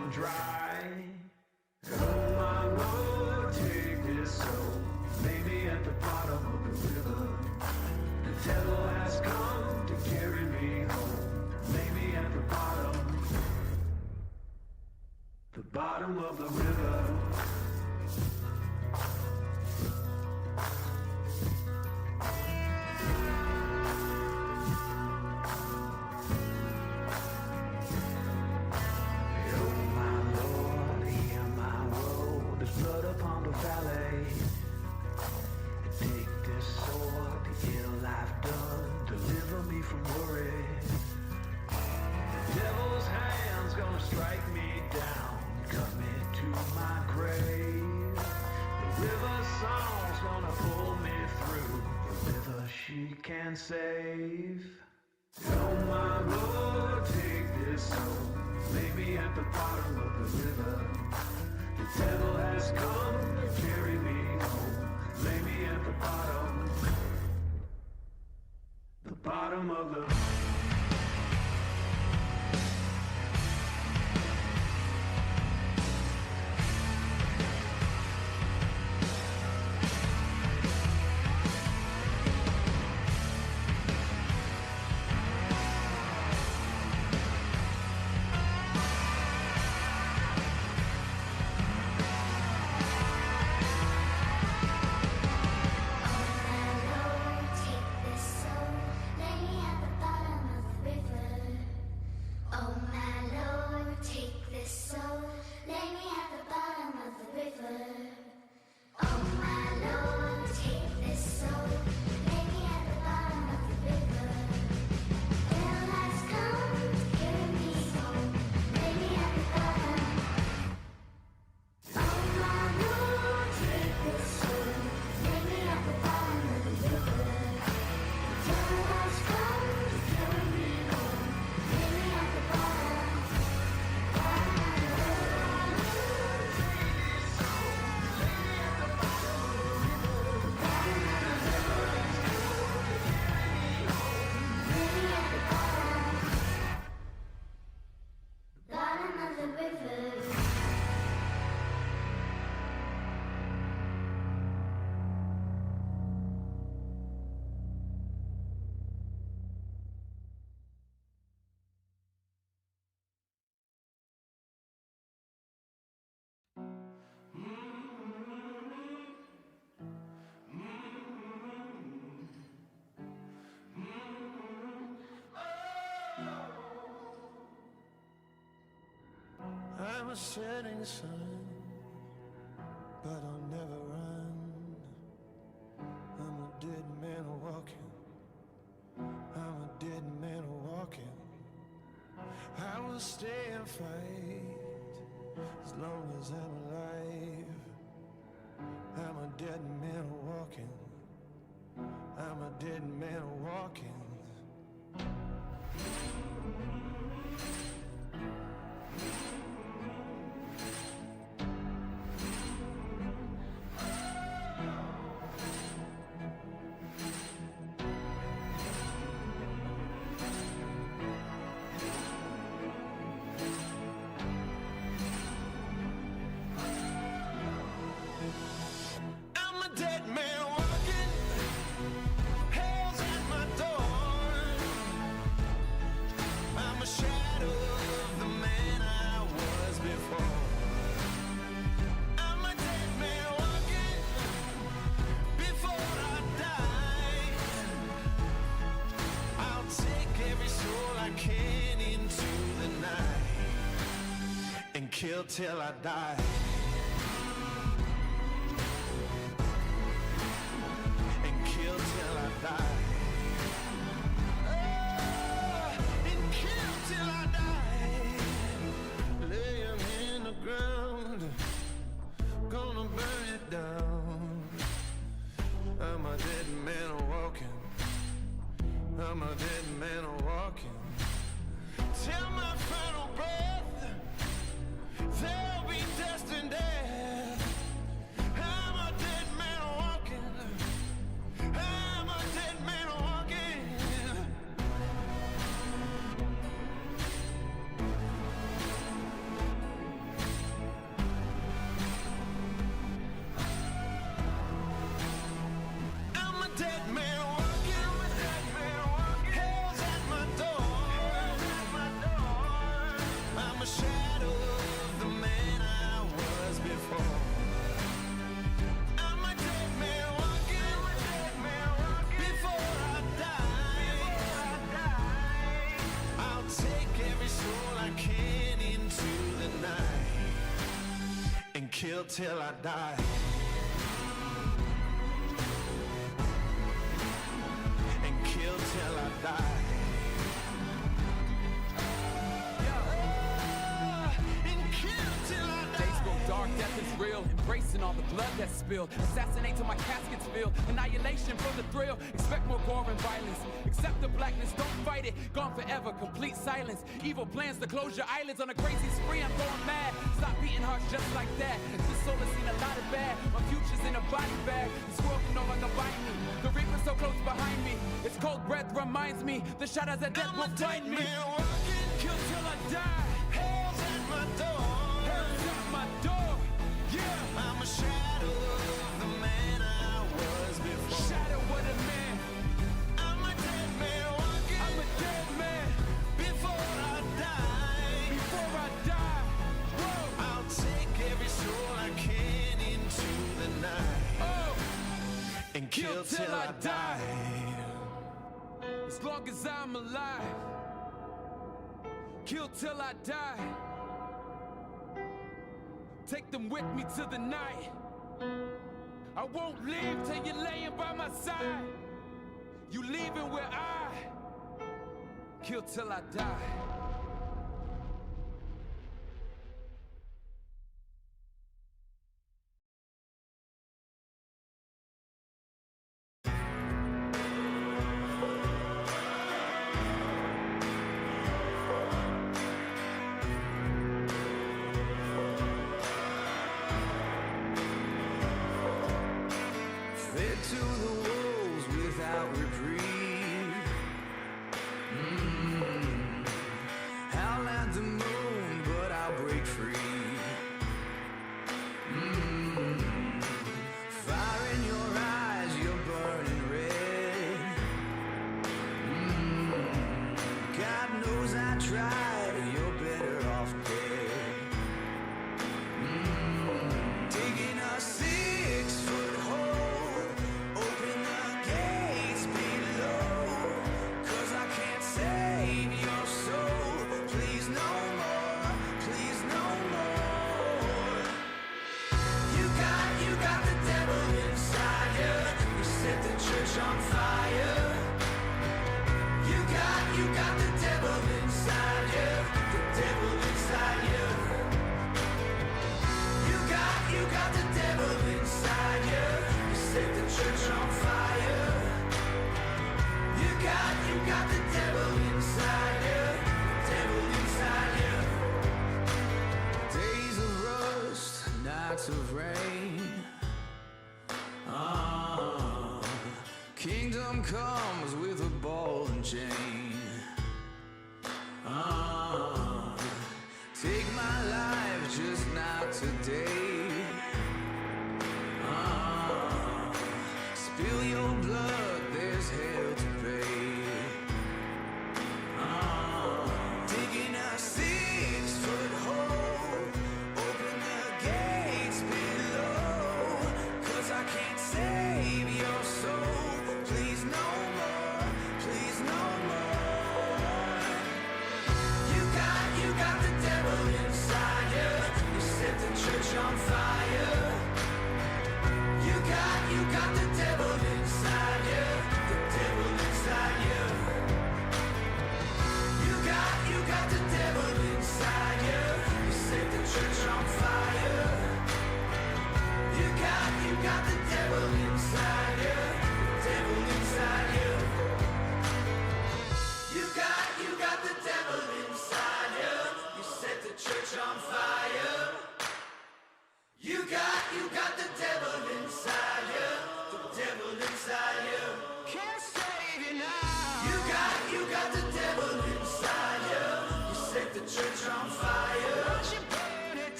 run dry. Oh my Lord, take this soul, lay me at the bottom of the river. The devil has come to carry me home, lay me at the bottom of the river. She can save. Oh my Lord, take this soul, lay me at the bottom of the river. The devil has come to carry me home, lay me at the bottom of the I'm a setting sun, but I'll never run. I'm a dead man walking. I'm a dead man walking. I will stay and fight as long as I'm alive. I'm a dead man walking. I'm a dead man walking. Kill till I die. And kill till I die. Oh, and kill till I die. Lay him in the ground, gonna burn it down. I'm a dead man walking. I'm a dead man walking. Till my final breath. There'll be dust and death. I'm a dead man walking. I'm a dead man and kill till I die. And kill till I die. And kill till I die. Days grow dark, death is real. Embracing all the blood that's spilled. Assassinate till my casket's filled. Annihilation for the thrill. Expect more gore and violence. Accept the blackness, don't fight it. Gone forever, complete silence. Evil plans to close your eyelids on a crazy spree. I'm going mad. Stop beating hearts just like that. This soul has seen a lot of bad. My future's in a body bag. This world can no longer bind me. The reaper's so close behind me. Its cold breath reminds me. The shadows of death won't find me. Kill till I die. Hell's at my door. Hell's at my door. Yeah. I'm a shadow of the man I was before. Shadow of the man. I'm a dead man walking. I'm a dead man. Before I die. Before I die. Whoa. I'll take every soul I can into the night. Oh. And kill till I die. As long as I'm alive. Kill till I die. Take them with me to the night. I won't leave till you're laying by my side. You leaving where I kill till I die. Fed to the wolves without reprieve. Howl at the moon, but I'll break free. Fire in your eyes, you're burning red. God knows I tried, you're better off dead. Digging a 6-foot hole, open the gates below, 'cause I can't save your soul. Please no more, please no more. You got the devil inside you. You set the church on fire. You got the devil inside you. The devil inside you. You got the devil inside you. You set the church on fire. You got the devil inside you. The devil inside you. Days of rust, nights of rain. Kingdom comes with a ball and chain. Take my life, just not today. Spill your blood, there's hell to pay. Digging a 6-foot hole, open the gates below, 'cause I can't save your soul. Please no more, please no more. You got the devil inside you. You set the church on fire.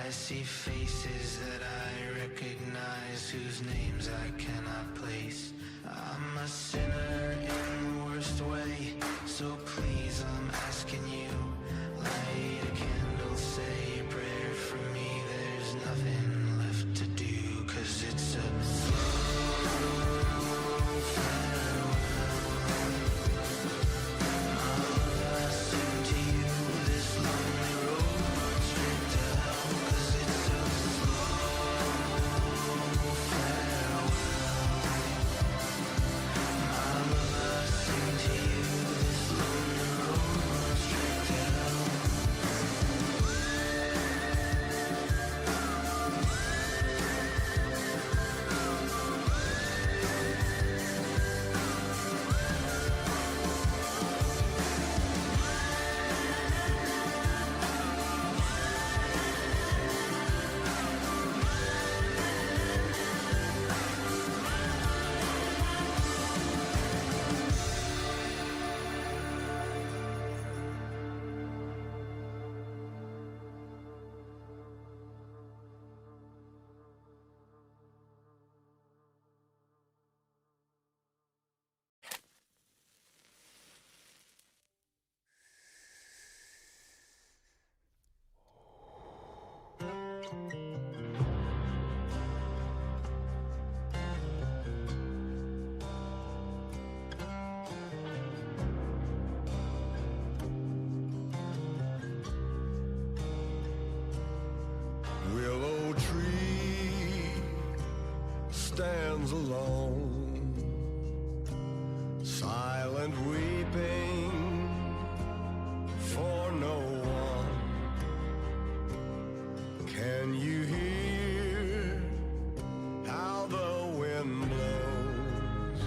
I see faces that I recognize, whose names I cannot place. I'm a sinner in the worst way, so please I'm asking you, light a candle, say a prayer for me. There's nothing left to do, 'cause it's a slow farewell. I'll sing to you this lonely road straight to hell, 'cause it's a slow farewell. I'll sing to you this lonely road straight to hell. Willow tree stands alone, silent weeping for no one. Can you hear how the wind blows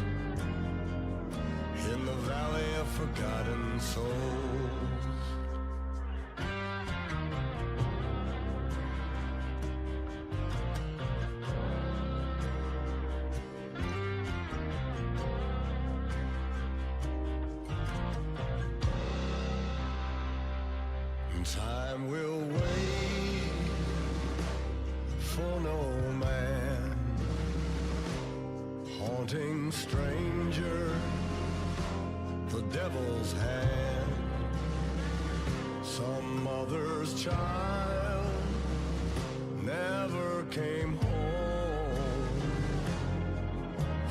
in the valley of forgotten souls? Time will wait for no man, haunting stranger, the devil's hand. Some mother's child never came home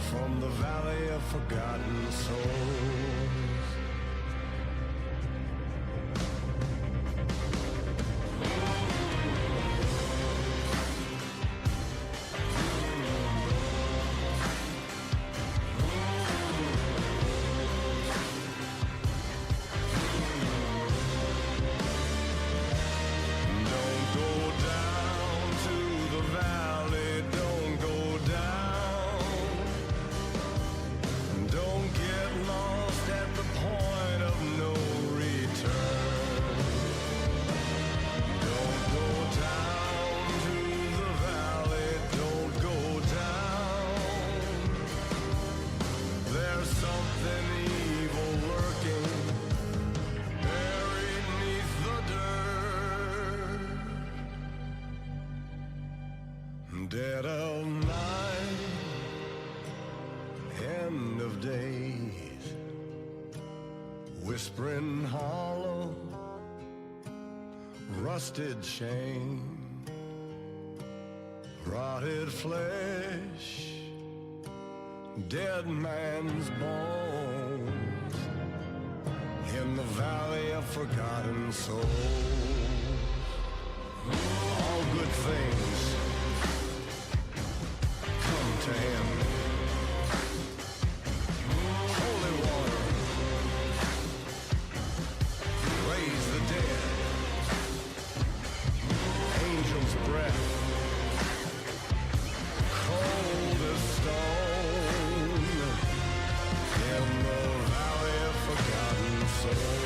from the valley of forgotten souls. Dead of night, end of days, whispering hollow, rusted chain, rotted flesh, dead man's bones, in the valley of forgotten souls. All good things to him. Holy water, raise the dead. Angel's breath, cold as stone, in the valley of forgotten souls.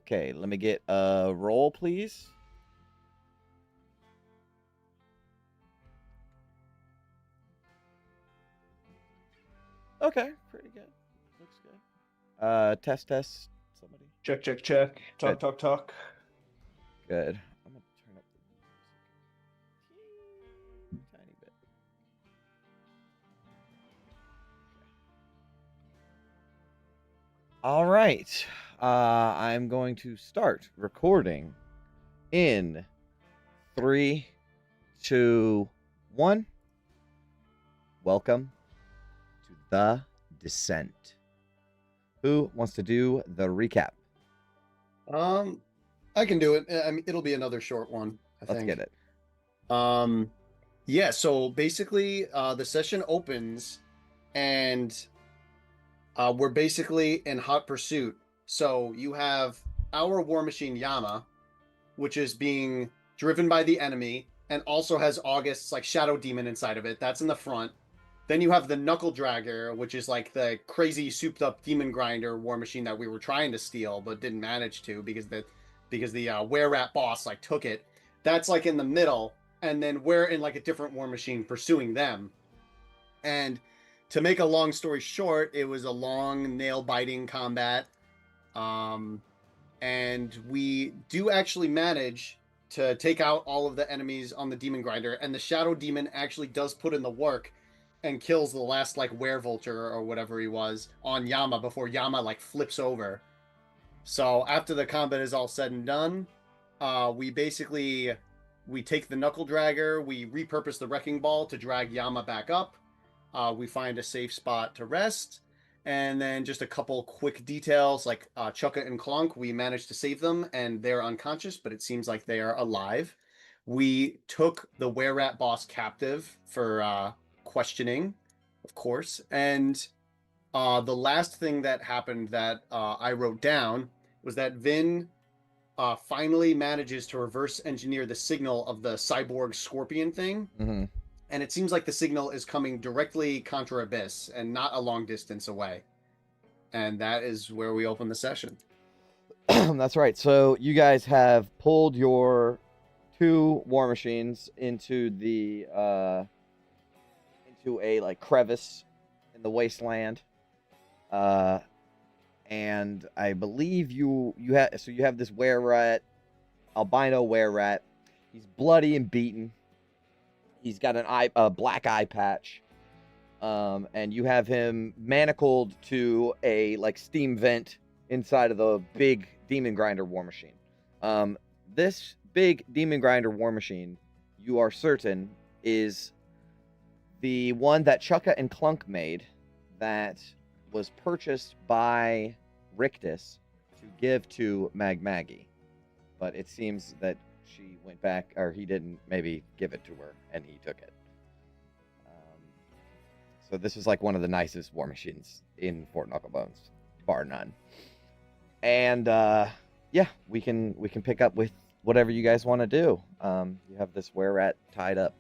Okay, let me get a roll, please. Okay, pretty good. Looks good. Test. Somebody. Check. Talk. Good. Talk. Good. I'm gonna turn up the music a tiny bit. All right. I'm going to start recording in 3, 2, 1. Welcome to The Descent. Who wants to do the recap? I can do it. I mean, it'll be another short one, I Let's think. get it. Yeah, so basically, the session opens and we're basically in hot pursuit. So you have our war machine Yama, which is being driven by the enemy and also has August's like shadow demon inside of it. That's in the front. Then you have the Knuckle Dragger, which is like the crazy souped up demon grinder war machine that we were trying to steal but didn't manage to because the were rat boss like took it. That's like in the middle, and then we're in like a different war machine pursuing them. And to make a long story short, it was a long nail biting combat. And we do actually manage to take out all of the enemies on the demon grinder, and the shadow demon actually does put in the work and kills the last like werevulture or whatever he was on Yama before Yama like flips over. So after the combat is all said and done, we take the Knuckle Dragger, we repurpose the Wrecking Ball to drag Yama back up. We find a safe spot to rest, and then just a couple quick details like Chukka and Clunk, we managed to save them and they're unconscious, but it seems like they are alive. We took the were-rat boss captive for questioning, of course, and the last thing that happened that I wrote down was that Vin finally manages to reverse engineer the signal of the cyborg scorpion thing. Mm-hmm. And it seems like the signal is coming directly contra Abyss and not a long distance away. And that is where we open the session. That's right. So you guys have pulled your 2 war machines into the into a like crevice in the wasteland. And I believe you have this were-rat, albino were-rat. He's bloody and beaten. He's got a black eye patch. And you have him manacled to a like steam vent inside of the big demon grinder war machine. This big demon grinder war machine, you are certain, is the one that Chukka and Clunk made that was purchased by Rictus to give to Maggie. But it seems that she went back, or he didn't maybe give it to her, and he took it. So this is like one of the nicest war machines in Fort Knucklebones, bar none. And yeah, we can pick up with whatever you guys want to do. You have this were-rat tied up.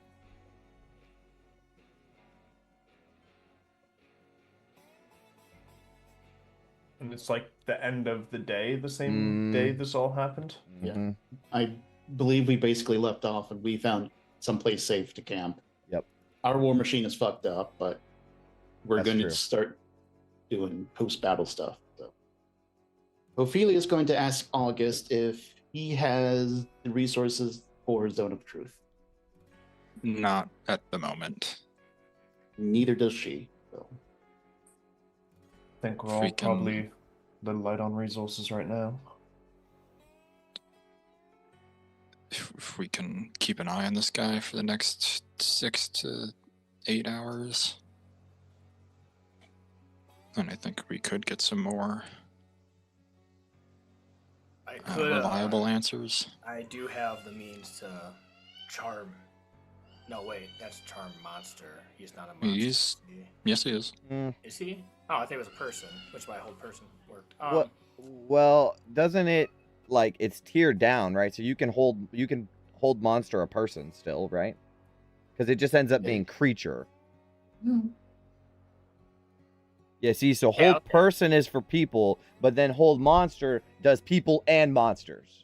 And it's like the end of the day, the same day this all happened. Mm-hmm. Yeah. I believe we basically left off and we found someplace safe to camp. Yep. Our war machine is fucked up, but we're That's going true. to start doing post-battle stuff. So Ophelia is going to ask August if he has the resources for Zone of Truth. Not at the moment. Neither does she. So I think we're If all we can- probably a little light on resources right now. If we can keep an eye on this guy for the next 6 to 8 hours, then I think we could get some more I could. reliable answers. I do have the means to charm. No, wait, that's charm monster. He's not a monster. He's- Yes, he is. Is he? Oh, I think it was a person, which my whole person worked. Well, doesn't it like it's tiered down, right? So you can hold monster a person still, right? Because it just ends up Yeah. being creature. Yeah, see, so Yeah, hold okay. person is for people, but then hold monster does people and monsters.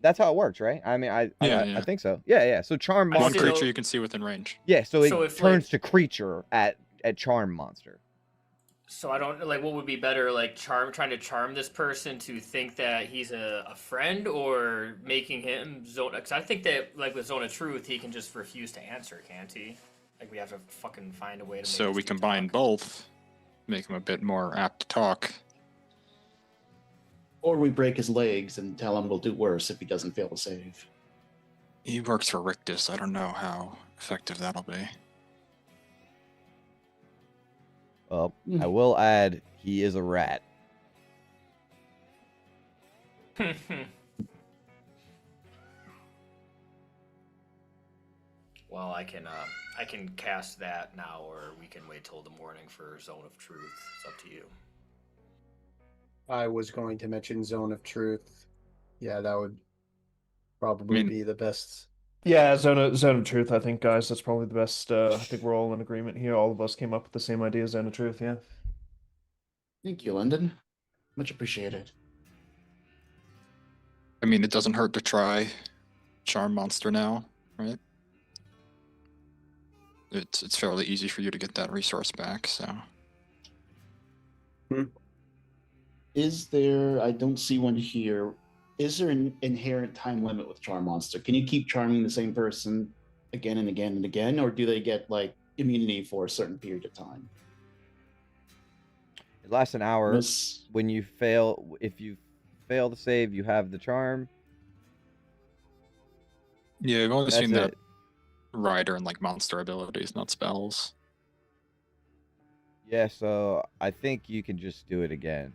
That's how it works, right? I mean, I think so. Yeah. So charm I One still- monster. creature you can see within range. Yeah, so So it if, turns like- to creature at charm monster. So I don't like what would be better, like trying to charm this person to think that he's a friend, or making him zone. Because I think that like with Zone of Truth, he can just refuse to answer, can't he? Like we have to fucking find a way to. So make we this dude combine talk. both, make him a bit more apt to talk. Or we break his legs and tell him we'll do worse if he doesn't fail to save. He works for Rictus. I don't know how effective that'll be. Well, I will add he is a rat. Well, I can cast that now, or we can wait till the morning for Zone of Truth. It's up to you. I was going to mention Zone of Truth. Yeah, that would probably be the best. Yeah, Zone of Truth, I think, guys, that's probably the best. I think we're all in agreement here. All of us came up with the same idea, Zone of Truth, yeah. Thank you, London. Much appreciated. I mean, it doesn't hurt to try Charm Monster now, right? It's fairly easy for you to get that resource back, so. Is there, I don't see one here, is there an inherent time limit with Charm Monster? Can you keep charming the same person again and again and again, or do they get like immunity for a certain period of time? It lasts an hour. Miss- When you fail, if you fail to save, you have the charm. Yeah, I've only That's seen that it. rider and like monster abilities, not spells. Yeah, so I think you can just do it again.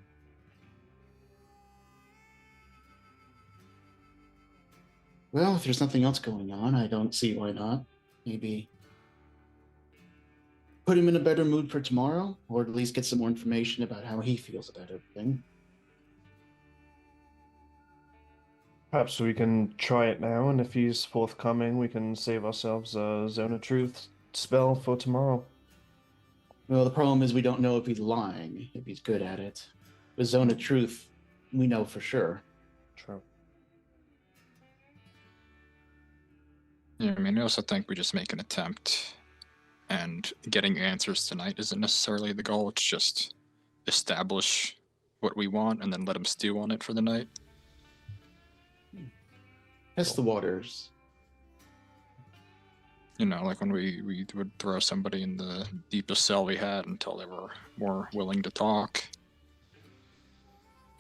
Well, if there's nothing else going on, I don't see why not. Maybe put him in a better mood for tomorrow, or at least get some more information about how he feels about everything. Perhaps we can try it now, and if he's forthcoming, we can save ourselves a Zone of Truth spell for tomorrow. Well, the problem is we don't know if he's lying, if he's good at it. With Zone of Truth, we know for sure. True. Yeah, I mean, I also think we just make an attempt, and getting answers tonight isn't necessarily the goal. It's just establish what we want and then let him stew on it for the night. Test the waters. You know, like when we would throw somebody in the deepest cell we had until they were more willing to talk.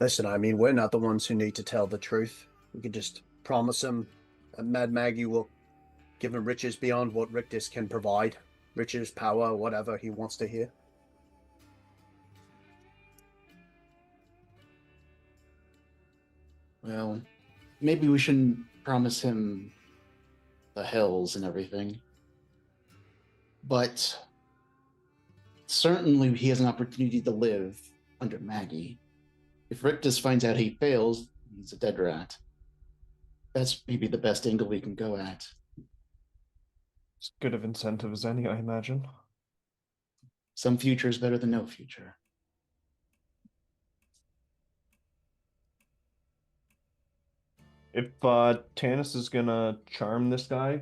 Listen, I mean, we're not the ones who need to tell the truth. We could just promise him that Mad Maggie will give him riches beyond what Rictus can provide. Riches, power, whatever he wants to hear. Well, maybe we shouldn't promise him the hells and everything. But certainly he has an opportunity to live under Maggie. If Rictus finds out he fails, he's a dead rat. That's maybe the best angle we can go at. As good of incentive as any, I imagine. Some future is better than no future. If Tanis is gonna charm this guy,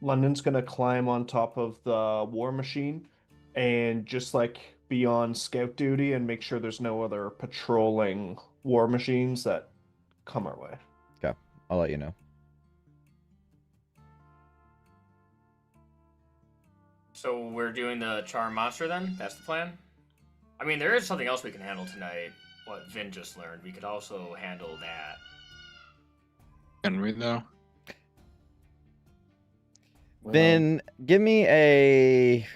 London's gonna climb on top of the war machine and just like be on scout duty and make sure there's no other patrolling war machines that come our way. Okay, I'll let you know. So we're doing the charm monster then? That's the plan? I mean, there is something else we can handle tonight. What Vin just learned. We could also handle that. Can we, though? Then give me a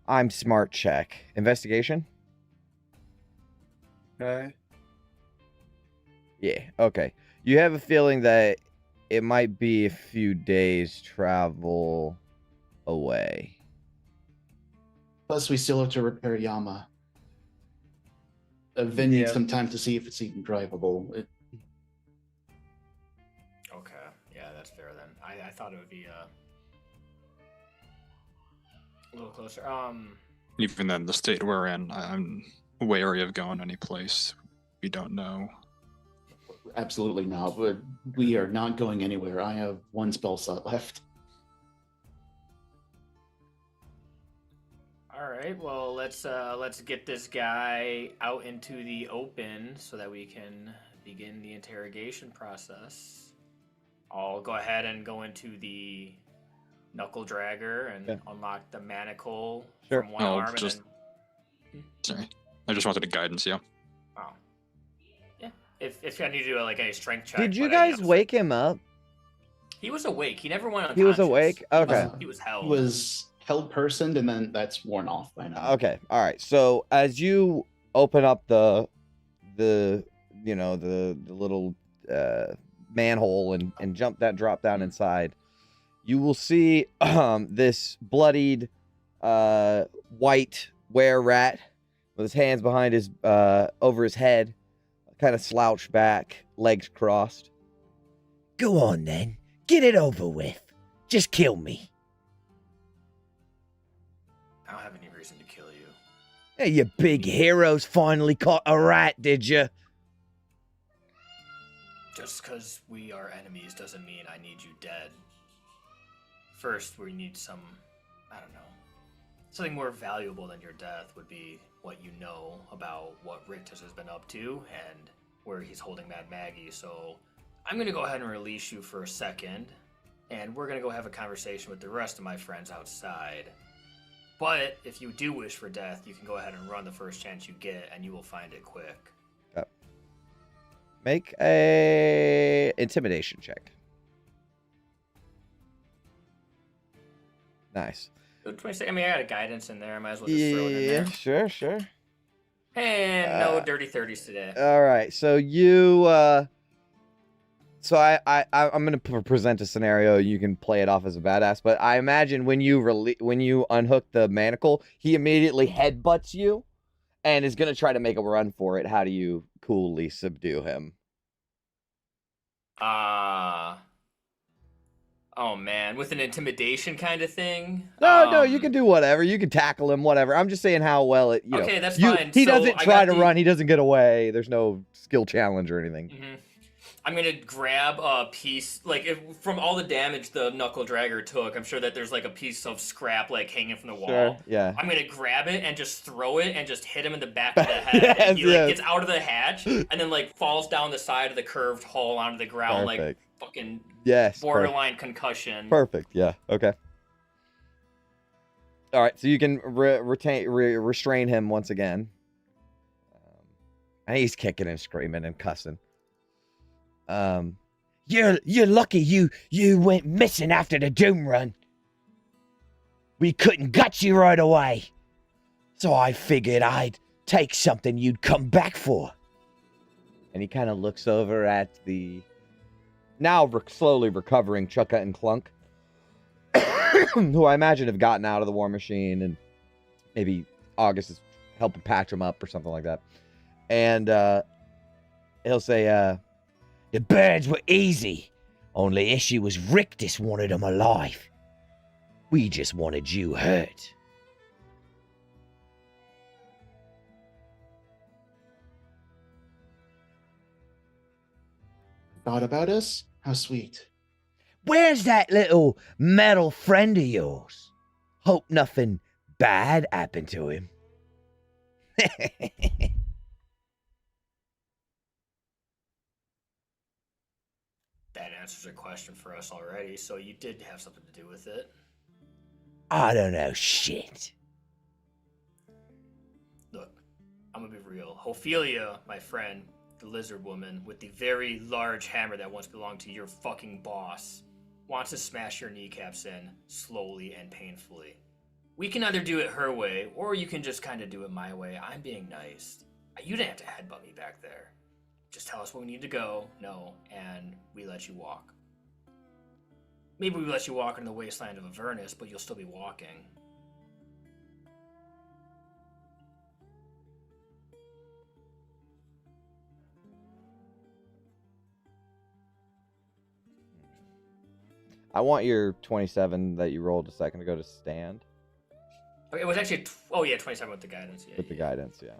I'm smart check. Investigation? Okay. Yeah, okay. You have a feeling that it might be a few days travel away. Plus, we still have to repair Yama. Vin needs Yeah. some time to see if it's even drivable. Okay. Yeah, that's fair then. I thought it would be a little closer. even then, the state we're in, I'm wary of going any place we don't know. Absolutely not. But we are not going anywhere. I have one spell slot left. All right, well, let's get this guy out into the open so that we can begin the interrogation process. I'll go ahead and go into the knuckle dragger and unlock the manacle from one arm. Sorry, I just wanted a guidance. Yeah. Oh. Yeah. If I need to do like a strength check. Did you guys wake him up? He was awake. He never went unconscious. He was awake. Okay. He was held. He was held personed, and then that's worn off by now. Okay. All right. So as you open up the little manhole and drop down inside, you will see this bloodied white were-rat with his hands behind his over his head, kind of slouched back, legs crossed. Go on then, get it over with. Just kill me. I don't have any reason to kill you. Hey, you big heroes finally caught a rat, did you? Just because we are enemies doesn't mean I need you dead. First, we need something more valuable than your death would be what you know about what Rictus has been up to and where he's holding Mad Maggie. So I'm going to go ahead and release you for a second, and we're going to go have a conversation with the rest of my friends outside. But if you do wish for death, you can go ahead and run the first chance you get, and you will find it quick. Make a intimidation check. Nice. 26. I mean, I got a guidance in there. I might as well just throw it in there. Yeah, sure. And no dirty 30s today. All right. So you, I'm gonna present a scenario. You can play it off as a badass, but I imagine when you unhook the manacle, he immediately headbutts you, and is gonna try to make a run for it. How do you coolly subdue him? Oh man, with an intimidation kind of thing. No, you can do whatever. You can tackle him, whatever. I'm just saying how well it. Okay, that's fine. He So doesn't try to run. He doesn't get away. There's no skill challenge or anything. Mm-hmm. I'm gonna grab a piece, from all the damage the knuckle dragger took. I'm sure that there's like a piece of scrap hanging from the wall. Sure, yeah. I'm gonna grab it and just throw it and just hit him in the back of the head. And he gets out of the hatch and then falls down the side of the curved hole onto the ground Perfect. fucking borderline concussion. Perfect. Yeah. Okay. All right. So you can restrain him once again. And he's kicking and screaming and cussing. You're lucky you went missing after the Doom run. We couldn't gut you right away. So I figured I'd take something you'd come back for. And he kind of looks over at the now slowly recovering Chukka and Clunk, who I imagine have gotten out of the war machine, and maybe August is helping patch them up or something like that. And he'll say, the birds were easy. Only issue was Rictus wanted them alive. We just wanted you hurt. Thought about us? How sweet. Where's that little metal friend of yours? Hope nothing bad happened to him. That answers a question for us already, so you did have something to do with it. I don't know shit. Look, I'm gonna be real. Ophelia, my friend, the lizard woman with the very large hammer that once belonged to your fucking boss, wants to smash your kneecaps in slowly and painfully. We can either do it her way, or you can just kind of do it my way. I'm being nice. You didn't have to headbutt me back there. Just tell us where we need to go, and we let you walk. Maybe we let you walk in the wasteland of Avernus, but you'll still be walking. I want your 27 that you rolled a second ago to stand. It was actually 27 with the guidance. Yeah, With the guidance, yeah.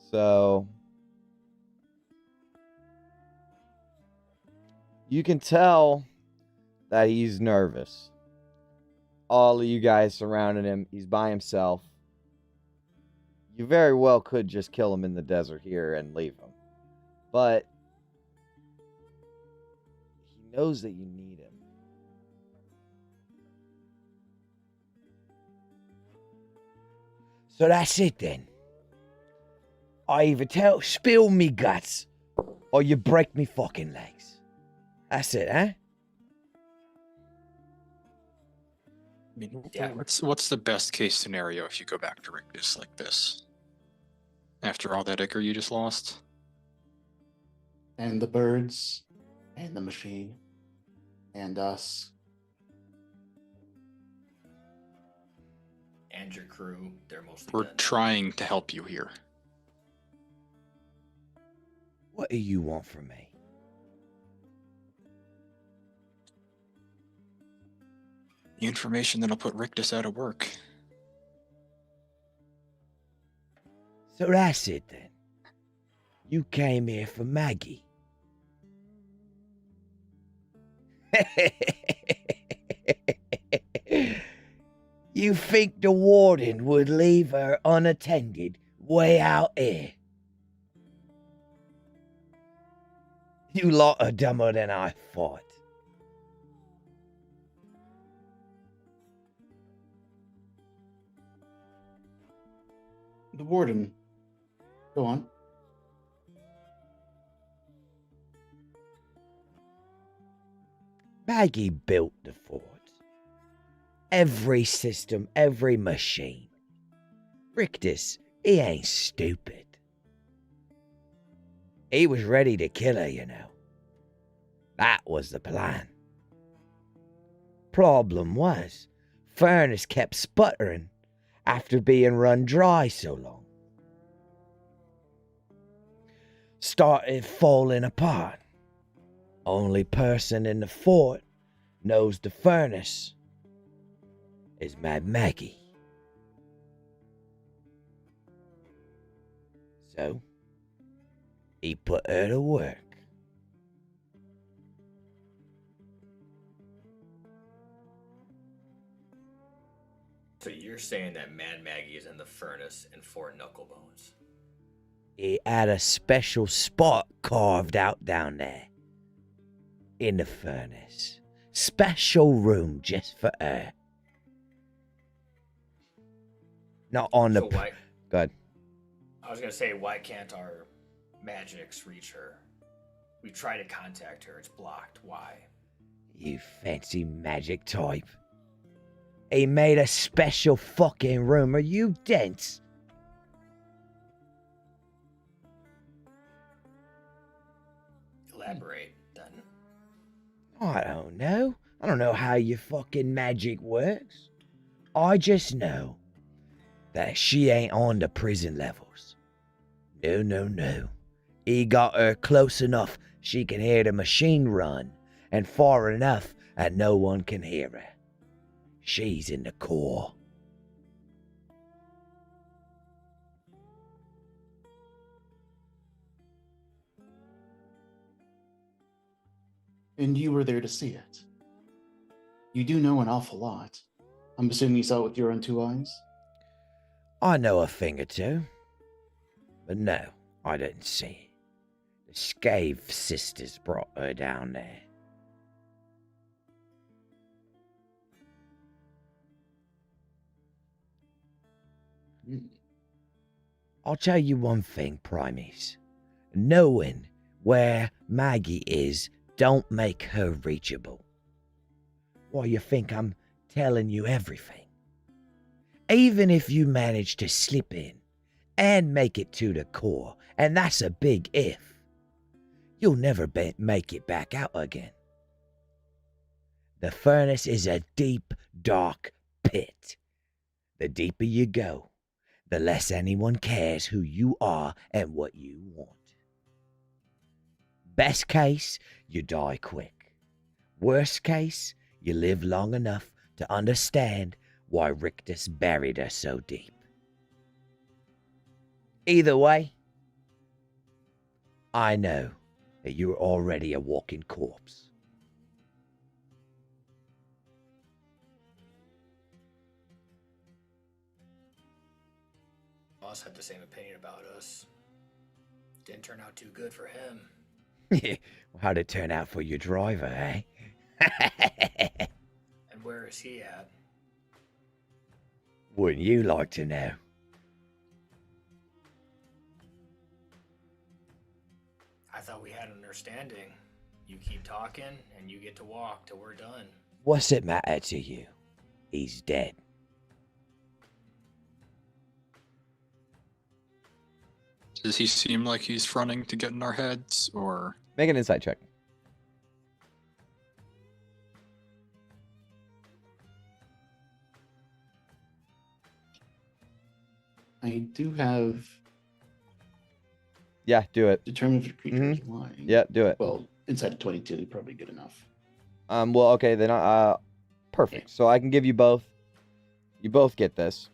So you can tell that he's nervous. All of you guys surrounding him. He's by himself. You very well could just kill him in the desert here and leave him. But he knows that you need him. So that's it then. I either spill me guts, or you break me fucking legs. That's it, huh? I mean, Yeah. what's the best case scenario if you go back to Rictus like this? After all that ichor you just lost? And the birds, and the machine, and us. And your crew, they're mostly We're dead. trying to help you here. What do you want from me? The information that'll put Rictus out of work. So that's it then. You came here for Maggie. You think the warden would leave her unattended way out here? You lot are dumber than I thought. The warden. Go on. Maggie built the fort. Every system, every machine. Rictus, he ain't stupid. He was ready to kill her, you know. That was the plan. Problem was, furnace kept sputtering after being run dry so long. Started falling apart. Only person in the fort knows the furnace is Mad Maggie. So, he put her to work. So you're saying that Mad Maggie is in the furnace in Fort Knucklebones? He had a special spot carved out down there. In the furnace. Special room just for her. Not on the... So why? Go ahead. I was gonna say, why can't our magics reach her? We try to contact her, it's blocked. Why? You fancy magic type. He made a special fucking room. Are you dense? Elaborate, then. I don't know. I don't know how your fucking magic works. I just know that she ain't on the prison levels. No, no, no. He got her close enough she can hear the machine run, and far enough that no one can hear her. She's in the core. And you were there to see it. You do know an awful lot. I'm assuming you saw it with your own two eyes? I know a thing or two. But no, I didn't see it. The Scave sisters brought her down there. I'll tell you one thing, Primes. Knowing where Maggie is don't make her reachable. Why, you think I'm telling you everything? Even if you manage to slip in and make it to the core, and that's a big if, you'll never make it back out again. The furnace is a deep, dark pit. The deeper you go, the less anyone cares who you are and what you want. Best case, you die quick. Worst case, you live long enough to understand why Rictus buried her so deep. Either way, I know that you're already a walking corpse. Boss had the same opinion about us. Didn't turn out too good for him. How'd it turn out for your driver, eh? And where is he at? Wouldn't you like to know? I thought we had an understanding. You keep talking, and you get to walk till we're done. What's it matter to you? He's dead. Does he seem like he's fronting to get in our heads, or... Make an insight check. I do have Yeah, do it. determine if the creature Mhm. is lying. Yeah, do it. Well, inside of 22, probably good enough. Well, okay, then, perfect. So I can give you both. You both get this.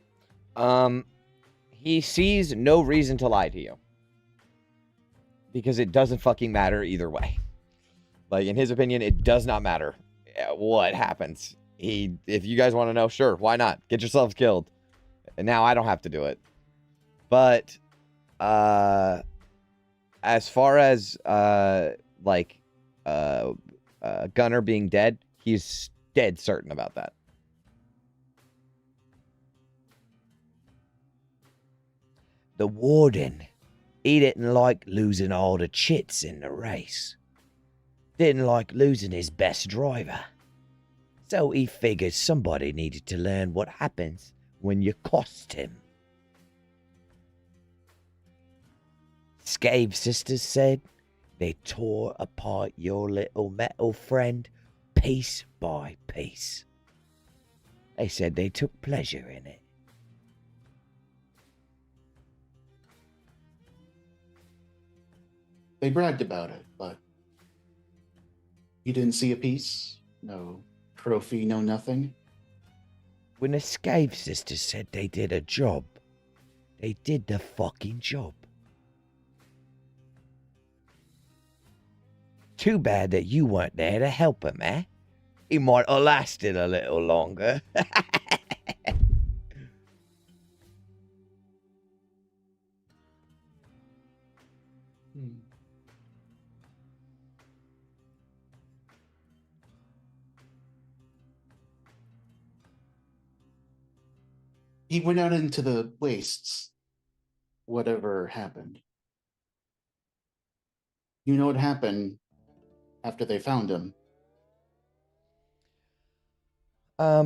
He sees no reason to lie to you. Because it doesn't fucking matter either way. Like, in his opinion, it does not matter what happens. If you guys want to know, sure, why not? Get yourselves killed. And now I don't have to do it. But, as far as, Gunner being dead, he's dead certain about that. The warden, he didn't like losing all the chits in the race. Didn't like losing his best driver. So he figured somebody needed to learn what happens when you cost him. Scave Sisters said they tore apart your little metal friend piece by piece. They said they took pleasure in it. They bragged about it, but you didn't see a piece? No trophy, no nothing? When the Scave Sisters said they did a job, they did the fucking job. Too bad that you weren't there to help him, eh? He might have lasted a little longer. He went out into the wastes. Whatever happened. You know what happened after they found him?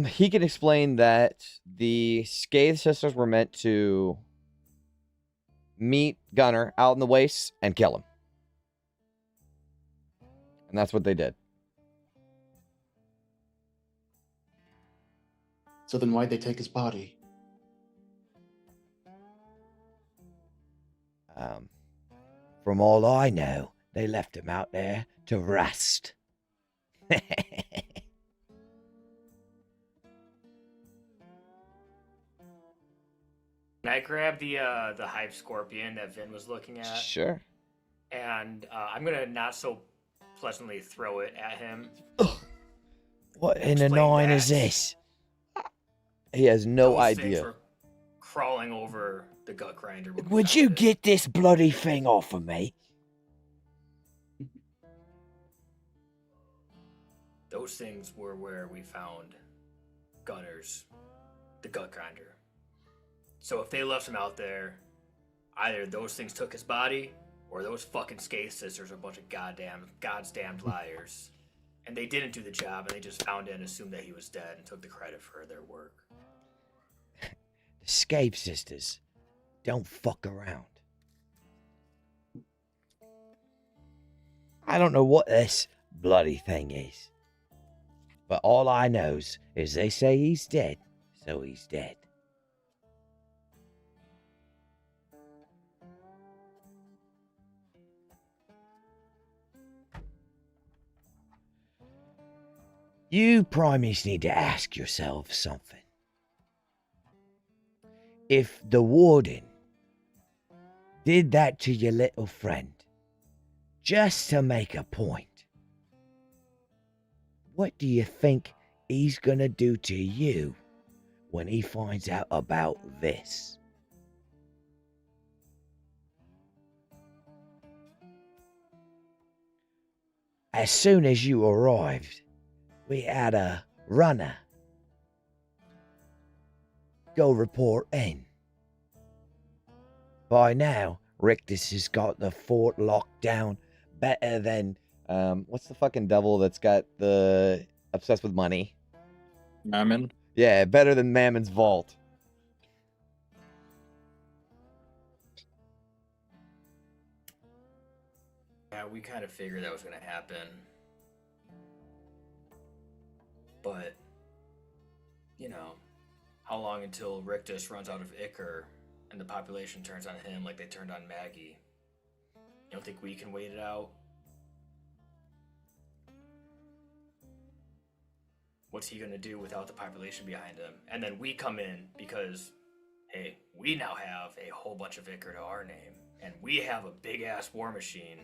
He can explain that the Scathe Sisters were meant to meet Gunner out in the wastes and kill him. And that's what they did. So then why'd they take his body? From all I know, they left him out there to rust. Can I grab the hive scorpion that Vin was looking at? Sure. And I'm gonna not so pleasantly throw it at him. What in the Explain nine that. is this? He has no Those things idea. were crawling over the gut grinder. when we Would found you it. get this bloody thing off of me? Those things were where we found Gunner's, the gut grinder. So if they left him out there, either those things took his body, or those fucking Scathe Sisters are a bunch of God's damned liars. And they didn't do the job, and they just found it and assumed that he was dead and took the credit for their work. The Scave Sisters don't fuck around. I don't know what this bloody thing is. But all I knows is they say he's dead, so he's dead. You primies need to ask yourselves something. if the warden did that to your little friend just to make a point, what do you think he's gonna do to you when he finds out about this? As soon as you arrived, we had a runner go report in. By now, Rictus has got the fort locked down better than what's the fucking devil that's got the obsessed with money? Mammon? Yeah, better than Mammon's vault. Yeah, we kind of figured that was going to happen. But, you know, how long until Rictus runs out of Ichor and the population turns on him like they turned on Maggie? You don't think we can wait it out? What's he going to do without the population behind him? And then we come in because, hey, we now have a whole bunch of Ichor to our name. And we have a big-ass war machine.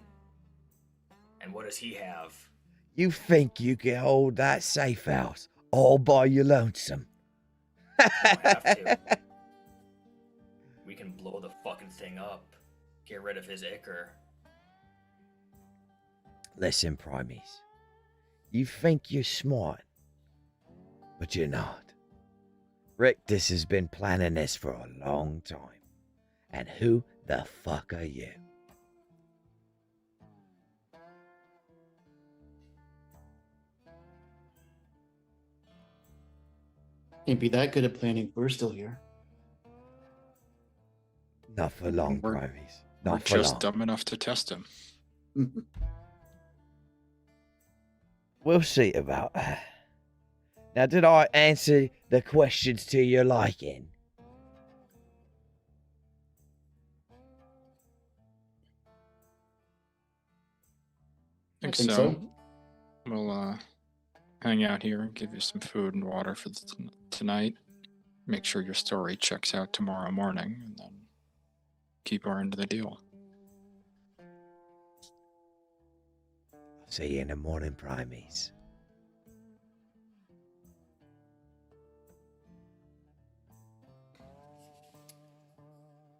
And what does he have? You think you can hold that safe house all by your lonesome? We don't have to. We can blow the fucking thing up. Get rid of his Ichor. Listen, Primes. You think you're smart, but you're not. Rictus has been planning this for a long time. And who the fuck are you? Can't be that good at planning. We're still here. Not for long, We're- Primes. We're Not for just long. dumb enough to test him. We'll see about that. Now, did I answer the questions to your liking? Think think so. so. We'll hang out here and give you some food and water for tonight. Make sure your story checks out tomorrow morning, and then keep our end of the deal. See you in the morning, Primes.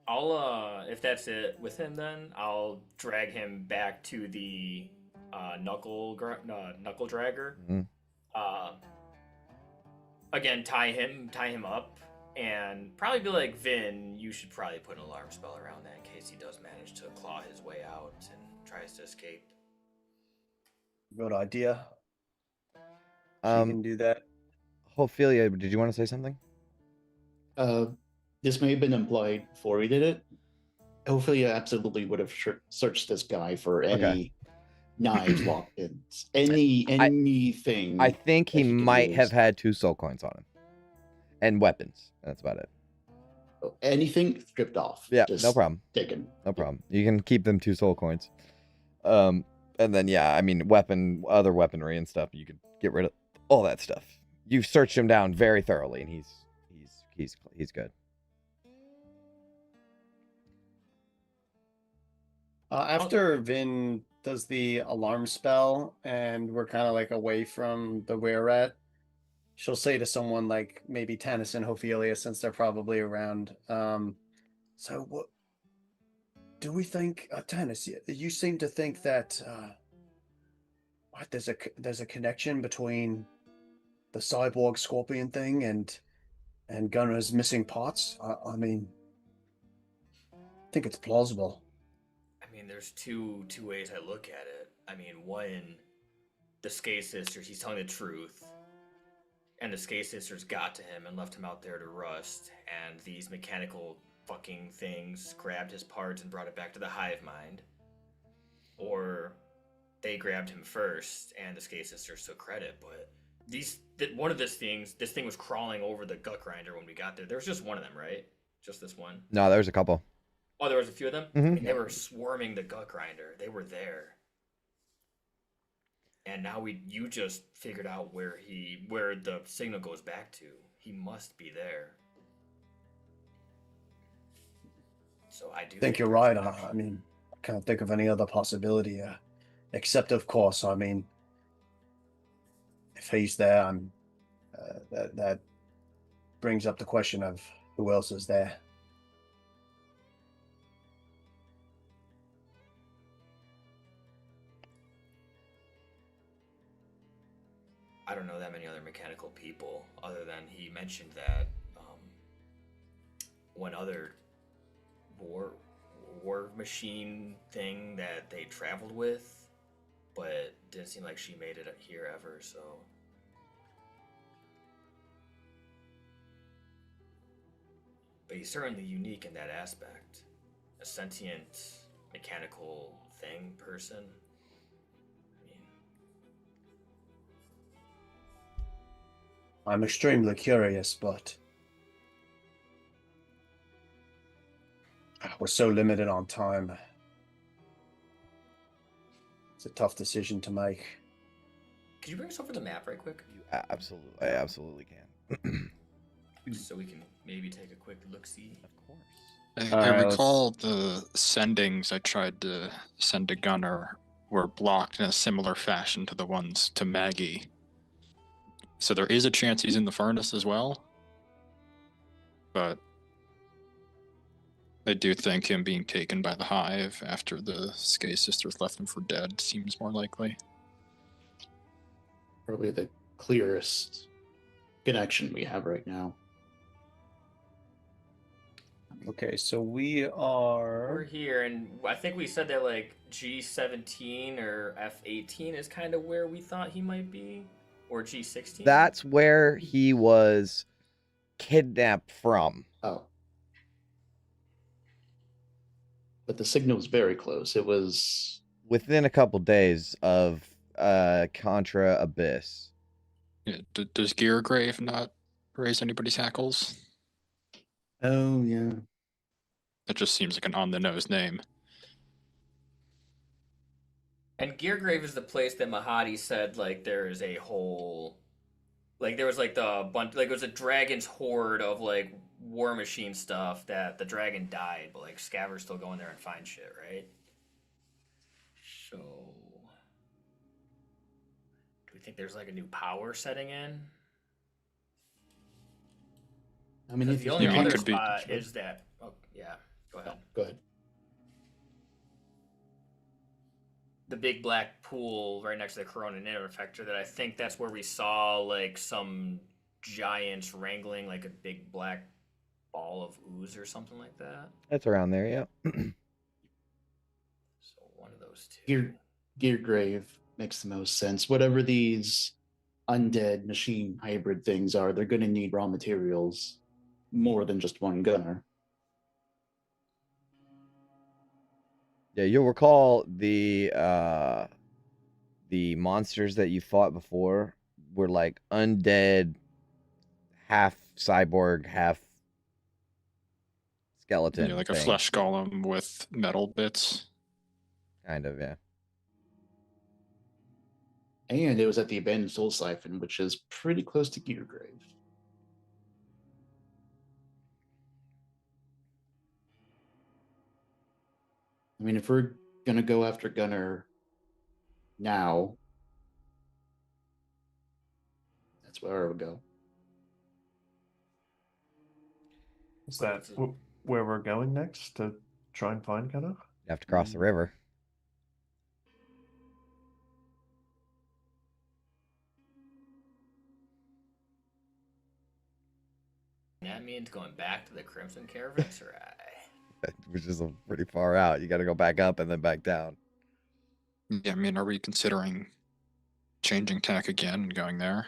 I'll, if that's it with him, then I'll drag him back to the knuckle dragger. Mhm. Again, tie him up, and probably be like, Vin, you should probably put an alarm spell around that in case he does manage to claw his way out and tries to escape. Good idea. She can do that. Ophelia, did you want to say something? This may have been implied before we did it. Hopefully, I absolutely would have searched this guy for any knives, lock-ins, anything. I think he that can might use. have had 2 soul coins on him. And weapons. That's about it. Anything stripped off. Yeah, just no problem. taken. No problem. You can keep them 2 soul coins. And then yeah, I mean other weaponry and stuff, you could get rid of all that stuff. You've searched him down very thoroughly, and he's good. After Vin does the alarm spell and we're kind of like away from the were-at, she'll say to someone like maybe Tanis and Ophelia, since they're probably around, so what do we think, Tanis, you seem to think that there's a connection between the cyborg scorpion thing and Gunner's missing parts? I mean, I think it's plausible. I mean, there's two ways I look at it. I mean, one, the Skate Sisters, he's telling the truth, and the Skate Sisters got to him and left him out there to rust, and these mechanical fucking things grabbed his parts and brought it back to the hive mind. Or they grabbed him first, and the Skate Sisters took credit, but this thing was crawling over the gut grinder when we got there. There was just one of them, right? Just this one? No, there's a couple. Oh, there was a few of them? Mhm. I mean, they were swarming the gut grinder. They were there. And now you just figured out where the signal goes back to. He must be there. So I do I think you're right. I mean, I can't think of any other possibility, except, of course, I mean, if he's there, that brings up the question of who else is there. I don't know that many other mechanical people, other than he mentioned that one other war machine thing that they traveled with, but it didn't seem like she made it here ever, so. But he's certainly unique in that aspect. A sentient, mechanical thing, person. I mean, I'm extremely curious, but we're so limited on time. It's a tough decision to make. could you bring us over the map right quick? You absolutely can. So we can maybe take a quick look-see. Of course. I let's- recall the sendings I tried to send to Gunner were blocked in a similar fashion to the ones to Maggie. So there is a chance he's in the furnace as well. But I do think him being taken by the Hive after the Skye sisters left him for dead seems more likely. Probably the clearest connection we have right now. Okay, so we We're are. here, and I think we said that like G17 or F18 is kind of where we thought he might be, or G16. That's where he was kidnapped from. Oh. But the signal was very close. It was Within a couple days of Contra Abyss. Yeah, does Geargrave not raise anybody's hackles? Oh yeah. That just seems like an on-the-nose name. And Geargrave is the place that Mahadi said like there is a whole, like there was like the bunch, like it was a dragon's horde of like war machine stuff that the dragon died, but like Scaver's still going there and find shit, right? So, do we think there's like a new power setting in? I mean, if The you only Yeah, it other could be. spot is that. Oh yeah, go ahead. go ahead. The big black pool right next to the Corona Interfector, that I think that's where we saw like some giants wrangling like a big black ball of ooze or something like that. That's around there, yeah. So one of those two. Geargrave makes the most sense. Whatever these undead machine hybrid things are, they're going to need raw materials more than just one gunner. Yeah, you'll recall the monsters that you fought before were like undead, half cyborg, half skeleton. Yeah, like a thing. flesh golem with metal bits. Kind of, yeah. And it was at the abandoned soul siphon, which is pretty close to Geargrave. I mean, if we're gonna go after Gunner now, that's where I would go. Is that where we're going next to try and find Gunner? You have to cross the river. That means going back to the Crimson Caravanserai. Which is pretty far out. You got to go back up and then back down. Yeah, I mean, are we considering changing tack again and going there?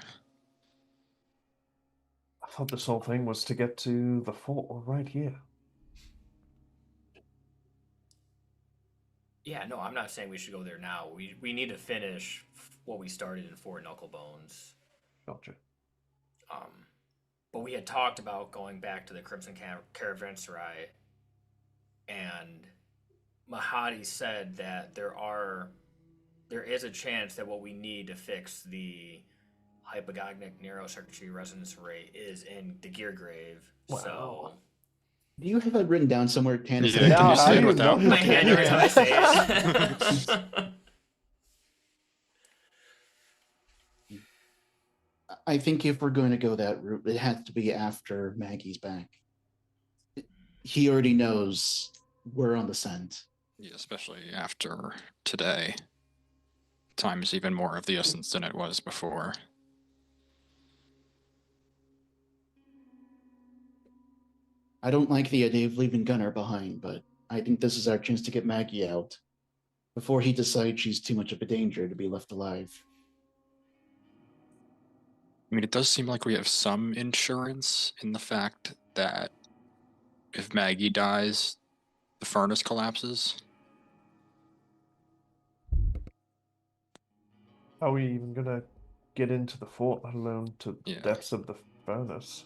I thought this whole thing was to get to the fort right here. Yeah, no, I'm not saying we should go there now. We need to finish what we started in Fort Knucklebones. Gotcha. But we had talked about going back to the Crimson Caravanserai, and Mahadi said that there is a chance that what we need to fix the hypogonic neurocircuitry resonance array is in the Geargrave. Wow. So Do you have that written down somewhere, Tannis? Yeah, can you how say do it you without? know? My hand every time I say it. I think if we're going to go that route, it has to be after Maggie's back. He already knows we're on the scent. Yeah, especially after today. Time is even more of the essence than it was before. I don't like the idea of leaving Gunnar behind, but I think this is our chance to get Maggie out before he decides she's too much of a danger to be left alive. I mean, it does seem like we have some insurance in the fact that if Maggie dies, the furnace collapses. How are we even gonna get into the fort, let alone to the Yeah. depths of the furnace?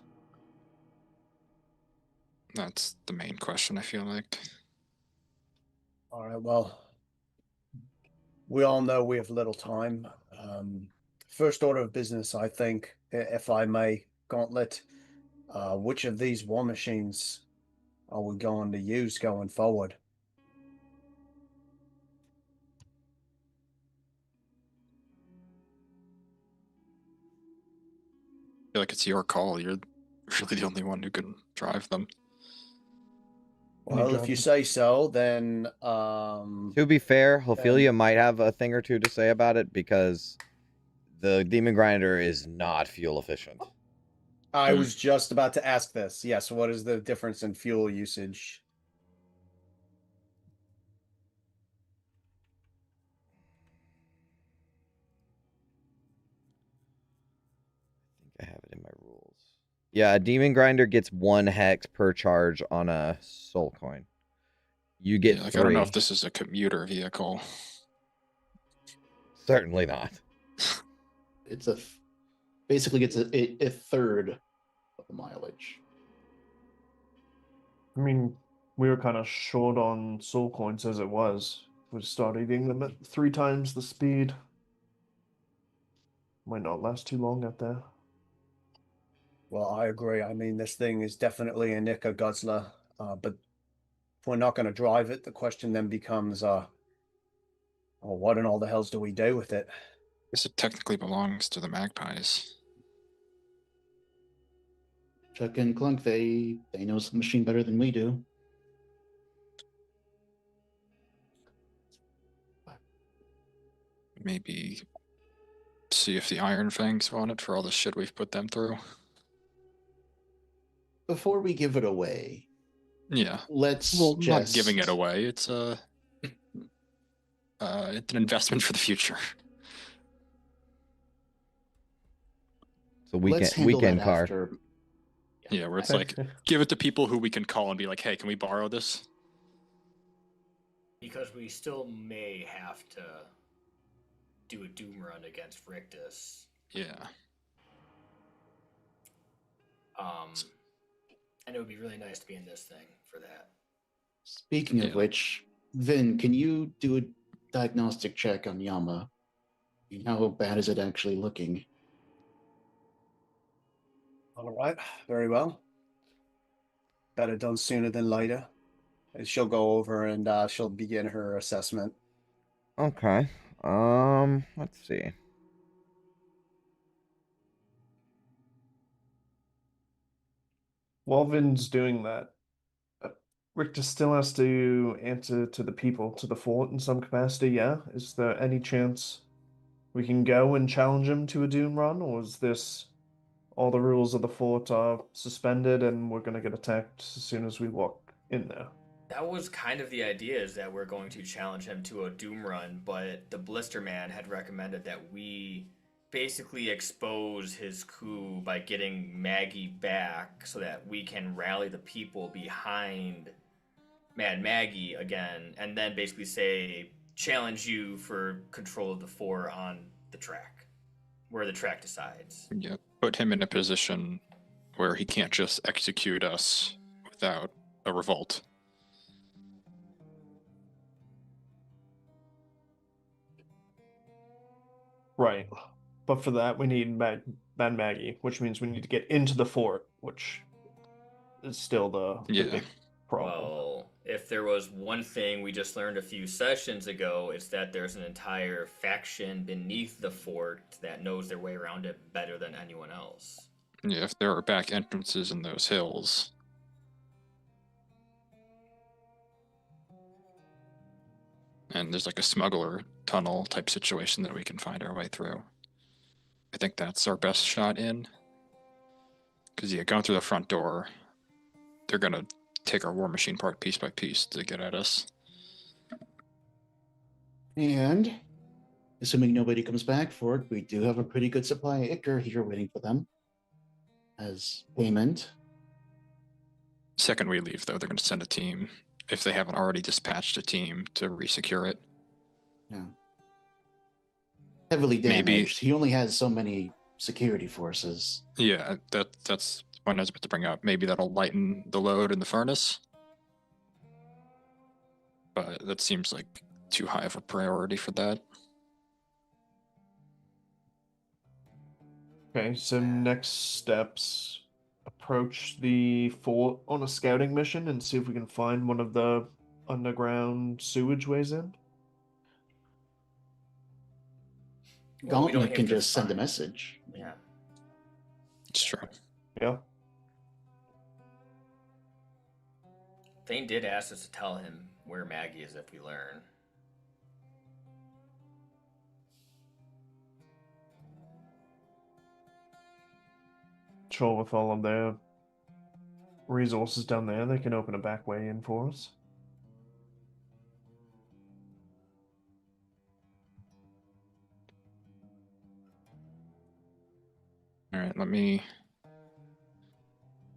That's the main question, I feel like. All right, well, we all know we have little time. First order of business, I think, if I may, Gauntlet, which of these war machines are we going to use going forward? I feel like it's your call. You're really the only one who can drive them. Well, if you say so, then To be fair, Ophelia might have a thing or two to say about it because the demon grinder is not fuel efficient. I was just about to ask this. Yes, what is the difference in fuel usage? I have it in my rules. Yeah, a demon grinder gets 1 hex per charge on a soul coin. You get Yeah, like 3. I don't know if this is a commuter vehicle. Certainly not. It's basically it's a third of the mileage. I mean, we were kind of short on soul coins as it was. We start eating them at 3 times the speed. Might not last too long out there. Well, I agree. I mean, this thing is definitely a Nika guzzler, but if we're not going to drive it, the question then becomes, well, what in all the hells do we do with it? I guess it technically belongs to the Magpies. Chuck and Clunk, they know the machine better than we do. Maybe see if the Iron Fangs want it for all the shit we've put them through. Before we give it away, Yeah. let's Well, just... not giving it away. It's it's an investment for the future. So Let's handle weekend that car. after. Yeah, where it's like, give it to people who we can call and be like, hey, can we borrow this? Because we still may have to do a doom run against Rictus. Yeah. And it would be really nice to be in this thing for that. Speaking of which, Vin, can you do a diagnostic check on Yama? How bad is it actually looking? All right, very well. Better done sooner than later. And she'll go over and she'll begin her assessment. Okay. Let's see. While Vin's doing that, Richter still has to answer to the people, to the fort in some capacity, yeah? Is there any chance we can go and challenge him to a doom run, or is this all the rules of the fort are suspended and we're gonna get attacked as soon as we walk in there? That was kind of the idea, is that we're going to challenge him to a doom run, but the Blister Man had recommended that we basically expose his coup by getting Maggie back so that we can rally the people behind Mad Maggie again, and then basically say, challenge you for control of the fort on the track, where the track decides. Yeah, put him in a position where he can't just execute us without a revolt. Right. But for that, we need Mad Maggie, which means we need to get into the fort, which is still the Yeah. big problem. Well, if there was one thing we just learned a few sessions ago, it's that there's an entire faction beneath the fort that knows their way around it better than anyone else. Yeah, if there are back entrances in those hills. And there's like a smuggler tunnel type situation that we can find our way through. I think that's our best shot in. Because, yeah, going through the front door, they're going to take our war machine part piece by piece to get at us. And assuming nobody comes back for it, we do have a pretty good supply of Ichor here waiting for them as payment. Second we leave, though, they're going to send a team, if they haven't already dispatched a team, to resecure it. Yeah. Heavily damaged. Maybe- He only has so many security forces. Yeah, that's what I was about to bring up. Maybe that'll lighten the load in the furnace. But that seems like too high of a priority for that. Okay, so next steps, approach the fort on a scouting mission and see if we can find one of the underground sewage ways in. Well, we don't Gauntlet have can to just send a find- message. Yeah. It's true. Yeah. Thane did ask us to tell him where Maggie is if we learn. Sure, with all of their resources down there, they can open a back way in for us. Alright,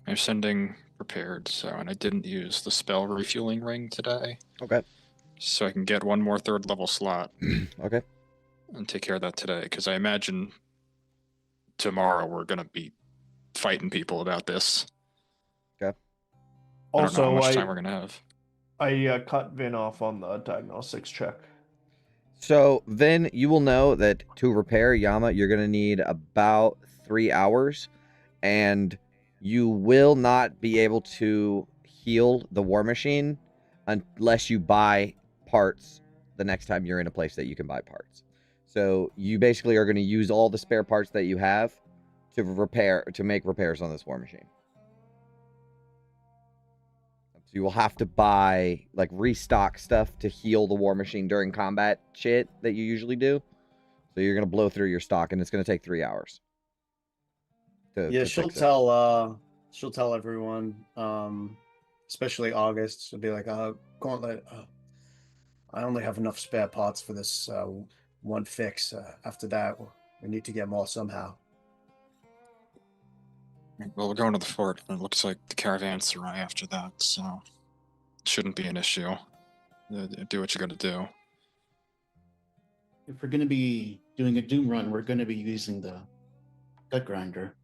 I'm sending prepared, so, and I didn't use the spell refueling ring today. Okay. So I can get one more third level slot Okay. and take care of that today, because I imagine tomorrow we're going to be fighting people about this. Okay. I don't know how Also, much time we're going to have. I cut Vin off on the diagnostics check. So then you will know that to repair Yama, you're going to need about 3 hours, and you will not be able to heal the war machine unless you buy parts the next time you're in a place that you can buy parts. So you basically are going to use all the spare parts that you have to make repairs on this war machine. So you will have to buy, like, restock stuff to heal the war machine during combat shit that you usually do. So you're going to blow through your stock, and it's going to take 3 hours. Yeah, she'll tell everyone, especially August. She'll be like, Gauntlet, I only have enough spare parts for this one fix. After that, we need to get more somehow. Well, we're going to the fort, and it looks like the caravans are right after that, so it shouldn't be an issue. Do what you got to do. If we're going to be doing a Doom run, we're going to be using the gut grinder.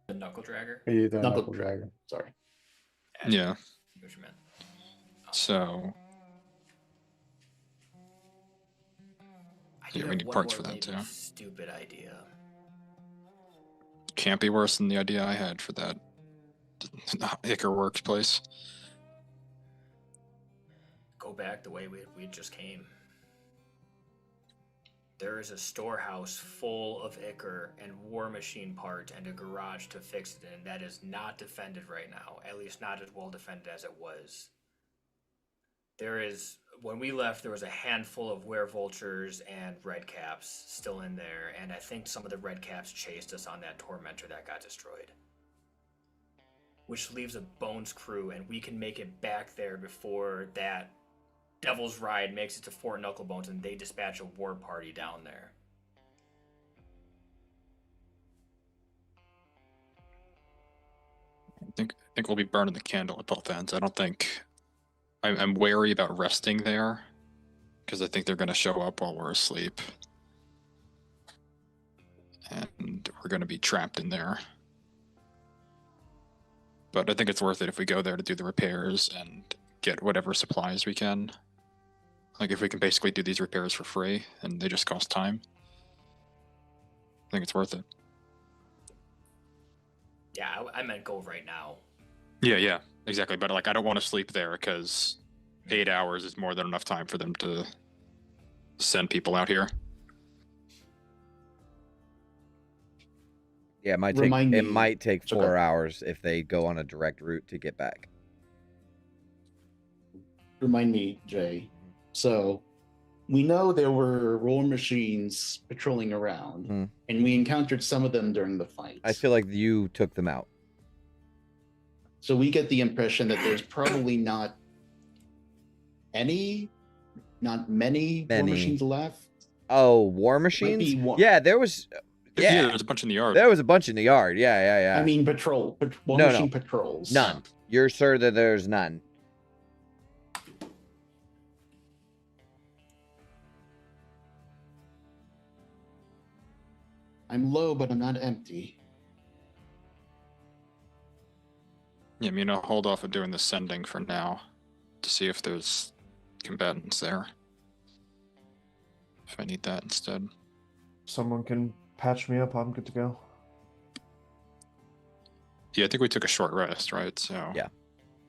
The knuckle dragger? The Knuckle dragger. Sorry. Yeah. What you meant. So, I do yeah, we have need one parts more for that, maybe too. Stupid idea. Can't be worse than the idea I had for that Ichor workplace. Go back the way we just came. There is a storehouse full of Ichor and war machine parts and a garage to fix it in that is not defended right now. At least not as well defended as it was. When we left, there was a handful of werevultures and redcaps still in there, and I think some of the redcaps chased us on that tormentor that got destroyed. Which leaves a Bones crew, and we can make it back there before that Devil's Ride makes it to Fort Knucklebones and they dispatch a war party down there. I think we'll be burning the candle at both ends. I don't think... I'm wary about resting there, because I think they're going to show up while we're asleep. And we're going to be trapped in there. But I think it's worth it if we go there to do the repairs and get whatever supplies we can. Like, if we can basically do these repairs for free, and they just cost time, I think it's worth it. Yeah, I meant go right now. Yeah. Exactly, but like I don't want to sleep there because 8 hours is more than enough time for them to send people out here. Yeah, it might take Remind it me- might take Okay. 4 hours if they go on a direct route to get back. Remind me, Jay. So we know there were war machines patrolling around, Hmm. and we encountered some of them during the fight. I feel like you took them out. So we get the impression that there's probably not many war Many. machines left. Oh, war be machines? one- Yeah, there was. Yeah, Yeah, there's a bunch in the yard. there was a bunch in the yard. Yeah. I mean, war No, machine no. patrols. None. You're sure that there's none? I'm low, but I'm not empty. Yeah, I mean, I'll hold off on doing the sending for now to see if there's combatants there. If I need that instead. Someone can patch me up. I'm good to go. Yeah, I think we took a short rest, right? So Yeah.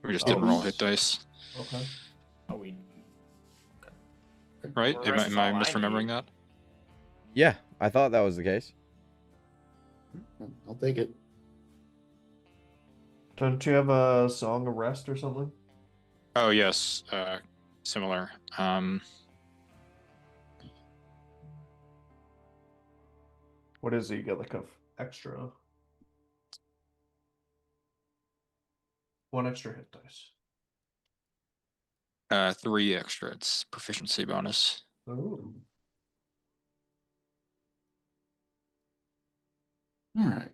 we just Oh, didn't roll we- hit dice, Okay. Oh, we. right? Well, Am rest is I all I misremembering need. that? Yeah, I thought that was the case. I'll take it. Don't you have a song of rest or something? Oh yes, similar. What is it? You get like a extra. One extra hit dice. 3 extra. It's proficiency bonus. Ooh. All right.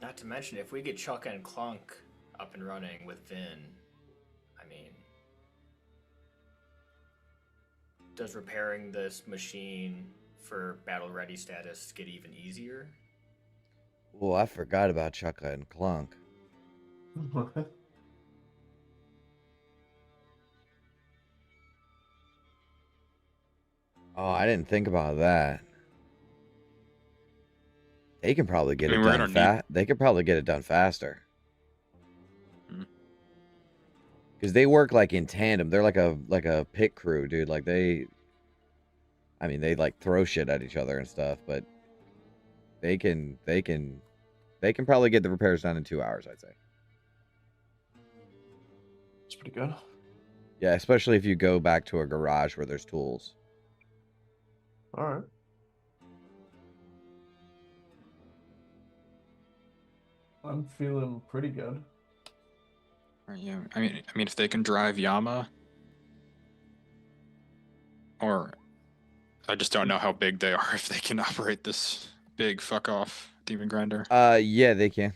Not to mention, if we get Chuck and Clunk up and running with Vin, I mean, does repairing this machine for battle ready status get even easier? Oh, I forgot about Chukka and Clunk. Oh, I didn't think about that. They can probably get I mean, it we're done gonna need- fast. They could probably get it done faster. Hmm. Because they work like in tandem. They're like a pit crew, dude. Like they like throw shit at each other and stuff, but they can probably get the repairs done in 2 hours, I'd say. It's pretty good. Yeah, especially if you go back to a garage where there's tools. All right. I'm feeling pretty good. Yeah, I mean, if they can drive Yama, or I just don't know how big they are. If they can operate this big fuck off demon grinder. Yeah, they can.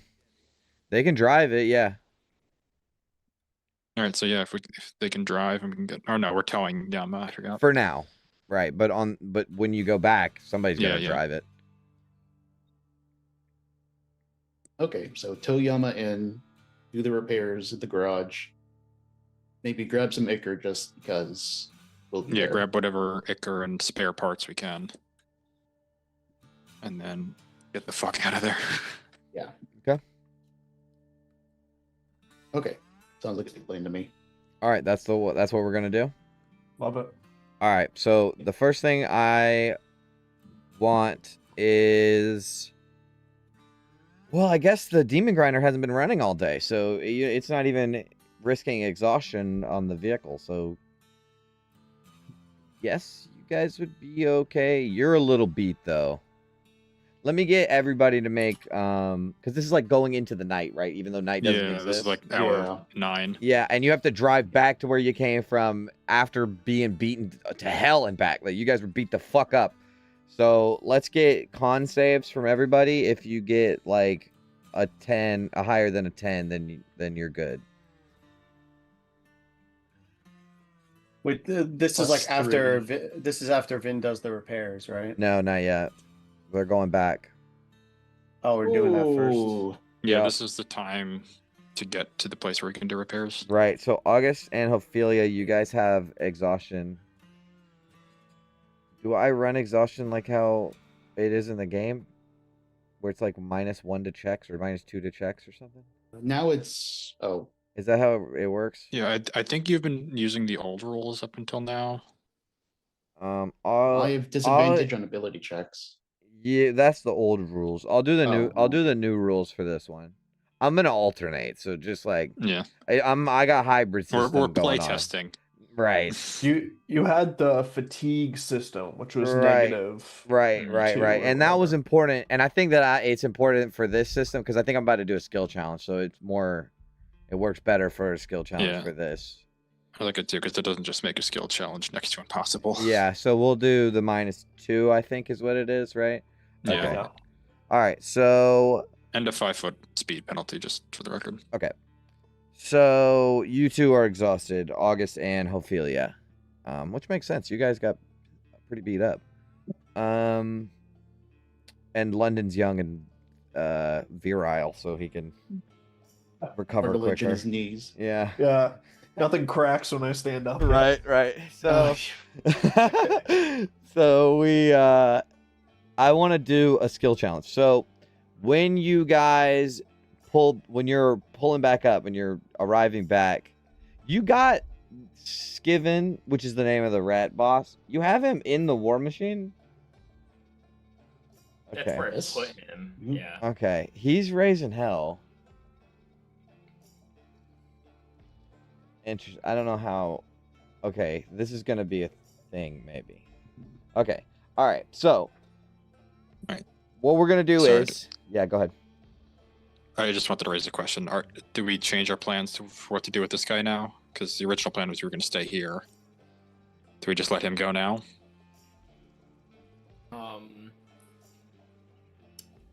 They can drive it, yeah. All right, so yeah, if they can drive, and we can get. Or no, we're towing Yama. I forgot. For now. Right, but when you go back, somebody's Yeah, gonna yeah. drive it. Okay, so tow Yama in, do the repairs at the garage. Maybe grab some Ichor just because we'll be Yeah, there. grab whatever Ichor and spare parts we can, and then get the fuck out of there. Yeah. Okay. Okay. Sounds like a plan to me. All right, that's what we're gonna do. Love it. All right, so the first thing I want is, well, I guess the demon grinder hasn't been running all day, so it's not even risking exhaustion on the vehicle. So yes, you guys would be okay. You're a little beat though. Let me get everybody to make because this is like going into the night, right? Even though night doesn't Yeah, exist. this is like hour 9. Yeah, and you have to drive back to where you came from after being beaten to hell and back. Like you guys were beat the fuck up. So let's get con saves from everybody. If you get like a 10, a higher than a 10, then you're good. Wait, this is Plus like after 3. this is after Vin does the repairs, right? No, not yet. They're going back. Oh, we're doing that first. Ooh. Yeah, Yeah. this is the time to get to the place where we can do repairs. Right. So August and Ophelia, you guys have exhaustion. Do I run exhaustion like how it is in the game, where it's like -1 to checks or -2 to checks or something? Now it's Is that how it works? Yeah, I think you've been using the old rules up until now. I I'll have disadvantage on ability checks. yeah, that's the old rules. I'll do the new. Oh, I'll do okay. the new rules for this one. I'm gonna alternate, so just like Yeah, I got hybrid we're system play going on. testing. Right. You had the fatigue system, which was Right. negative. Right, right, 2 right. or And that was whatever. important. And I think that it's important for this system because I think I'm about to do a skill challenge, so it's more. It works better for a skill challenge Yeah. for this. I like it too because it doesn't just make a skill challenge next to impossible. Yeah, so we'll do the -2, I think is what it is, right? Yeah. Okay. Yeah. All right. So And a 5-foot speed penalty, just for the record. okay. So you two are exhausted, August and Ophelia, which makes sense. You guys got pretty beat up. And London's young and virile, so he can recover Cartilage in quicker. his knees. Yeah. Yeah. Nothing cracks when I stand up. Right. So, so we, I want to do a skill challenge. So, when you guys when you're pulling back up and you're arriving back, you got Skiven, which is the name of the rat boss. You have him in the war machine. That's Okay. where I Yes. put him. Mhm. Yeah. Okay. He's raising hell. Interesting. I don't know how. Okay, this is gonna be a thing, maybe. Okay. All right. So, Right. what we're gonna do Sorry. is, yeah, go ahead. I just wanted to raise a question. Do we change our plans for what to do with this guy now? Because the original plan was we were going to stay here. Do we just let him go now?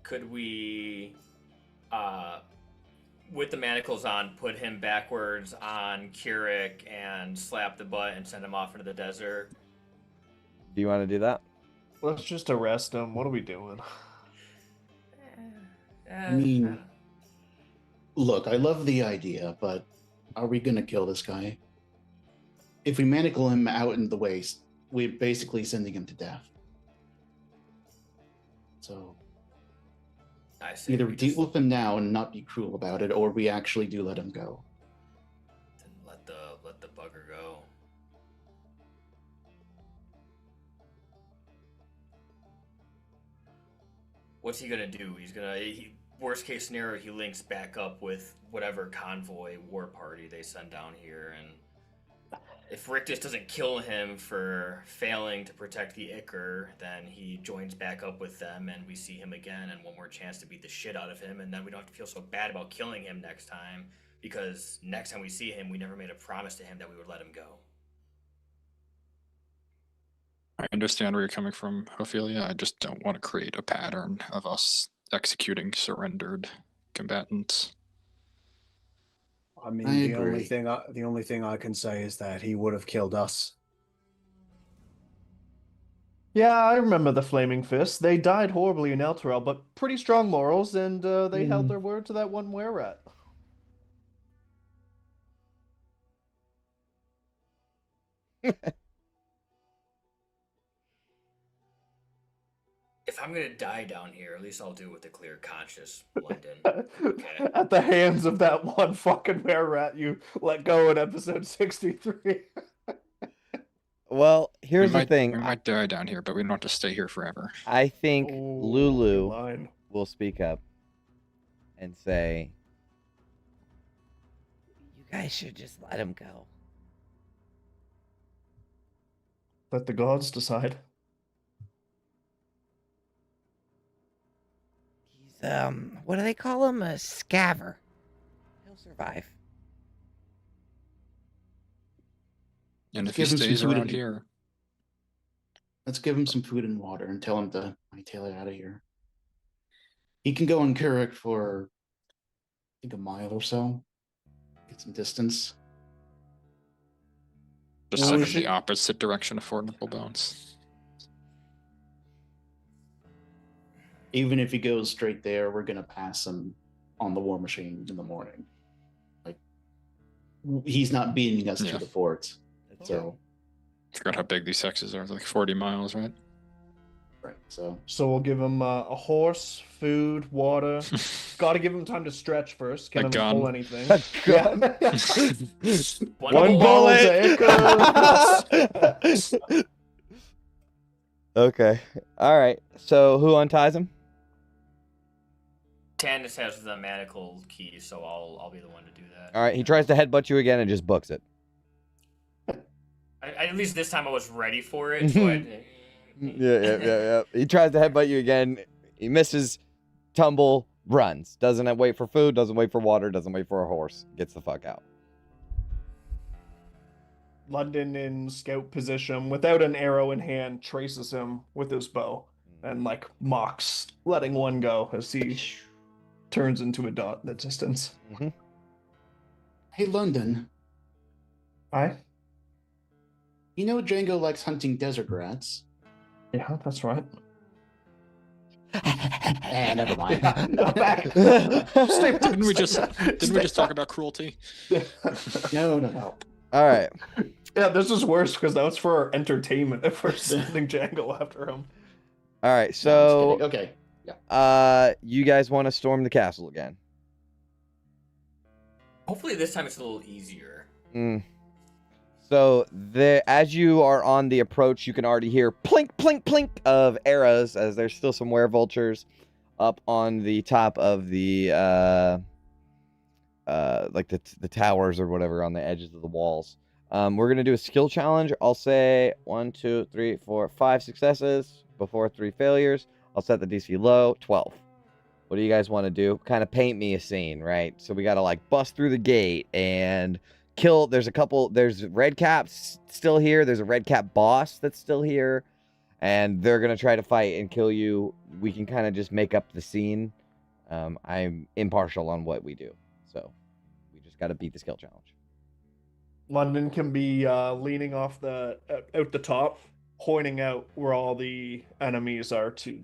Could we, with the manacles on, put him backwards on Keurig and slap the butt and send him off into the desert? Do you want to do that? Let's just arrest him. What are we doing? I mean, look, I love the idea, but are we gonna kill this guy? If we manacle him out in the waste, we're basically sending him to death. So I say either we deal just with him now and not be cruel about it, or we actually do let him go. let the bugger go. What's he gonna do? Worst case scenario, he links back up with whatever convoy war party they send down here, and if Rictus doesn't kill him for failing to protect the Ichor, then he joins back up with them, and we see him again, and one more chance to beat the shit out of him, and then we don't have to feel so bad about killing him next time, because next time we see him, we never made a promise to him that we would let him go. I understand where you're coming from, Ophelia. I just don't want to create a pattern of us executing surrendered combatants. I mean, I the only agree. thing I can say is that he would have killed us. Yeah, I remember the Flaming Fist. They died horribly in Elturel, but pretty strong morals, and they held their word to that one were-rat. If I'm gonna die down here, at least I'll do it with a clear conscience, London. Okay. At the hands of that one fucking were-rat you let go in episode 63. Well, here's the thing. We might die down here, but we don't have to stay here forever. I think Ooh, good Lulu line. will speak up and say, "You guys should just let him go." Let the gods decide. He's what do they call him? A scaver. He'll survive. And Let's if he give him some stays food around and- here, Let's give him some food and water and tell him to hightail it out of here. He can go on Keurig for, I think, a mile or so. Get some distance. just Well, send we him should- the opposite direction of Formidable Bones. Even if he goes straight there, we're gonna pass him on the war machine in the morning. Like, he's not beating us Yeah. to the fort. That's So Forgot how big these sexes are. Like 40 miles, right? Right. So So we'll give him a horse, food, water. Got to give him time to stretch first. Can't A let him gun. pull anything. A Yeah. One bullet. bullet. Okay. All right. So who unties him? Tannis has the manacle key, so I'll be the one to do that. All right. He tries to headbutt you again and just books it. At least this time I was ready for it. So Yeah. He tries to headbutt you again. He misses. Tumble. Runs. Doesn't wait for food. Doesn't wait for water. Doesn't wait for a horse. Gets the fuck out. London in scout position, without an arrow in hand, traces him with his bow and like mocks letting one go as he turns into a dot in the distance. Mm-hmm. Hey, London. Hi. You know Django likes hunting desert rats. Yeah, that's right. Never mind. Didn't we just talk about cruelty? No. All right. Yeah, this is worse because that was for our entertainment if we're sending Django after him. All right. No, I'm So, just kidding. Okay. Yeah. you guys want to storm the castle again? hopefully this time it's a little easier. So as you are on the approach, you can already hear plink, plink, plink of arrows as there's still some werevultures up on the top of the like the towers or whatever on the edges of the walls. We're gonna do a skill challenge. I'll say 1, 2, 3, 4, 5 successes before 3 failures. I'll set the DC low, 12. What do you guys want to do? Kind of paint me a scene, right? So we gotta like bust through the gate and kill. There's red caps still here. There's a red cap boss that's still here, and they're gonna try to fight and kill you. We can kind of just make up the scene. I'm impartial on what we do, so we just gotta beat the skill challenge. London can be leaning off out the top, pointing out where all the enemies are to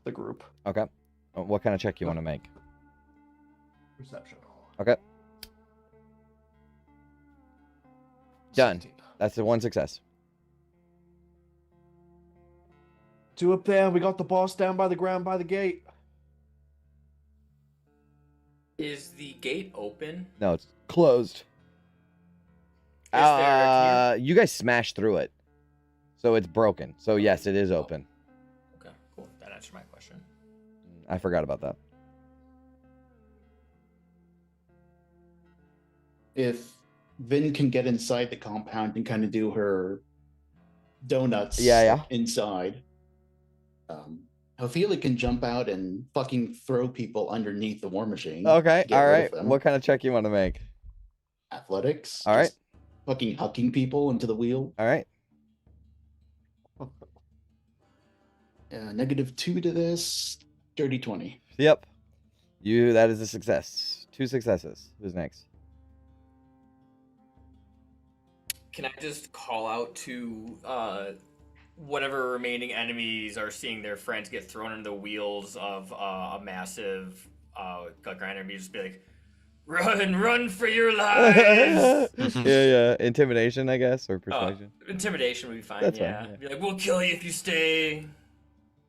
the group. Okay. What kind of check you want to make? Perception. Okay. Done. 17. That's the one success. Two up there. We got the boss down by the ground by the gate. Is the gate open? No, it's closed. You guys smashed through it, so it's broken. So yes, it is open. Okay, cool. That answered my question. I forgot about that. If Vin can get inside the compound and kind of do her donuts inside, Ophelia can jump out and fucking throw people underneath the war machine. Okay, Get all rid right. of them. What kind of check you want to make? Athletics. All right. Just fucking hucking people into the wheel. All right. -2 to this. Dirty 20. Yep. That is a success. 2 successes. Who's next? Can I just call out to whatever remaining enemies are seeing their friends get thrown into the wheels of a massive grinder? Me just be like, run for your lives! yeah. Intimidation, I guess, or persuasion. Intimidation would be fine. That's yeah. fine, yeah. Be like, we'll kill you if you stay.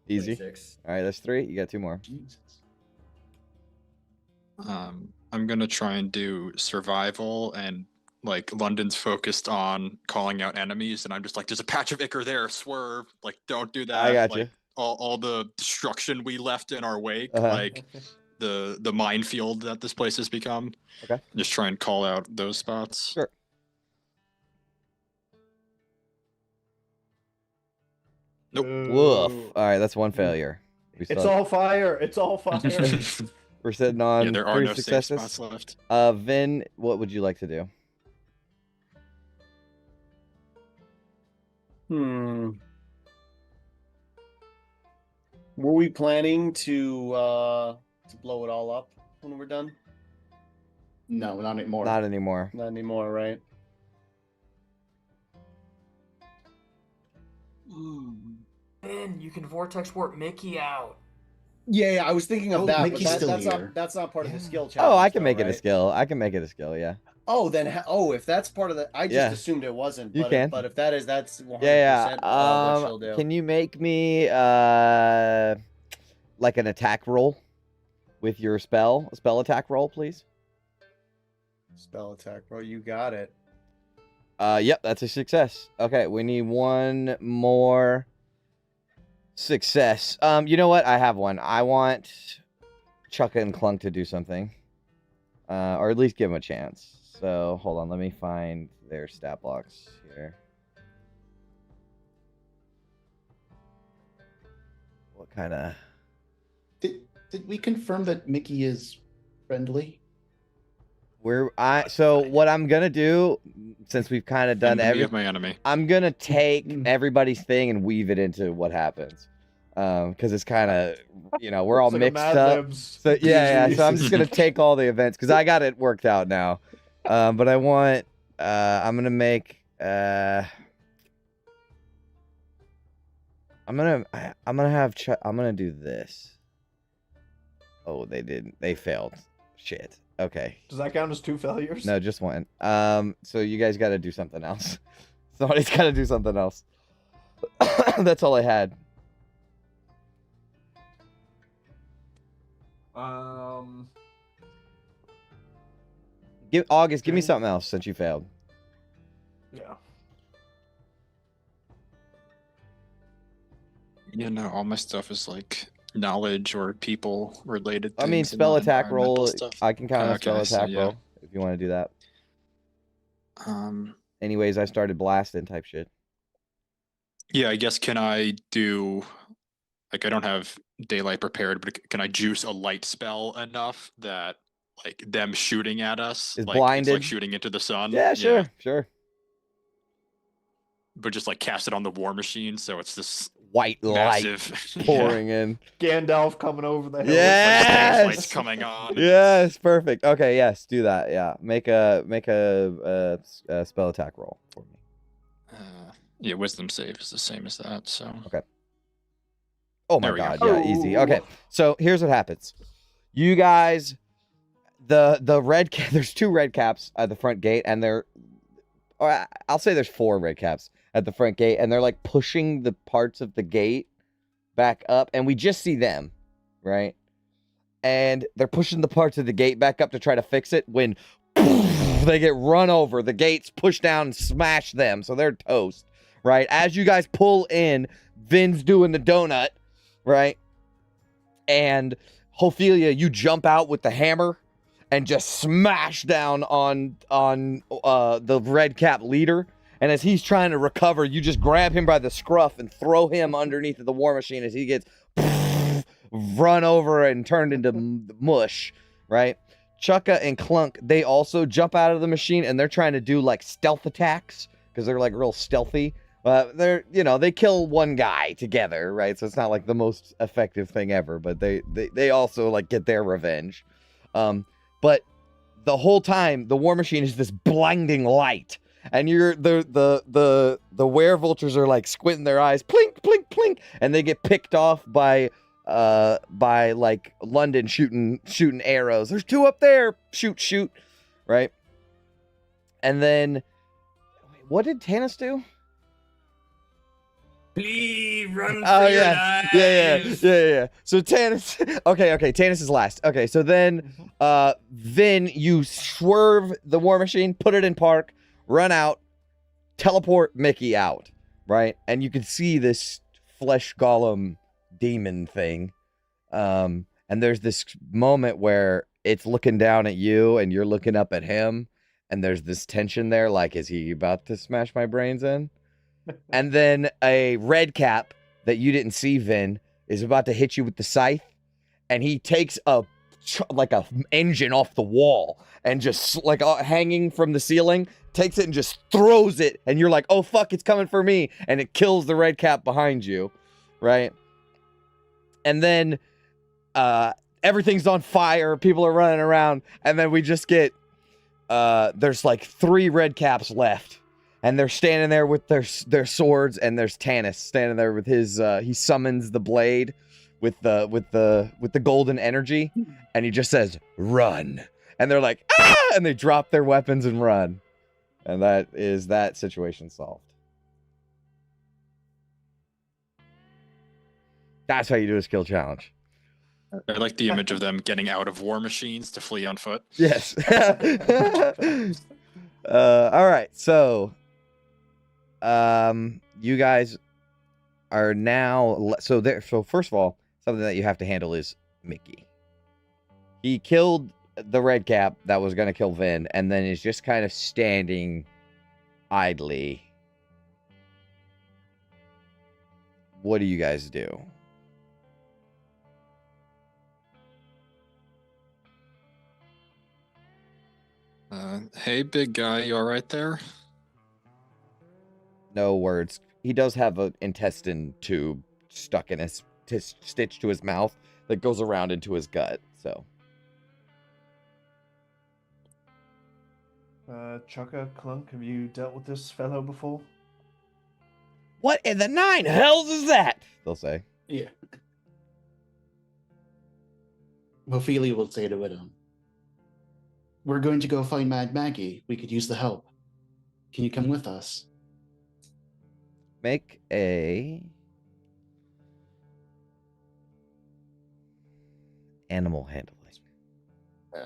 Easy. 26. All right, that's 3. You got 2 more. Jesus. I'm gonna try and do survival, and like London's focused on calling out enemies, and I'm just like, there's a patch of ichor there, swerve, like don't do that. I got like, you. All the destruction we left in our wake, Uh-huh. like the minefield that this place has become. Okay. Just try and call out those spots. Sure. Nope. Woof. All right, that's 1 failure. We It's still- all fire. It's all fire. We're sitting on Yeah, there are 3 no safe successes. spots left. Vin, what would you like to do? Were we planning to blow it all up when we're done? No, not anymore. Not anymore. Not anymore, right? Ben, you can vortex warp Mickey out. Yeah, I was thinking of Oh, that, Mickey's but still that's here. not part of the skill challenge. Oh, I can though, make it a right? skill. I can make it a skill, yeah. Oh, then if that's part of the, I just Yeah. assumed it wasn't. You But can. but if that is, that's 100% Yeah, what she'll do. can you make me like an attack roll with your spell attack roll, please? Spell attack, bro. You got it. Yep, that's a success. Okay, we need one more success. You know what? I have one. I want Chukka and Clunk to do something. Or at least give them a chance. So, hold on, let me find their stat blocks here. What kind of... Did we confirm that Mickey is friendly? So what I'm gonna do, since we've kind of done Enemy of everything, my enemy. I'm gonna take everybody's thing and weave it into what happens, because it's kind of, we're all It's like a mixed Mad up. Libs. So yeah. So I'm just gonna take all the events because I got it worked out now. But I want, I'm gonna make, I'm gonna do this. Oh, they failed. Shit. Okay. Does that count as 2 failures? No, just one. So you guys got to do something else. Somebody's got to do something else. That's all I had. August, give me something else since you failed. Yeah. Yeah, no, all my stuff is like knowledge or people related. I mean, things and spell not attack environmental roll. stuff. I can count a spell Okay, so attack yeah. roll if you want to do that. Anyways, I started blasting type shit. Yeah, I guess can I do like I don't have daylight prepared, but can I juice a light spell enough that like them shooting at us Is like it's blinded? like shooting into the sun? Yeah, sure. But just like cast it on the war machine, so it's this White light massive pouring in. Gandalf coming over the hill. Yes! stage lights coming on. Yes, perfect. Okay, yes, do that. Yeah, make a spell attack roll for me. Yeah, wisdom save is the same as that. So okay. Oh my There we go. god, yeah, easy. Okay, so here's what happens. You guys, the red there's 2 red caps at the front gate, and I'll say there's 4 red caps at the front gate, and they're like pushing the parts of the gate back up, and we just see them, right? And they're pushing the parts of the gate back up to try to fix it when they get run over. The gates push down and smash them, so they're toast, right? As you guys pull in, Vin's doing the donut, right? And Ophelia, you jump out with the hammer and just smash down on the red cap leader. And as he's trying to recover, you just grab him by the scruff and throw him underneath the war machine as he gets run over and turned into mush, right? Chukka and Clunk, they also jump out of the machine and they're trying to do like stealth attacks because they're like real stealthy. They kill one guy together, right? So it's not like the most effective thing ever, but they also like get their revenge. But the whole time the war machine is this blinding light. And the werevultures are like squinting their eyes, plink, plink, plink, and they get picked off by like London shooting arrows. There's 2 up there, shoot, right? And then, what did Tanis do? Please run for Oh your yeah. lives. So Tanis, okay, Tanis is last. Okay, so then, Vin, you swerve the war machine, put it in park. Run out, teleport Mickey out, right? And you can see this flesh golem demon thing. And there's this moment where it's looking down at you and you're looking up at him. And there's this tension there, like, is he about to smash my brains in? And then a red cap that you didn't see, Vin, is about to hit you with the scythe. And he takes a engine off the wall and just like hanging from the ceiling, takes it and just throws it, and you're like, oh fuck, it's coming for me, and it kills the red cap behind you, right? And then everything's on fire, people are running around, and then we just get there's like 3 red caps left, and they're standing there with their swords, and there's Tanis standing there with his he summons the blade with the golden energy, and he just says run, and they're like, ah! And they drop their weapons and run. And that is that situation solved. That's how you do a skill challenge. I like the image of them getting out of war machines to flee on foot. Yes. All right. So, you guys are now so there. So first of all, something that you have to handle is Mickey. He killed the red cap that was going to kill Vin, and then is just kind of standing idly. What do you guys do? Hey, big guy, you all right there? No words. He does have an intestine tube stuck in his stitched to his mouth that goes around into his gut. So, Chaka, Clunk, have you dealt with this fellow before? What in the nine hells is that? they'll say. Yeah. Ophelia will say to it, we're going to go find Mad Maggie. We could use the help. Can you come with us? Make a animal handling. I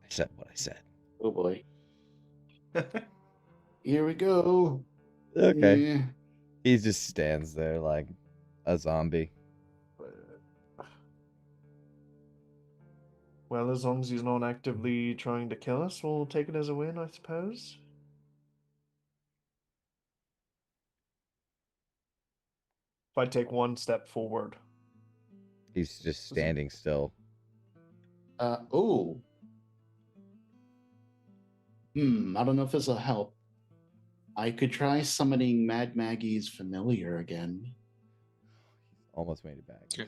said what I said. Oh boy. Here we go. Okay. Yeah. He just stands there like a zombie. Well, as long as he's not actively trying to kill us, we'll take it as a win, I suppose. If I take one step forward. He's just standing still. Oh. I don't know if this will help. I could try summoning Mad Maggie's familiar again. Almost made it back.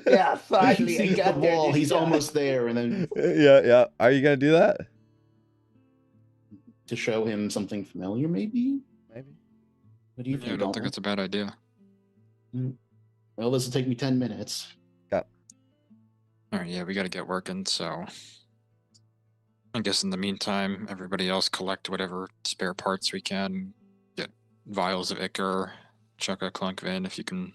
Yeah, finally, I got the wall. He's almost there, and then Yeah. Are you gonna do that? to show him something familiar, maybe. Maybe. What do you Yeah, I think? don't think Dalton? it's a bad idea. Well, this will take me 10 minutes. Yeah. All right, yeah, we got to get working, so I guess in the meantime, everybody else collect whatever spare parts we can, get vials of Ichor, chuck a Clunk Vin if you can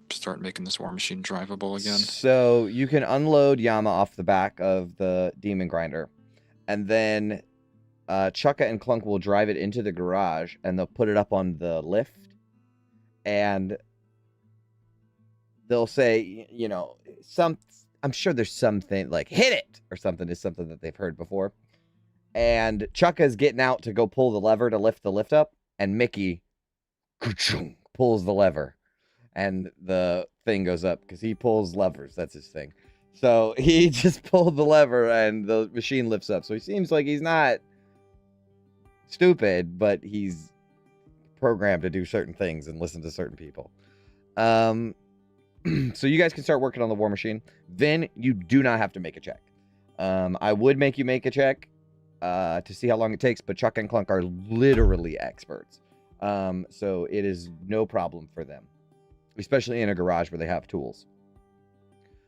start making this war machine drivable again. So you can unload Yama off the back of the demon grinder, and then Chukka and Clunk will drive it into the garage, and they'll put it up on the lift, and they'll say, you know, I'm sure there's something like hit it or something is something that they've heard before. And Chukka's getting out to go pull the lever to lift the lift up, and Mickey pulls the lever, and the thing goes up because he pulls levers. That's his thing. So he just pulled the lever, and the machine lifts up. So he seems like he's not stupid, but he's programmed to do certain things and listen to certain people. So you guys can start working on the war machine. Then you do not have to make a check. I would make you make a check to see how long it takes, but Chuck and Clunk are literally experts. So it is no problem for them, especially in a garage where they have tools.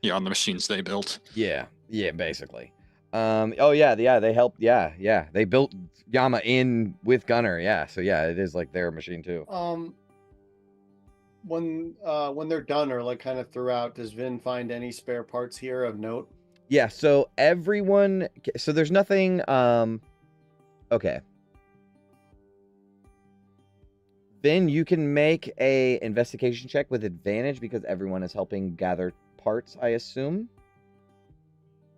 Yeah, on the machines they built. Yeah, basically. Oh yeah, they helped. Yeah. They built Yama in with Gunner. Yeah, so yeah, it is like their machine too. When they're done or like kind of throughout, does Vin find any spare parts here of note? Yeah, so everyone, so there's nothing, okay. Vin, you can make a investigation check with advantage because everyone is helping gather parts, I assume.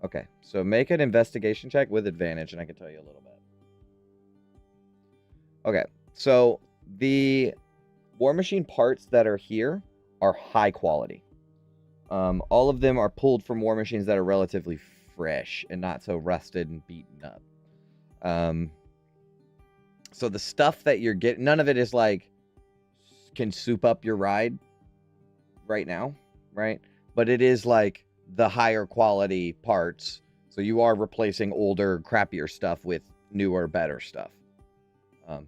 Okay, so make an investigation check with advantage, and I can tell you a little bit. Okay, so the war machine parts that are here are high quality. All of them are pulled from war machines that are relatively fresh and not so rusted and beaten up. So the stuff that you're getting, none of it is like can soup up your ride right now, right? But it is like the higher quality parts. So you are replacing older, crappier stuff with newer, better stuff,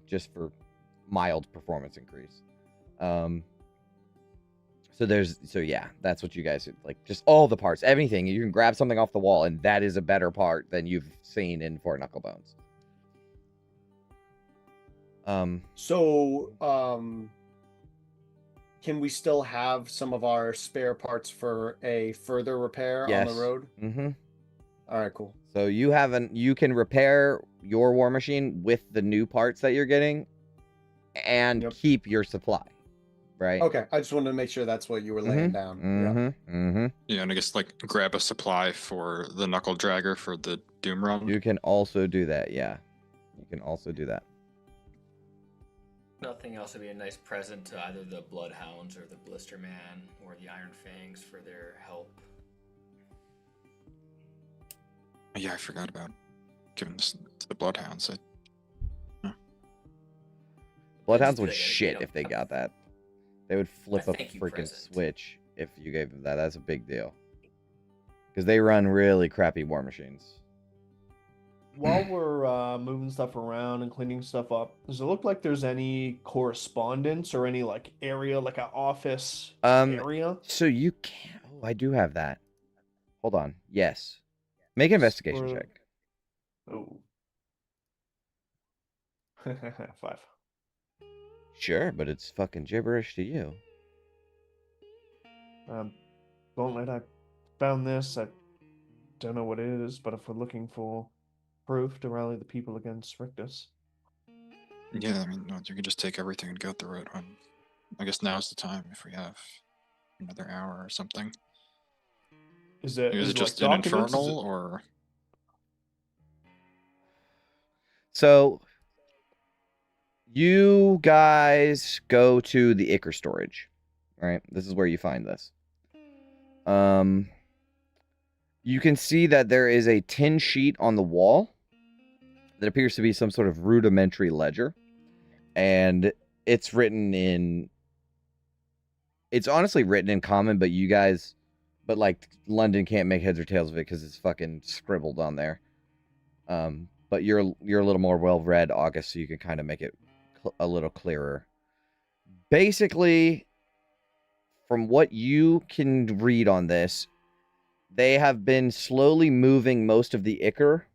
just for mild performance increase. So yeah, that's what you guys like. Just all the parts, everything. You can grab something off the wall, and that is a better part than you've seen in Four Knuckle Bones. So, can we still have some of our spare parts for a further repair on the road? Mm-hmm. All right, cool. So you can repair your war machine with the new parts that you're getting, and keep your supply, right? Okay, I just wanted to make sure that's what you were laying down. Yeah, and I guess like grab a supply for the knuckle dragger for the Doom Run. You can also do that. Yeah, you can also do that. Nothing else would be a nice present to either the Bloodhounds or the Blister Man or the Iron Fangs for their help. Yeah, I forgot about giving this to the Bloodhounds. Bloodhounds would shit if they got that. They would flip a thank you freaking present. switch if you gave them that. That's a big deal. Because they run really crappy war machines. While we're moving stuff around and cleaning stuff up, does it look like there's any correspondence or any like area, like an office area? So you can't. Oh, I do have that. Hold on. Yes. Make an investigation check. Oh. 5. Sure, but it's fucking gibberish to you. Gauntlet, I found this. I don't know what it is, but if we're looking for proof to rally the people against Rictus. Yeah, I mean, no, you can just take everything and go through it. I guess now's the time if we have another hour or something. Is it just like an documents? infernal or? So you guys go to the Ichor storage, right? This is where you find this. You can see that there is a tin sheet on the wall that appears to be some sort of rudimentary ledger, and it's written in. It's honestly written in common, but like London can't make heads or tails of it because it's fucking scribbled on there. But you're a little more well read, August, so you can kind of make it a little clearer. Basically, from what you can read on this, they have been slowly moving most of the Ichor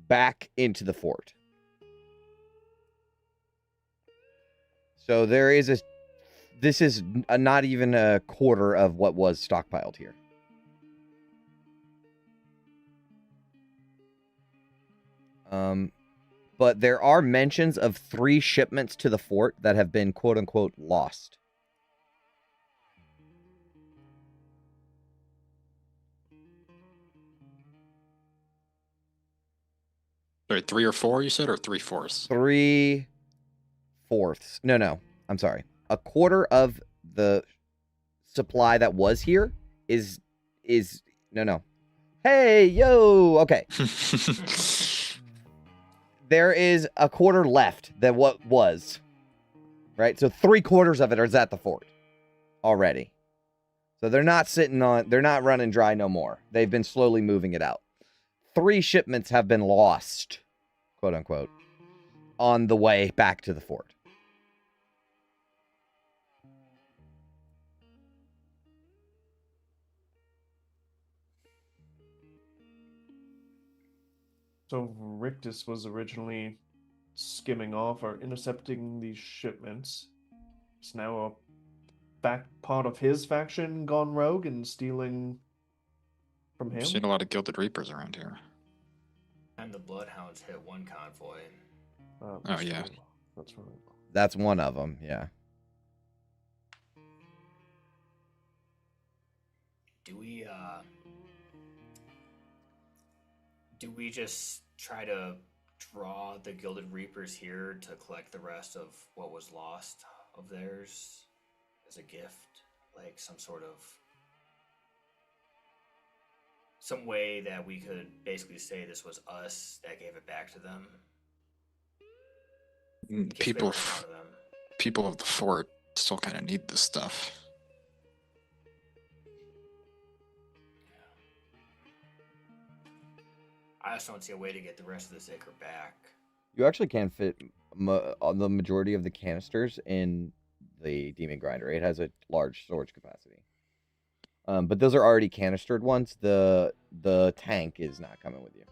back into the fort. So this is not even a quarter of what was stockpiled here. But there are mentions of 3 shipments to the fort that have been quote unquote lost. Sorry, 3 or 4 you said, or 3/4? 3/4. No, I'm sorry. A quarter of the supply that was here is no. Hey, yo. Okay. There is a quarter left than what was. Right? So 3/4 of it is at the fort already. So they're not running dry no more. They've been slowly moving it out. 3 shipments have been lost, quote unquote, on the way back to the fort. So Rictus was originally skimming off or intercepting these shipments. It's now a back part of his faction gone rogue and stealing from him. I've seen a lot of Gilded Reapers around here. And the Bloodhounds hit one convoy. Oh yeah, that's right. That's one of them. Yeah. Do we just try to draw the Gilded Reapers here to collect the rest of what was lost of theirs as a gift? Like some way that we could basically say this was us that gave it back to them? People of the fort still kind of need this stuff. I just don't see a way to get the rest of this Ichor back. You actually can fit the majority of the canisters in the demon grinder. It has a large storage capacity. But those are already canistered ones. The tank is not coming with you.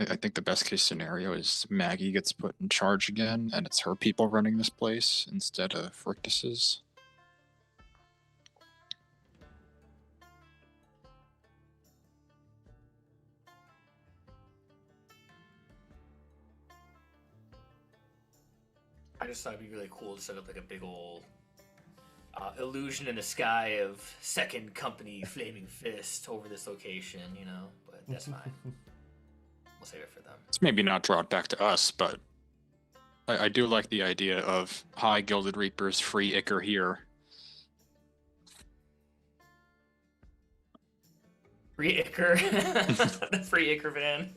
I think the best case scenario is Maggie gets put in charge again, and it's her people running this place instead of Rictus's. I just thought it'd be really cool to set up like a big old illusion in the sky of Second Company Flaming Fist over this location, you know, but that's fine. We'll save it for them. It's maybe not brought back to us, but I do like the idea of High Gilded Reapers, free Ichor here. Free Ichor. The free Ichor van.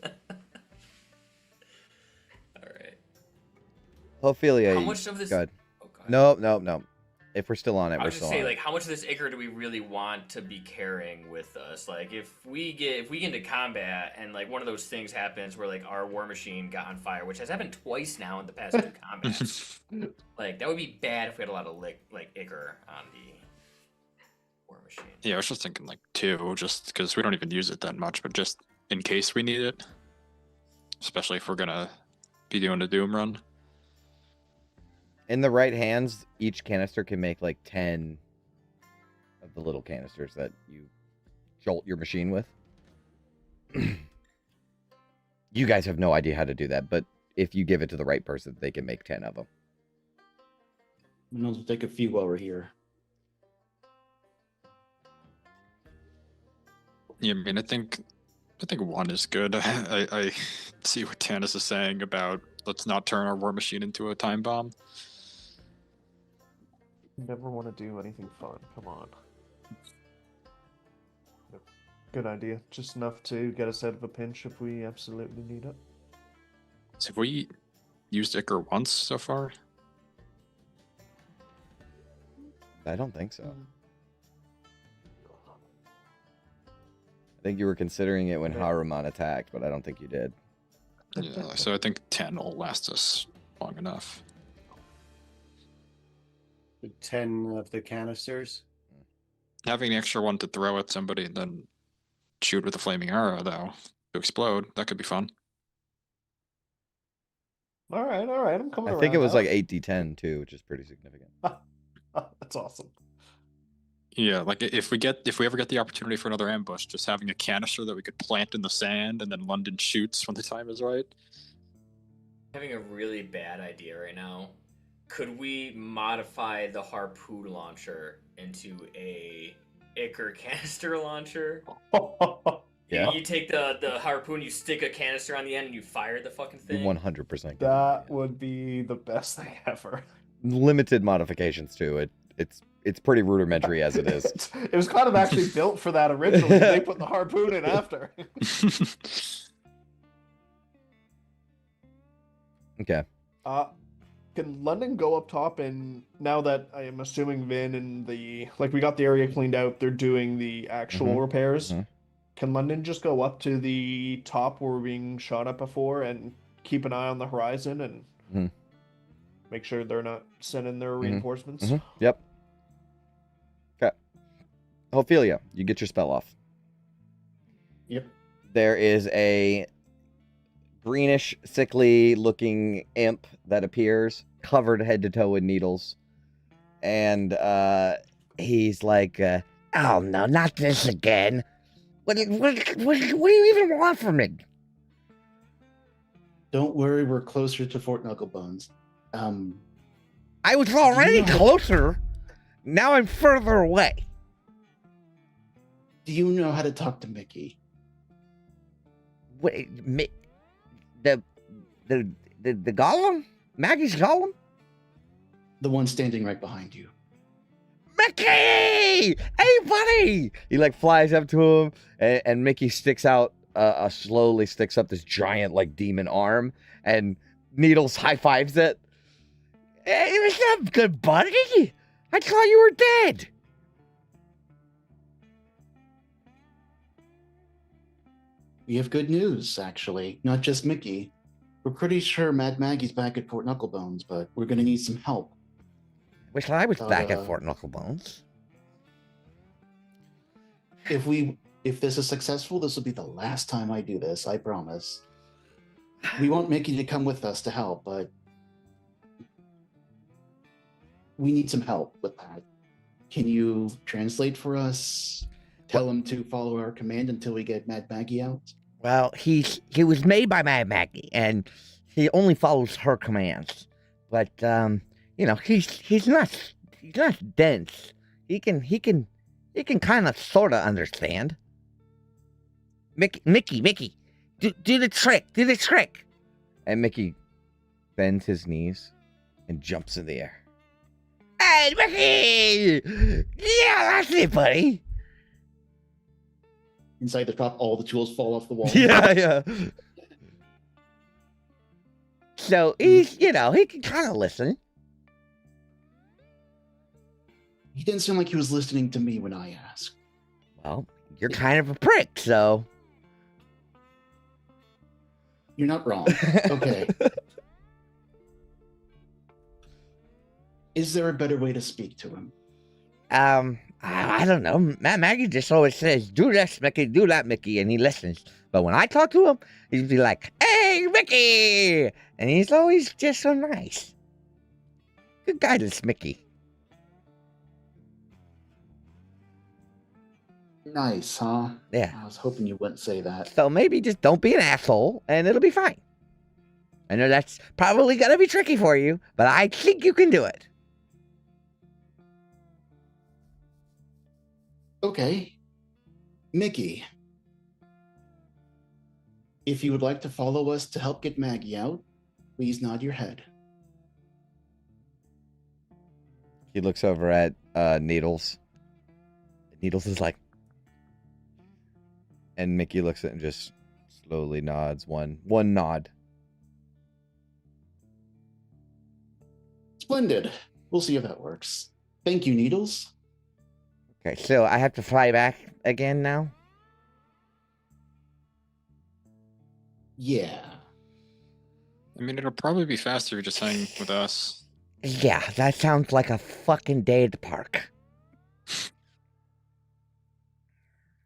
Alright. Ophelia, How much of this... Go ahead. Oh, go ahead. No. If we're still on it, I we're was just still saying, on like, it. how much of this Ichor do we really want to be carrying with us? Like, if we get into combat and like one of those things happens where like our war machine got on fire, which has happened twice now in the past 2 combats, like that would be bad if we had a lot of like Ichor on the war machine. Yeah, I was just thinking like 2, just because we don't even use it that much, but just in case we need it, especially if we're gonna be doing a Doom run. In the right hands, each canister can make like 10 of the little canisters that you jolt your machine with. You guys have no idea how to do that, but if you give it to the right person, they can make 10 of them. We'll take a few while we're here. Yeah, I mean, I think 1 is good. I see what Tanis is saying about let's not turn our war machine into a time bomb. Never want to do anything fun. Come on. Yep. Good idea. Just enough to get us out of a pinch if we absolutely need it. So have we used Ichor once so far? I don't think so. I think you were considering it when Haruman attacked, but I don't think you did. Yeah, so I think 10 will last us long enough. 10 of the canisters. Having an extra one to throw at somebody and then shoot with a flaming arrow, though, to explode, that could be fun. All right. I'm coming I around. think it was now. like 8d10 too, which is pretty significant. That's awesome. Yeah, like if we ever get the opportunity for another ambush, just having a canister that we could plant in the sand and then London shoots when the time is right. Having a really bad idea right now. Could we modify the harpoon launcher into a Ichor canister launcher? Yeah. You take the harpoon, you stick a canister on the end, and you fire the fucking thing. 100%. That would be the best thing ever. Limited modifications too. It's pretty rudimentary as it is. It was kind of actually built for that originally. They put the harpoon in after. Okay. Can London go up top, and now that I am assuming Vin and we got the area cleaned out, they're doing the actual repairs. Can London just go up to the top where we're being shot at before and keep an eye on the horizon and make sure they're not sending their reinforcements? Yep. Okay. Ophelia, you get your spell off. Yep. There is a greenish, sickly looking imp that appears, covered head to toe in needles. And he's like, Oh no, not this again. What do you even want from me? Don't worry, we're closer to Fort Knucklebones. I was already closer. Now I'm further away. Do you know how to talk to Mickey? Wait, the golem? Maggie's golem? The one standing right behind you. Mickey! Hey, buddy! he like flies up to him, and Mickey sticks out, slowly sticks up this giant like demon arm, and Needles high fives it. Hey, what's up, good buddy? I thought you were dead. We have good news, actually. Not just Mickey. We're pretty sure Mad Maggie's back at Fort Knucklebones, but we're going to need some help. Wish I was back at Uh, Fort Knucklebones. If this is successful, this will be the last time I do this, I promise. We want Mickey to come with us to help, but we need some help with that. Can you translate for us? Tell him to follow our command until we get Mad Maggie out? Well, he was made by Mad Maggie, and he only follows her commands. But you know, he's not dense. He can kind of sort of understand. Mickey, do the trick. And Mickey bends his knees and jumps in the air. Hey, Mickey! Yeah, that's it, buddy. Inside the top, all the tools fall off the wall. Yeah. So he's, you know, he can kind of listen. He didn't sound like he was listening to me when I asked. Well, you're kind of a prick, so. You're not wrong. Okay. Is there a better way to speak to him? I don't know. Maggie just always says, do this, Mickey, do that, Mickey, and he listens. But when I talk to him, he'd be like, hey, Mickey! And he's always just so nice. Good guy, this Mickey. Nice, huh? Yeah. I was hoping you wouldn't say that. So maybe just don't be an asshole, and it'll be fine. I know that's probably gonna be tricky for you, but I think you can do it. Okay. Mickey, if you would like to follow us to help get Maggie out, please nod your head. He looks over at Needles. Needles is like, and Mickey looks at it and just slowly nods. One nod. Splendid. We'll see if that works. Thank you, Needles. Okay, so I have to fly back again now? Yeah. I mean, it'll probably be faster if you just hang with us. Yeah, that sounds like a fucking day at the park.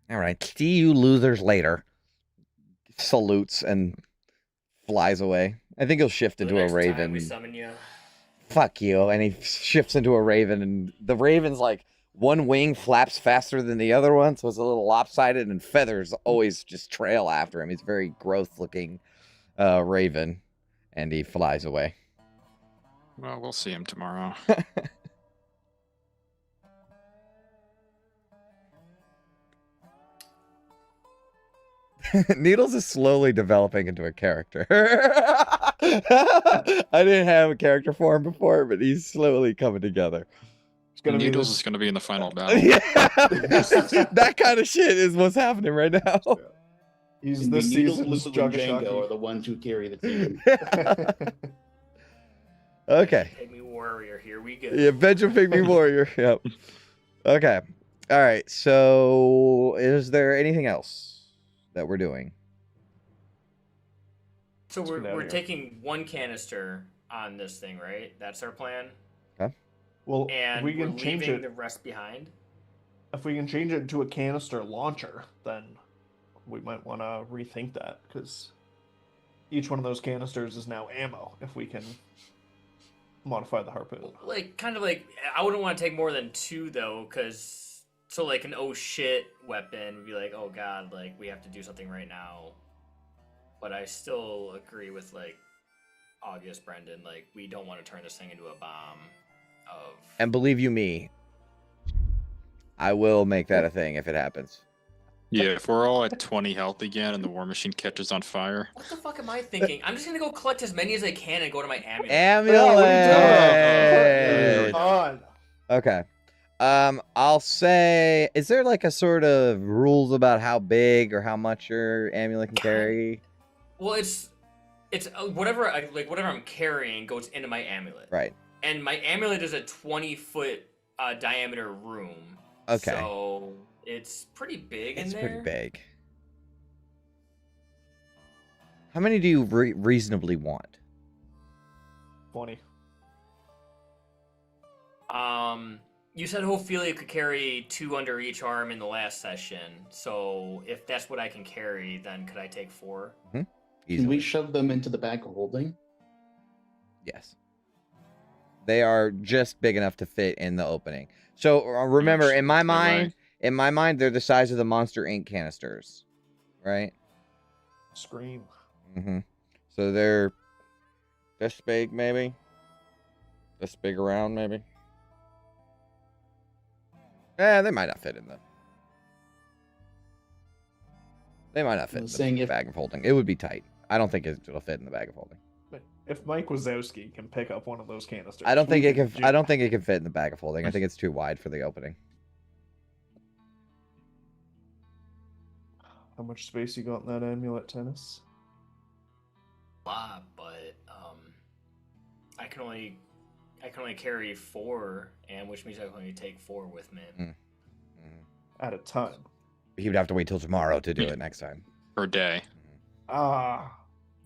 Alright, see you losers later. Salutes and flies away. I think he'll shift into a Next time raven. we summon you. Fuck you. And he shifts into a raven, and the raven's like, one wing flaps faster than the other one, so it's a little lopsided, and feathers always just trail after him. He's a very growth-looking raven, and he flies away. Well, we'll see him tomorrow. Needles is slowly developing into a character. I didn't have a character for him before, but he's slowly coming together. Needles is going to be in the final battle. Yeah. That kind of shit is what's happening right now. He's And this Needles, season's Luke, and Django Jugashaki. are the ones who carry the team. Okay. Pygmy warrior, here we go. Yeah, Benjamin Pygmy Warrior. Yep. Okay. All right. So, is there anything else that we're doing? So Let's get out we're of here. taking one canister on this thing, right? That's our plan. Well, And we we're can change leaving it. the rest behind. If we can change it to a canister launcher, then we might want to rethink that, because each one of those canisters is now ammo. If we can modify the harpoon. Like, kind of like, I wouldn't want to take more than two, though, because, so like an oh shit weapon would be like, oh god, like, we have to do something right now. But I still agree with, like, August, Brendan, like, we don't want to turn this thing into a bomb of... And believe you me, I will make that a thing if it happens. Yeah, if we're all at 20 health again and the war machine catches on fire. What the fuck am I thinking? I'm just gonna go collect as many as I can and go to my amulet. Amulet. On. Okay. I'll say, is there like a sort of rules about how big or how much your amulet can carry? Well, it's whatever whatever I'm carrying goes into my amulet. Right. And my amulet is a 20-foot diameter room. Okay. So it's pretty big It's in there. pretty big. How many do you reasonably want? 20. You said Ophelia could carry 2 under each arm in the last session. So if that's what I can carry, then could I take 4? Can Easily. we shove them into the bag of holding? Yes. They are just big enough to fit in the opening. So remember, in my mind, they're the size of the Monster Inc. canisters, right? Scream. Mm-hmm. So they're this big, maybe. This big around, maybe. They might not fit in the. They might not fit in the bag of holding. It would be tight. I don't think it'll fit in the bag of holding. If Mike Wazowski can pick up one of those canisters, I don't think it can. I don't think it can fit in the bag of holding. I think it's too wide for the opening. How much space you got in that amulet, Tennis? A lot, but I can only carry 4, and which means I can only take 4 with me. At a time. He would have to wait till tomorrow to do it next time. Per day.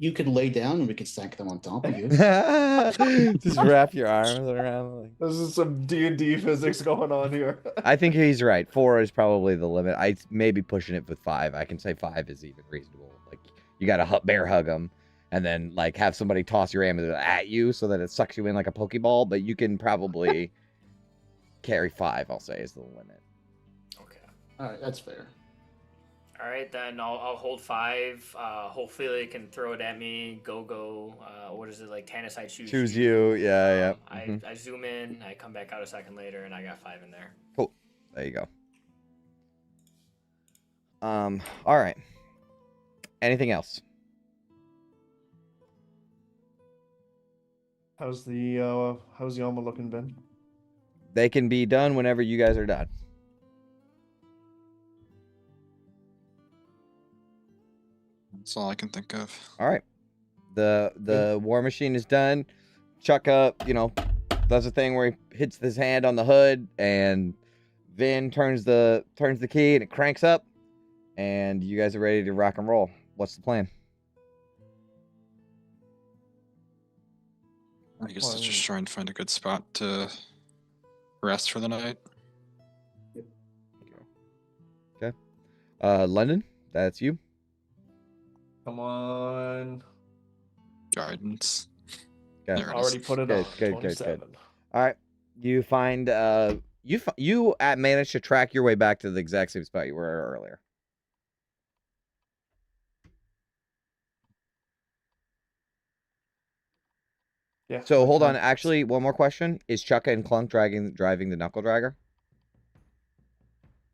You could lay down and we could stack them on top of you. Just wrap your arms around. Like... This is some D&D physics going on here. I think he's right. 4 is probably the limit. I may be pushing it with 5. I can say 5 is even reasonable. Like, you got to bear hug them, and then like have somebody toss your amulet at you so that it sucks you in like a Pokeball. But you can probably carry 5. I'll say is the limit. Okay. All right, that's fair. All right, then I'll hold 5. Hopefully, it can throw it at me. Go. What is it like? Tannis, I choose. Choose you. Yeah. I zoom in. I come back out a second later, and I got 5 in there. Cool. There you go. All right. Anything else? How's the armor looking, Ben? They can be done whenever you guys are done. That's all I can think of. All right. The war machine is done. Chukka, does a thing where he hits his hand on the hood, and Vin turns the key, and it cranks up, and you guys are ready to rock and roll. What's the plan? I guess let's just try and find a good spot to rest for the night. Okay. London, that's you. Come on. Guidance. Okay. There it Already is. put it Good, on. good. 27. All right. You find you managed to track your way back to the exact same spot you were earlier. Yeah. So hold on. Actually, one more question: is Chukka and Clunk driving the knuckle dragger?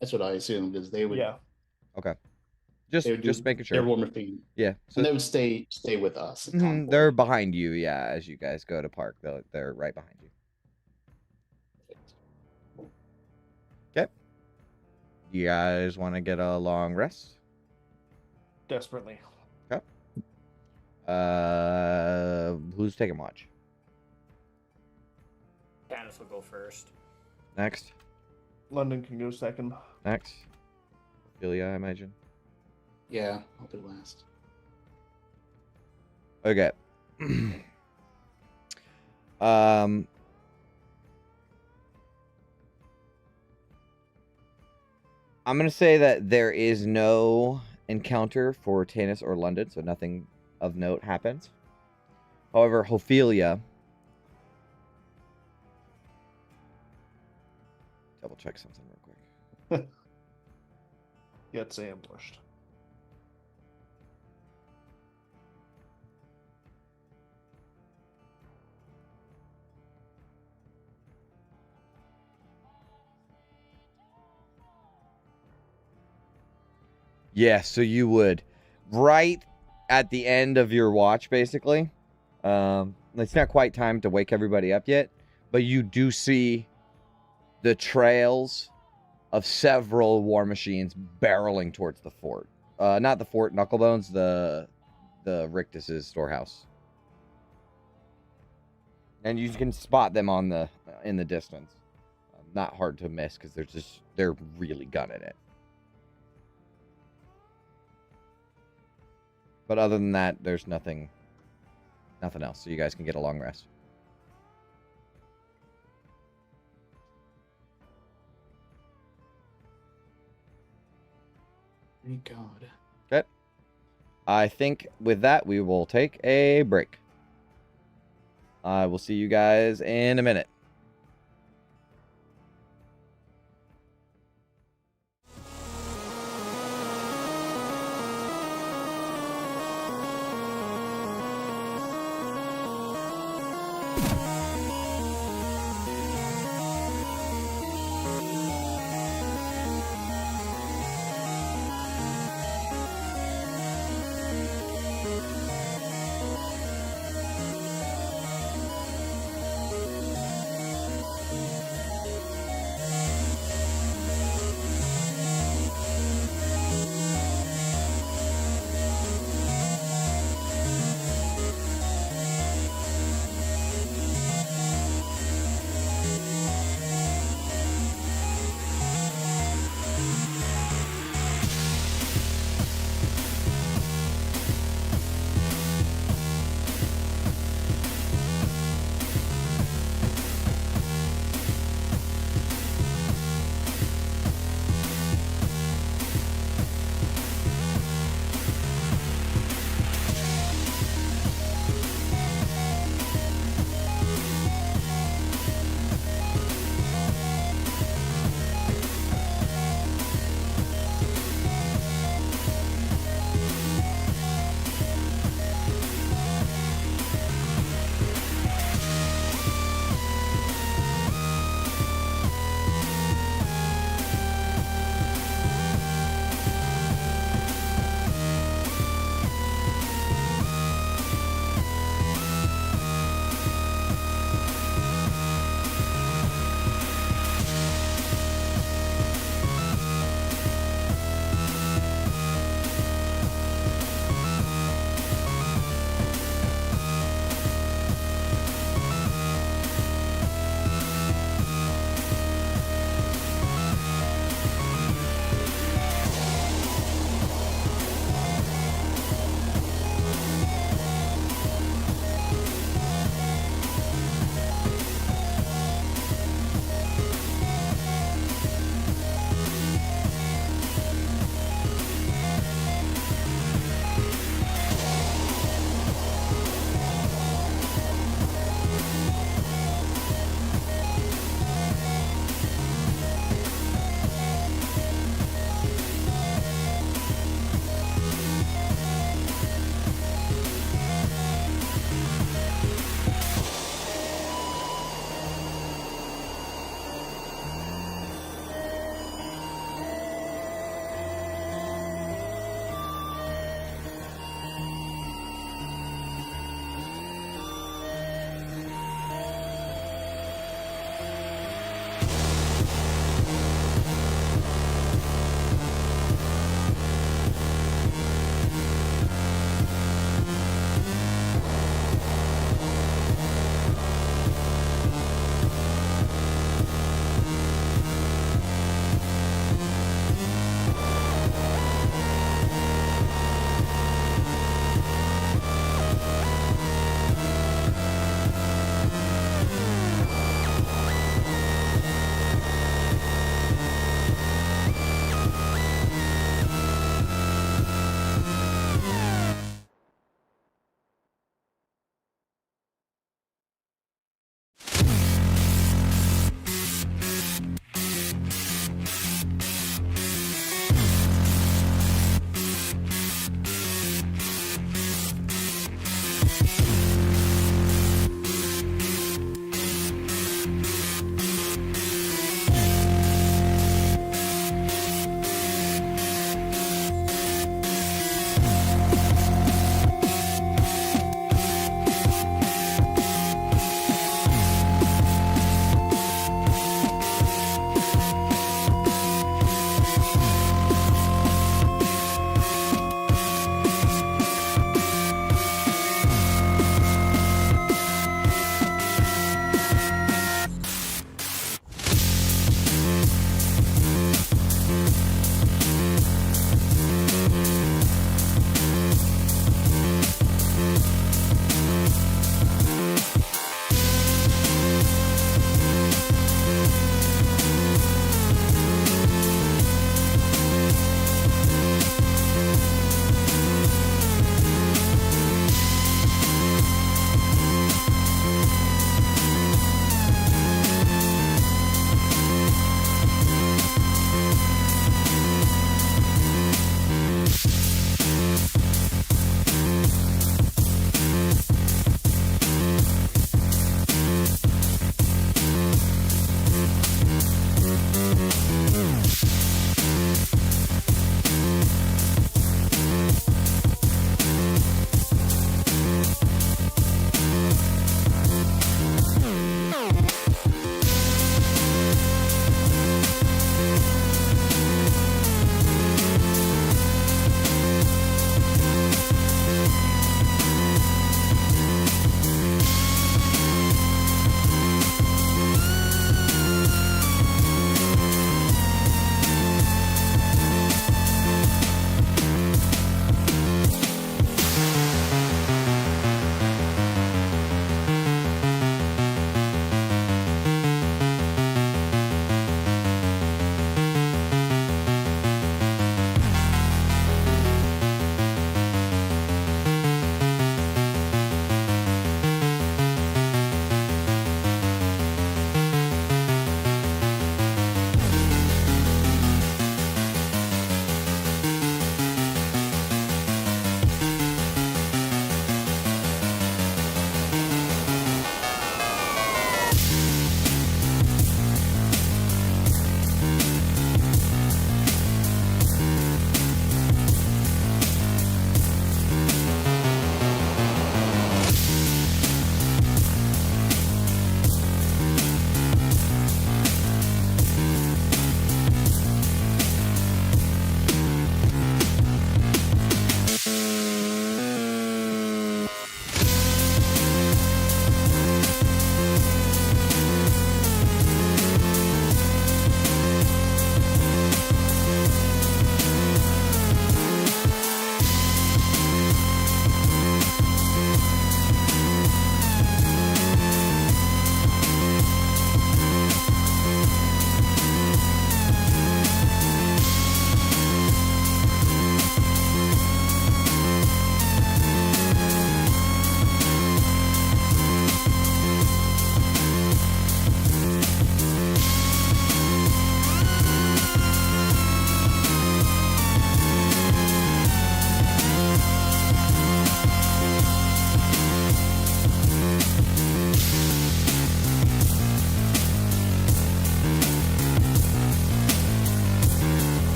That's what I assumed, is they would. Yeah. Okay. They would Just making sure. Their war machine. Yeah. So And they would stay with us. and Tom they're Ford. behind you. Yeah. As you guys go to park, they're right behind you. Okay. You guys want to get a long rest? Desperately. Okay. Who's taking watch? Tannis will go first. Next. London can go second. Next. Ophelia, I imagine. Yeah, I'll do last. Okay. I'm gonna say that there is no encounter for Tannis or London, so nothing of note happens. However, Ophelia. Double check something real quick. Gets ambushed. Yeah, so you would. Right at the end of your watch, basically. It's not quite time to wake everybody up yet, but you do see the trails of several war machines barreling towards the fort. Not the fort, Knucklebones, the Rictus's storehouse. And you can spot them in the distance. Not hard to miss because they're really gunning it. But other than that, there's nothing else. So you guys can get a long rest. Thank God. Okay. I think with that, we will take a break. I will see you guys in a minute.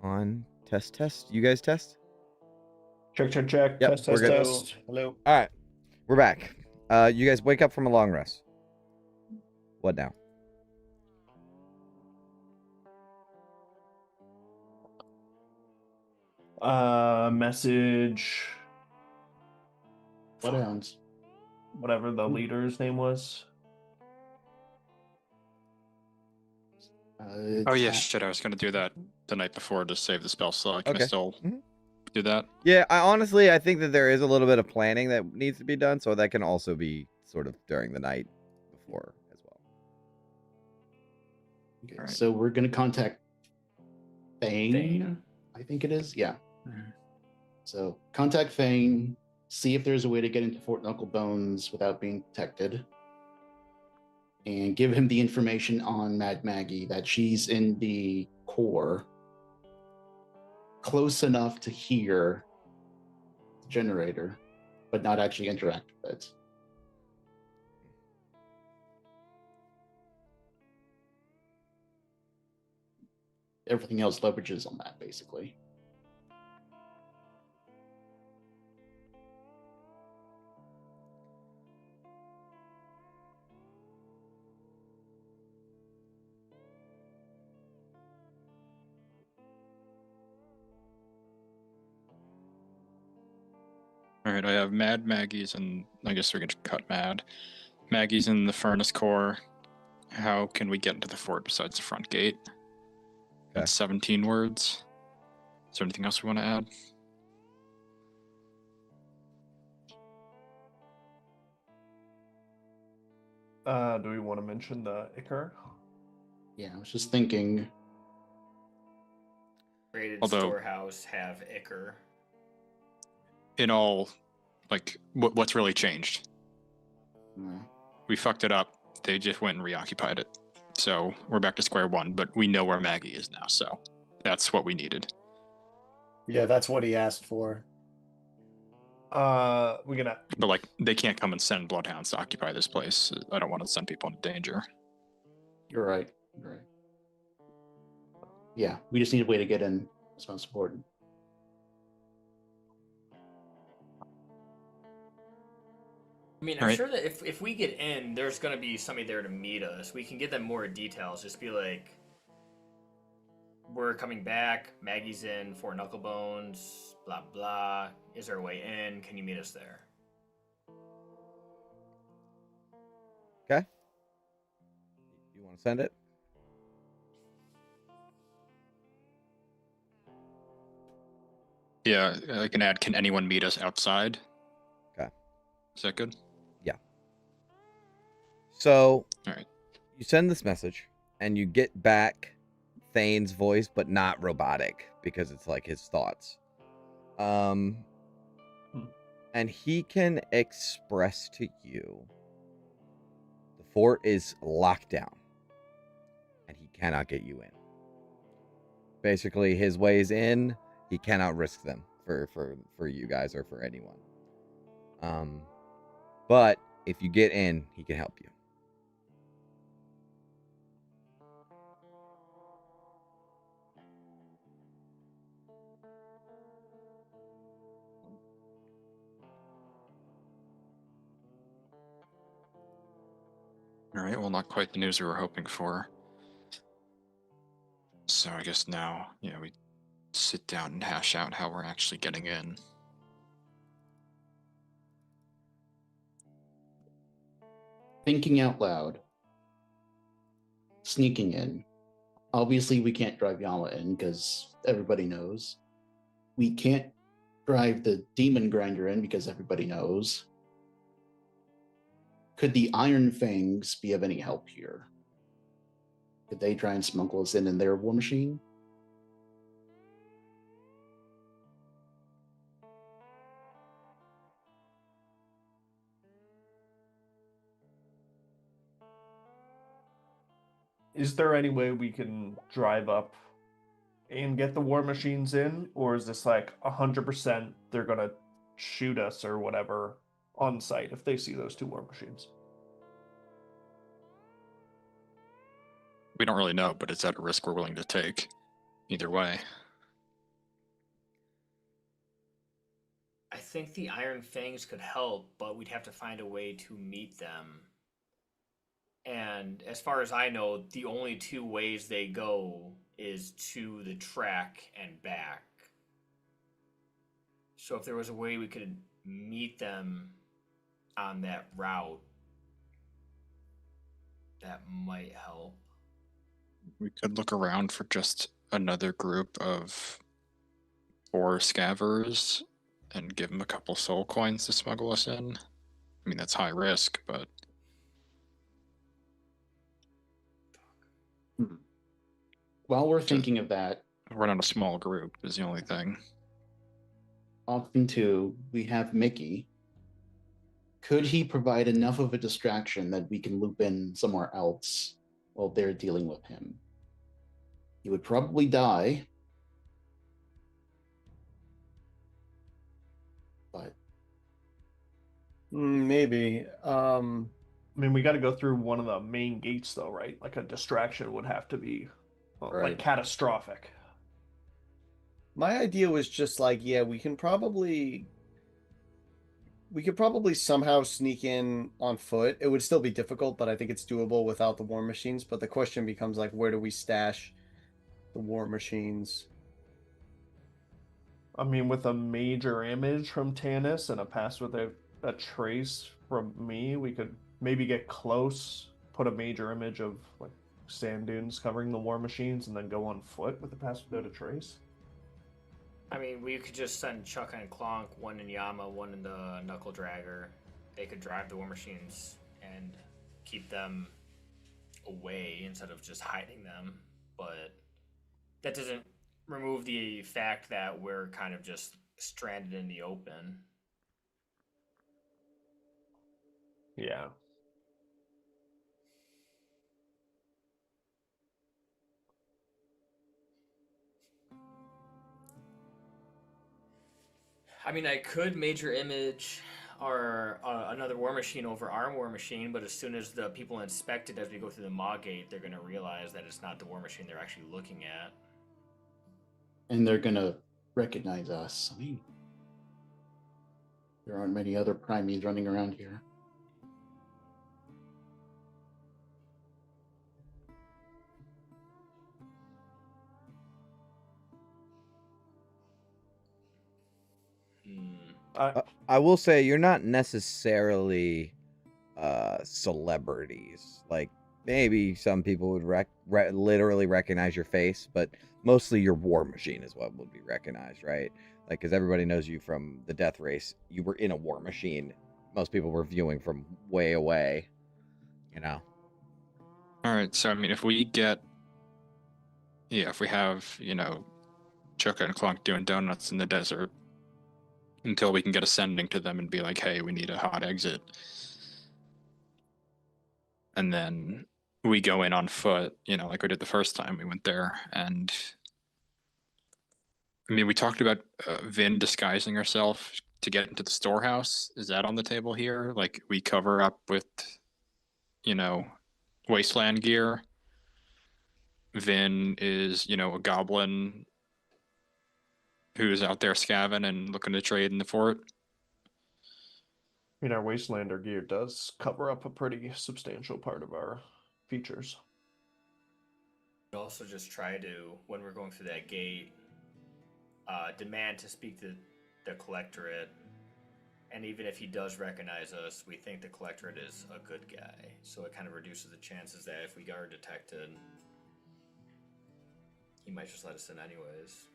On test. You guys test? Check. Yep, Test. we're good. Test. Hello. All right, we're back. You guys wake up from a long rest. What now? Message. What else? Whatever the leader's name was. Oh yeah, shit! I was gonna do that the night before to save the spell slot. Can I Okay. still Mhm. do that? Yeah, I think that there is a little bit of planning that needs to be done, so that can also be sort of during the night before as well. Okay, Alright. so we're gonna contact Fane, Fane. I think it is. Yeah. Mhm. So contact Fane, see if there's a way to get into Fort Knuckle Bones without being detected, and give him the information on Mad Maggie that she's in the core, close enough to hear the generator, but not actually interact with it. everything else leverages on that, basically. All right, I have Mad Maggie's, and I guess we could cut Mad. Maggie's in the furnace core. How can we get into the fort besides the front gate? That's 17 words. Is there anything else we want to add? Do we want to mention the Icar? Yeah, I was just thinking. Rated Although- storehouse have Icar. In all, like, what's really changed? We fucked it up. They just went and reoccupied it. So we're back to square one, but we know where Maggie is now, so that's what we needed. Yeah, that's what he asked for. We're gonna. But, like, they can't come and send bloodhounds to occupy this place. I don't want to send people into danger. You're right. You're right. Yeah, we just need a way to get in. That's most important. I mean, I'm sure that if we get in, there's going to be somebody there to meet us. We can get them more details. Just be like, we're coming back. Maggie's in. 4 Knucklebones. Blah, blah. Is there a way in? Can you meet us there? Okay. You want to send it? Yeah, I can add, can anyone meet us outside? Okay. Is that good? Yeah. So, all right. You send this message, and you get back Thane's voice, but not robotic, because it's like his thoughts. And he can express to you the fort is locked down, and he cannot get you in. Basically, his ways in, he cannot risk them for you guys or for anyone. But if you get in, he can help you. All right, well, not quite the news we were hoping for. So I guess now, we sit down and hash out how we're actually getting in. Thinking out loud. Sneaking in. Obviously, we can't drive Yama in because everybody knows. We can't drive the demon grinder in because everybody knows. Could the Iron Fangs be of any help here? Could they try and smuggle us in their war machine? Is there any way we can drive up and get the war machines in, or is this like 100% they're gonna shoot us or whatever on site if they see those 2 war machines? We don't really know, but it's at a risk we're willing to take. Either way. I think the Iron Fangs could help, but we'd have to find a way to meet them. And as far as I know, the only 2 ways they go is to the track and back. So if there was a way we could meet them on that route, that might help. We could look around for just another group of 4 scavers and give them a couple soul coins to smuggle us in. I mean, that's high risk, but... While we're thinking of that... We're not a small group, is the only thing. Option 2, we have Mickey. Could he provide enough of a distraction that we can loop in somewhere else while they're dealing with him? He would probably die. But maybe. I mean, we got to go through one of the main gates, though, right? Like a distraction would have to be Like Right. catastrophic. My idea was just like, yeah, we could probably somehow sneak in on foot. It would still be difficult, but I think it's doable without the war machines. But the question becomes like, where do we stash the war machines? I mean, with a major image from Tanis and a pass with a trace from me, we could maybe get close, put a major image of like sand dunes covering the war machines, and then go on foot with a pass without a trace. I mean, we could just send Chuck and Clonk, one in Yama, one in the Knuckle Dragger. They could drive the war machines and keep them away instead of just hiding them. But that doesn't remove the fact that we're kind of just stranded in the open. Yeah. I mean, I could major image our another war machine over our war machine, but as soon as the people inspect it as we go through the Maw Gate, they're going to realize that it's not the war machine they're actually looking at. And they're gonna recognize us. I mean, there aren't many other primees running around here. I will say you're not necessarily celebrities. Like maybe some people would literally recognize your face, but mostly your war machine is what would be recognized, right? Like, because everybody knows you from the death race. You were in a war machine. Most people were viewing from way away, you know. All right, so I mean, if we have, Chuka and Clunk doing donuts in the desert until we can get a sending to them and be like, hey, we need a hot exit. And then we go in on foot, like we did the first time we went there. And I mean, we talked about Vin disguising herself to get into the storehouse. Is that on the table here? Like we cover up with, wasteland gear. Vin is, a goblin who's out there scavenging and looking to trade in the fort. I mean, our Wastelander gear does cover up a pretty substantial part of our features. We'd also just try to, when we're going through that gate, demand to speak to the Collectorate. And even if he does recognize us, we think the Collectorate is a good guy. So it kind of reduces the chances that if we are detected, he might just let us in anyways.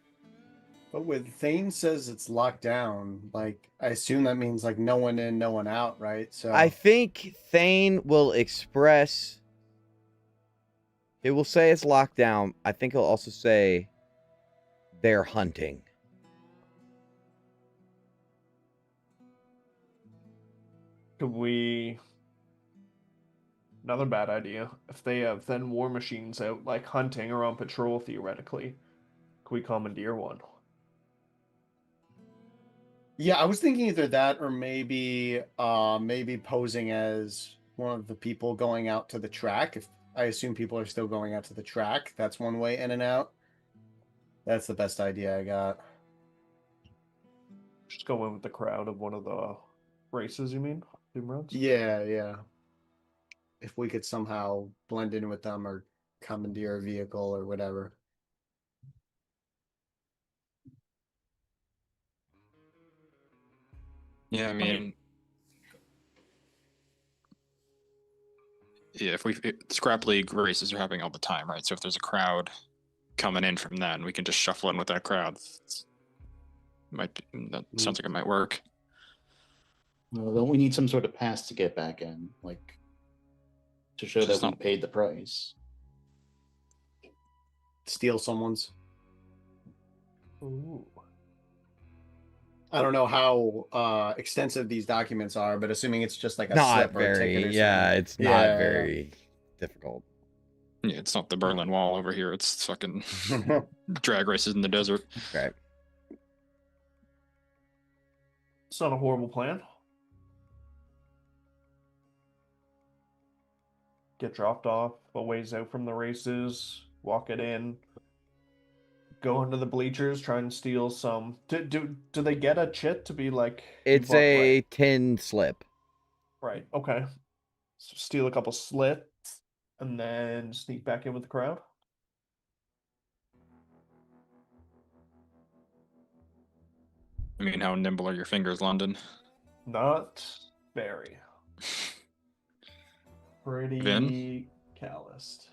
But with Thane says it's locked down, like I assume that means like no one in, no one out, right? So I think Thane will express. It will say it's locked down. I think he'll also say they're hunting. Could we... Another bad idea. If they have then war machines out, like hunting or on patrol, theoretically, could we commandeer one? yeah, I was thinking either that or maybe posing as one of the people going out to the track. If I assume people are still going out to the track, that's one way in and out. That's the best idea I got. Just go in with the crowd of one of the races, you mean? Doom roads? Yeah. If we could somehow blend in with them or commandeer a vehicle or whatever. Yeah, I mean, yeah, Scrap League races are happening all the time, right? So if there's a crowd coming in from that, and we can just shuffle in with that crowd, that sounds like it might work. Well, don't we need some sort of pass to get back in, like to show that we paid the price? Steal someone's. Ooh. I don't know how extensive these documents are, but assuming it's just like a Not slip or a ticket very. or something. Yeah, it's not very difficult. Yeah, it's not the Berlin Wall over here. It's fucking drag races in the desert. Right. It's not a horrible plan. Get dropped off a ways out from the races. walk it in, go into the bleachers, try and steal some. Do they get a chit to be like? you It's bought- a right, tin slip. right. Okay. So steal a couple slits and then sneak back in with the crowd. I mean, how nimble are your fingers, London? Not very. Pretty Vin? calloused.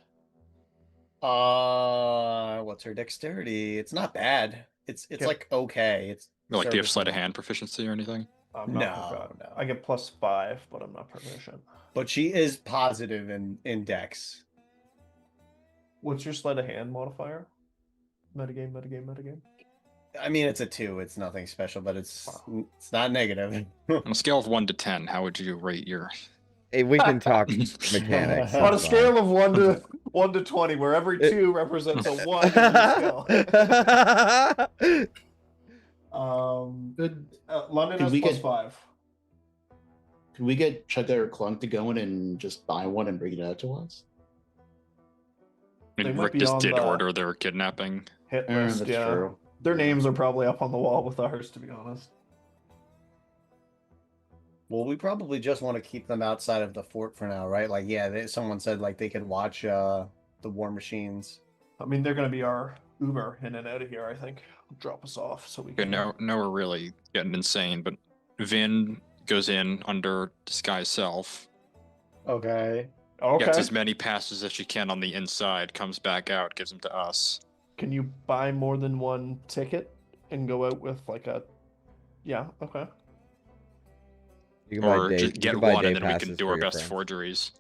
What's her dexterity? It's not bad. It's Okay. like okay. It's Like, do you have sleight of serviceable. hand proficiency or anything? I'm not No, proficient. no. I get +5, but I'm not proficient. But she is positive in dex. What's your sleight of hand modifier? Metagame. I mean, it's a 2. It's nothing special, but it's Wow. it's not negative. On a scale of 1 to 10, how would you rate your... Hey, we can talk mechanics. On a that's scale of 1 to 20, where every 2 represents a 1 in the scale. Good. London Could has we get- +5. Could we get Chugga or Clunk to go in and just buy one and bring it out to us? I They mean, might Rick be just on did the- order their kidnapping. Hit list, That's yeah. true. Their names are probably up on the wall with ours, to be honest. Well, we probably just want to keep them outside of the fort for now, right? Like, yeah, someone said like they could watch the war machines. I mean, they're going to be our Uber in and out of here, I think. Drop us off so we Okay, can... now we're really getting insane, but Vin goes in under disguise self, Okay. Okay. gets as many passes as she can on the inside, comes back out, gives them to us. Can you buy more than one ticket and go out with like a... Yeah, okay. You can buy Or day- just you get can buy one day and then we can passes do for our your best friends. forgeries.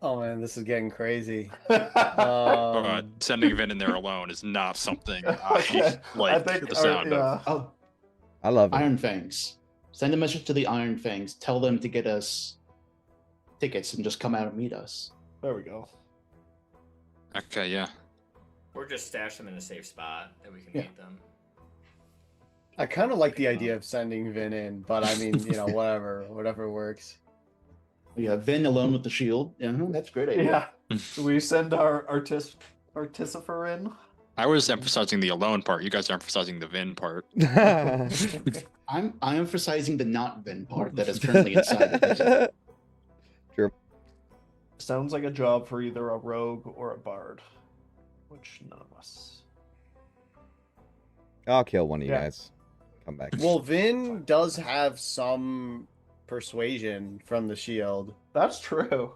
Oh man, this is getting crazy. But sending Vin in there alone is not something Okay, I like think, the sound of. yeah. Oh, I love it. Iron Fangs. Send a message to the Iron Fangs. Tell them to get us tickets and just come out and meet us. There we go. Okay, yeah. Or just stash them in a safe spot that we can Yeah. meet them. I kind of like the idea of sending Vin in, but I mean, whatever works. Yeah, Vin alone with the shield. Yeah, that's a great idea. Yeah. Do we send our Artificer in? I was emphasizing the alone part. You guys are emphasizing the Vin part. I'm emphasizing the not Vin part that is currently inside of it. Sounds like a job for either a rogue or a bard. Which none of us. I'll kill one of you Yeah. guys. Come back. Well, Vin does have some persuasion from the shield. That's true.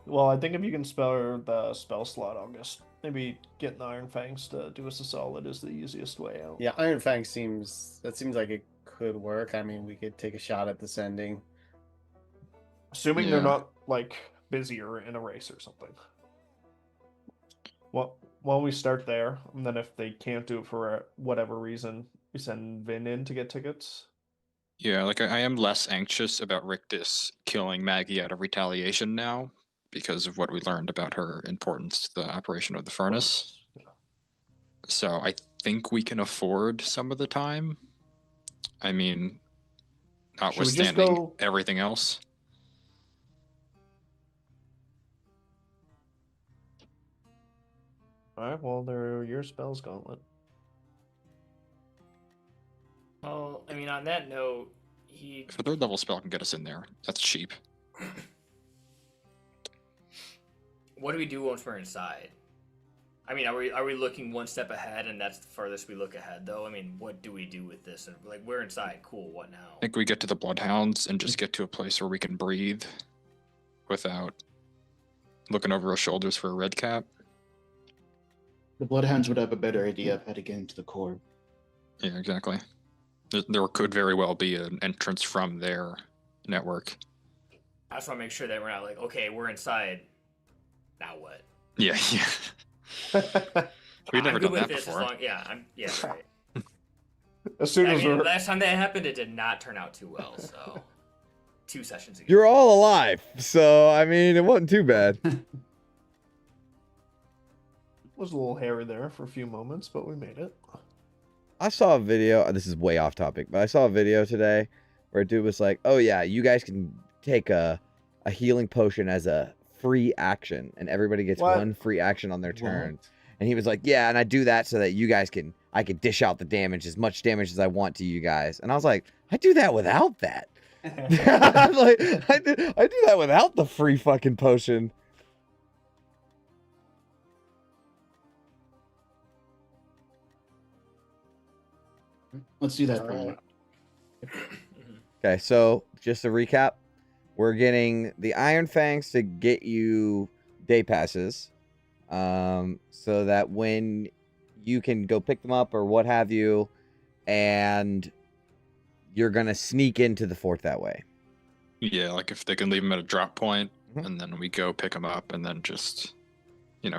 Well, I think if you can spell the spell slot, I'll just maybe getting the Iron Fangs to do us a solid is the easiest way out. Yeah, Iron Fang seems like it could work. I mean, we could take a shot at the sending. Assuming Yeah. they're not like busy or in a race or something. Well, we start there, and then if they can't do it for whatever reason, we send Vin in to get tickets. Yeah, like I am less anxious about Rictus killing Maggie out of retaliation now because of what we learned about her importance to the operation of the furnace. So I think we can afford some of the time. I mean, notwithstanding go- everything else. Alright, well, they're your spells, Gauntlet. Well, I mean, on that note, he If a third level spell can get us in there, that's cheap. what do we do once we're inside? I mean, are we looking one step ahead, and that's the farthest we look ahead, though? I mean, what do we do with this? And, like, we're inside. Cool. What now? I think we get to the Bloodhounds and just get to a place where we can breathe without looking over our shoulders for a red cap. The Bloodhounds would have a better idea of how to get into the core. Yeah, exactly. There could very well be an entrance from their network. I just want to make sure that we're not like, okay, we're inside. Now what? Yeah, yeah. We've never I'm done good that with this before. yeah, right. As soon I as mean, we're... last time that happened, it did not turn out too well. So, 2 sessions ago. You're all alive, so I mean, it wasn't too bad. was a little hairy there for a few moments, but we made it. I saw a video. This is way off topic, but I saw a video today where a dude was like, "Oh yeah, you guys can take a healing potion as a free action, and everybody gets What? one free action on their turn. What? And he was like, yeah, and I do that so that you guys I can dish out the damage, as much damage as I want to you guys. And I was like, I do that without that. I'm like, I do that without the free fucking potion. Let's do that. All Brian. right. Okay, so just to recap, we're getting the Iron Fangs to get you day passes, so that when you can go pick them up or what have you, and you're gonna sneak into the fort that way. Yeah, like if they can leave them at a drop point, Mhm. and then we go pick them up, and then just,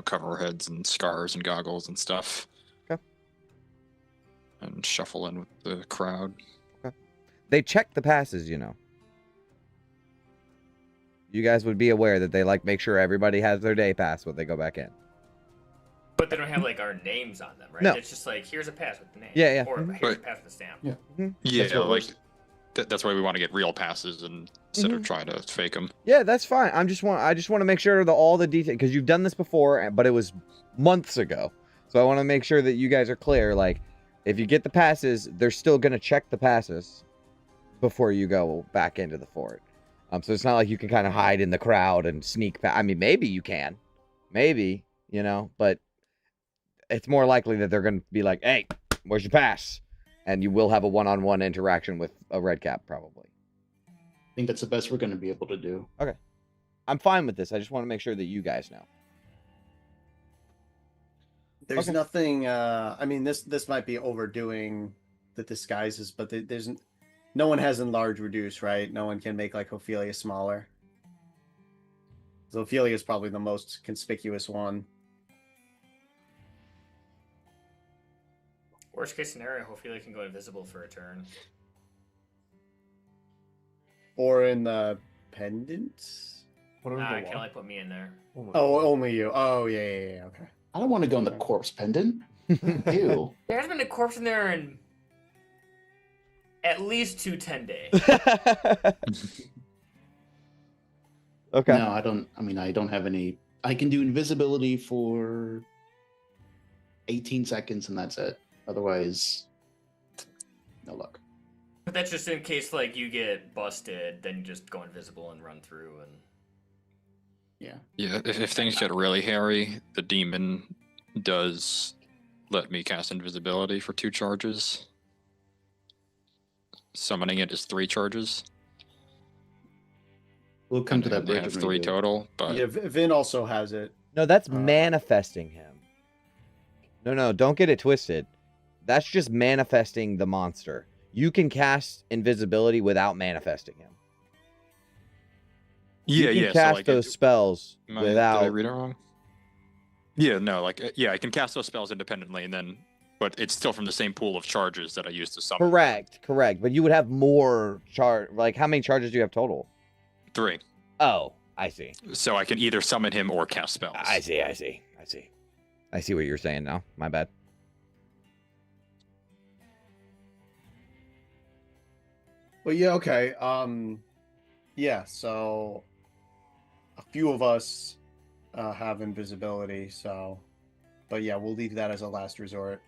cover our heads and scars and goggles and stuff. Okay. And shuffle in with the crowd. They check the passes, you know. You guys would be aware that they make sure everybody has their day pass when they go back in. But they don't have like our names on them, right? No. It's just like, here's a pass with the name. Yeah, yeah. Or Mhm. here's a But- pass with the stamp. Yeah. Yeah, That's what like we're- that's why we want to get real passes instead of trying to fake them. Yeah, that's fine. I just want to make sure that all the detail, because you've done this before, but it was months ago. So I want to make sure that you guys are clear. Like, if you get the passes, they're still gonna check the passes before you go back into the fort. So it's not like you can kind of hide in the crowd and sneak past. I mean, maybe you can, maybe, but it's more likely that they're gonna be like, "Hey, where's your pass?" And you will have a one-on-one interaction with a red cap, probably. I think that's the best we're going to be able to do. I'm fine with this. I just want to make sure that you guys know. There's Okay. nothing. I mean, this might be overdoing the disguises, but there's no one has enlarge reduce, right? No one can make like Ophelia smaller. So Ophelia is probably the most conspicuous one. Worst case scenario, hopefully they can go invisible for a turn. Or in the pendants. What are Nah, the I can one? only put me in there. Oh, only you. Oh, yeah. Okay. I don't want to go in the corpse pendant. Ew. There hasn't been a corpse in there in at least 10 days. Okay. No, I don't. I mean, I don't have any. I can do invisibility for 18 seconds, and that's it. Otherwise, no luck. But that's just in case like you get busted, then you just go invisible and run through and Yeah. Yeah, if things get really hairy, the demon does let me cast invisibility for 2 charges. Summoning it is 3 charges. We'll come to that And they bridge. have when 3 we do. total, but Yeah, Vin also has it. No, that's manifesting him. No, don't get it twisted. That's just manifesting the monster. You can cast invisibility without manifesting him. yeah, you can yeah. cast so like, those spells did I without. read it wrong? Yeah, no, I can cast those spells independently, but it's still from the same pool of charges that I used to summon. Correct. But you would have more charge. Like, how many charges do you have total? 3. Oh, I see. So I can either summon him or cast spells. I see what you're saying now. My bad. Well, yeah, okay. Yeah, so a few of us have invisibility, so but yeah, we'll leave that as a last resort.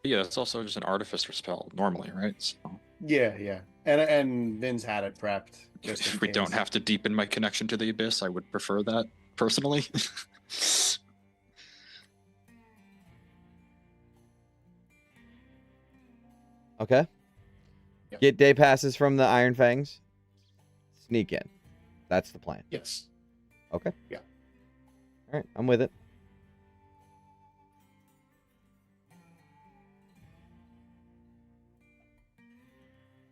Yeah, it's also just an artificer spell normally, right? So Yeah. And Vin's had it prepped. Just in if we don't case. have to deepen my connection to the abyss, I would prefer that personally. Okay. Yep. Get day passes from the Iron Fangs. Sneak in. That's the plan. Yes. Okay. Yeah. All right, I'm with it.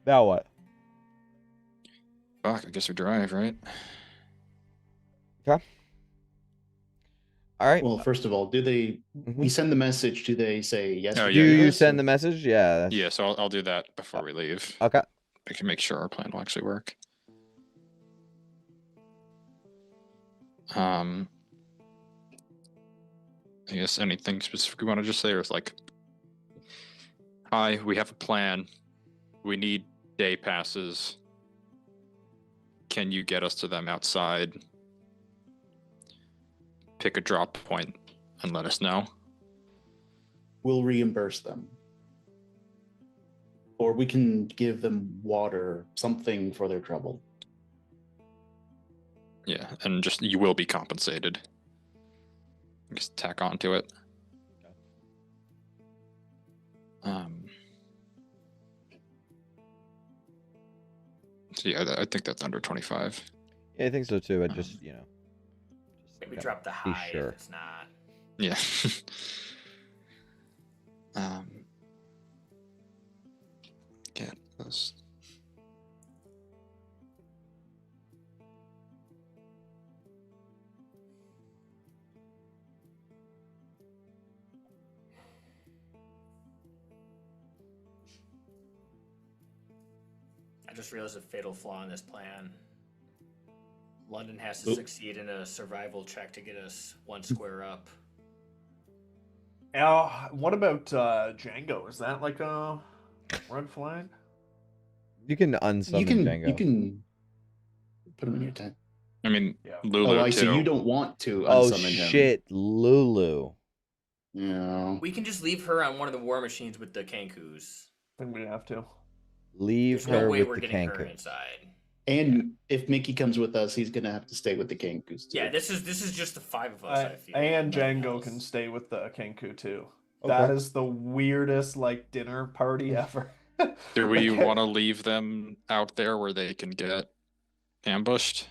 Now what? Fuck, I guess we drive, right? Okay. All right. Well, first of all, do they? Mhm. We send the message. Do they say yes? Oh, we Do yeah, do you this, send or- the message? Yeah. that's- Yeah, so I'll do that before we leave. Okay. I can make sure our plan will actually work. I guess anything specific you want to just say, or it's like, hi, we have a plan. We need day passes. Can you get us to them outside? pick a drop point and let us know. We'll reimburse them. Or we can give them water, something for their trouble. Yeah, and just you will be compensated. Just tack onto it. So yeah, I think that's under 25. Yeah, I think so too. I just, you know. Maybe gotta drop the be high sure. if it's not. Yeah. Get this. I just realized a fatal flaw in this plan. London has to succeed in a survival check to get us one square up. What about Django? Is that like a red flag? You can unsummon Django. You can put him in your tent. I mean, Yeah. Lulu Oh, I too. see. You don't want to Oh unsummon him. shit, Lulu. Yeah. We can just leave her on one of the war machines with the Kankus. I think we have to. Leave There's no her way with we're the getting her Kanku. inside. And if Mickey comes with us, he's gonna have to stay with the Kankus too. Yeah, this is just the five of us. I feel. And Nothing Django else. can stay with the Kenku too. Okay. That is the weirdest like dinner party ever. Do we Okay. want to leave them out there where they can get ambushed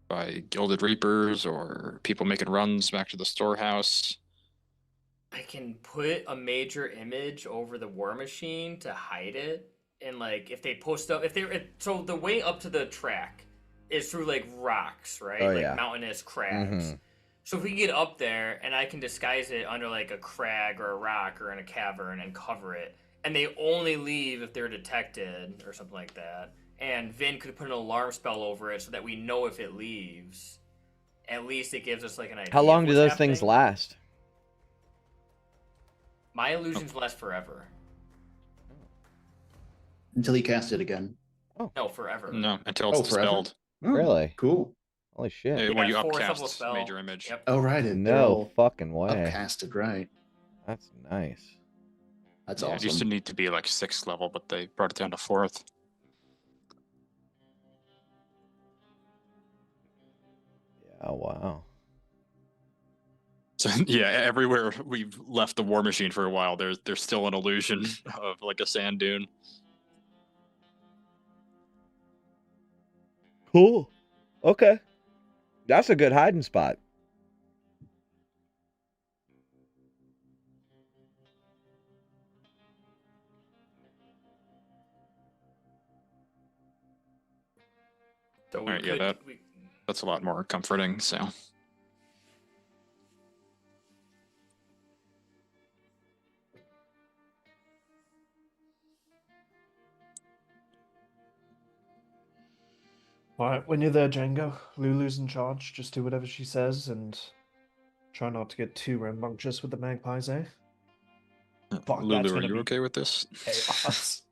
by Gilded Reapers or people making runs back to the storehouse? I can put a major image over the war machine to hide it, and like if they post up, so the way up to the track is through like rocks, right? Oh, like yeah. mountainous crags. Mhm. So if we can get up there and I can disguise it under like a crag or a rock or in a cavern and cover it, and they only leave if they're detected or something like that. And Vin could put an alarm spell over it so that we know if it leaves. At least it gives us like an idea. How of long do what's those happening. things last? My illusions last forever. Until he casts it again. No, forever. No, until it's Oh, forever? dispelled. Oh, Really? Cool. Holy shit. When you fourth level upcast spell. major image. Yep. Oh, right. They're No all fucking way. upcasted, right? That's nice. That's Yeah, awesome. it used to need to be like 6th level, but they brought it down to 4th. Yeah, wow. So yeah, everywhere we've left the war machine for a while, there's still an illusion of like a sand dune. Cool. Okay. That's a good hiding spot. So we Alright, yeah, could, that- That's a lot more comforting. So Alright, when you're there, Django, Lulu's in charge. Just do whatever she says and try not to get too rambunctious with the magpies, eh? Fuck, that's Lulu, are gonna you be okay with this? chaos.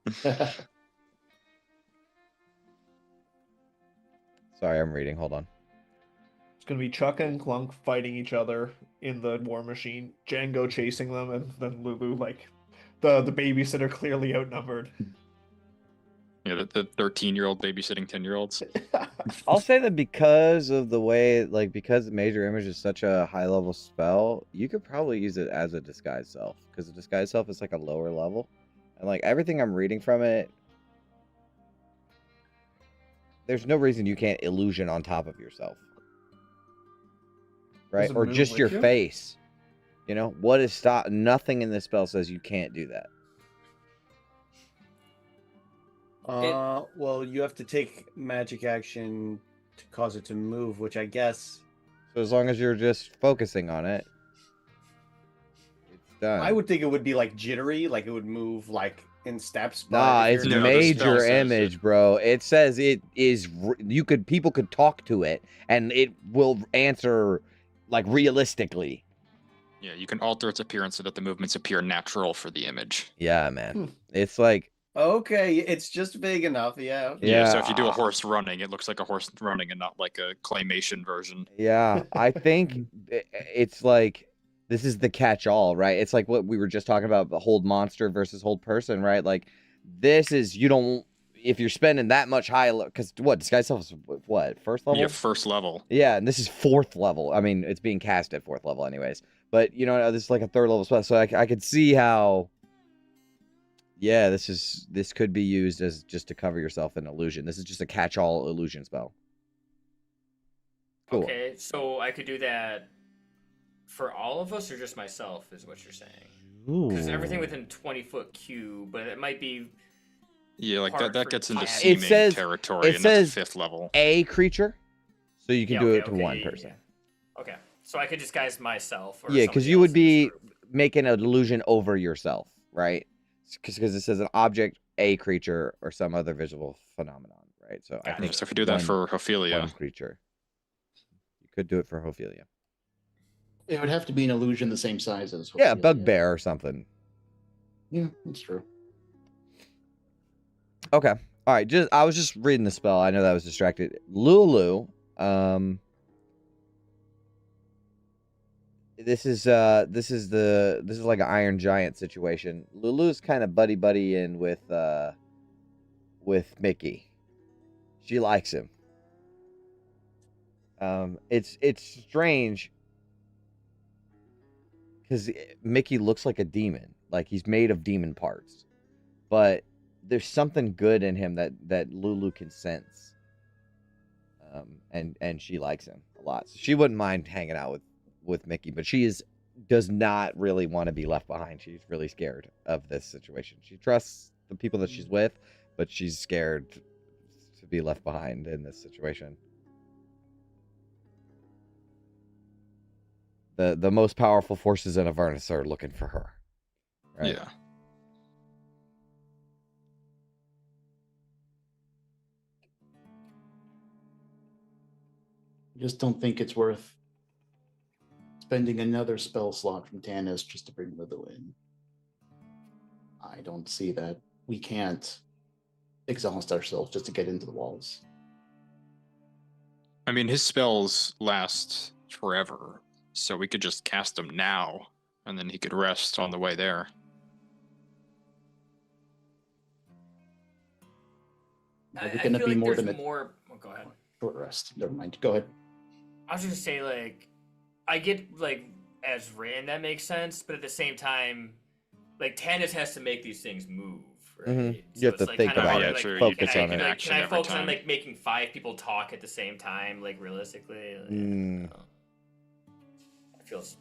Sorry, I'm reading. Hold on. It's gonna be Chuck and Clunk fighting each other in the war machine, Django chasing them, and then Lulu like the babysitter clearly outnumbered. Yeah, the 13-year-old babysitting 10-year-olds. I'll say that because of the way, like, because Major Image is such a high-level spell, you could probably use it as a disguise self. Because the disguise self is, like, a lower level. And, like, everything I'm reading from it, there's no reason you can't illusion on top of yourself. Right? Does it Or move just with your you? face. You know? What is stop? Nothing in this spell says you can't do that. Well, you have to take magic action to cause it to move, which I guess So as long as you're just focusing on it, it's done. I would think it would be like jittery, like it would move like in steps. but Nah, if it's you're- No, the spell major says image, bro. It says it is. People could talk to it, and it will answer like realistically. Yeah, you can alter its appearance so that the movements appear natural for the image. Yeah, man. It's like Okay, it's just big enough. Yeah. Yeah, so if you do a Yeah. horse running, it looks like a horse running and not like a claymation version. Yeah, I think it's like this is the catch-all, right? It's like what we were just talking about, the hold monster versus hold person, right? Like this is you don't if you're spending that much high because what disguise self is what first level? Yeah, first level. Yeah, and this is 4th level. I mean, it's being cast at 4th level, anyways. But you know, this is like a 3rd level spell, so I could see how. Yeah, this could be used as just to cover yourself in illusion. This is just a catch-all illusion spell. Cool. Okay, so I could do that for all of us or just myself, is what you're saying? Because everything within 20-foot cube, but it might be. Yeah, like hard that for gets into Tad. seeming says- territory, it and that's says a 5th level. A creature, so you can Yeah, do okay, it to okay, one yeah, person. yeah. Okay, so I could disguise myself. Or Yeah, because somebody you would else in this be group. making an illusion over yourself, right? Because it says an object, a creature, or some other visible phenomenon, right? So I Gotcha. think So if we do that one- for Ophelia, one creature. You could do it for Ophelia. It would have to be an illusion the same size as. Yeah, Ophelia. bugbear or something. Yeah, that's true. Okay. All right. I was just reading the spell. I know that I was distracted. Lulu. This is like an Iron Giant situation. Lulu's kind of buddy in with Mickey. She likes him. It's strange because Mickey looks like a demon, like he's made of demon parts, but there's something good in him that Lulu can sense. And she likes him a lot. So she wouldn't mind hanging out with Mickey, but does not really want to be left behind. She's really scared of this situation. She trusts the people that she's with, but she's scared to be left behind in this situation. The most powerful forces in Avernus are looking for her. Right? yeah. I just don't think it's worth spending another spell slot from Tanis just to bring Lulu in. I don't see that. We can't exhaust ourselves just to get into the walls. I mean, his spells last forever, so we could just cast them now, and then he could rest on the way there. Are we I gonna feel be like more there's than a more. Oh, go ahead. short rest? Never mind. Go ahead. I was just gonna say, like, I get like as written that makes sense, but at the same time, like Tanis has to make these things move. Right? Mhm. You have it's, to think kinda about hard, it, like, focus can I, on it. Like, Action can I every focus on time. like making 5 people talk at the same time, like realistically? Like, Mm. It feels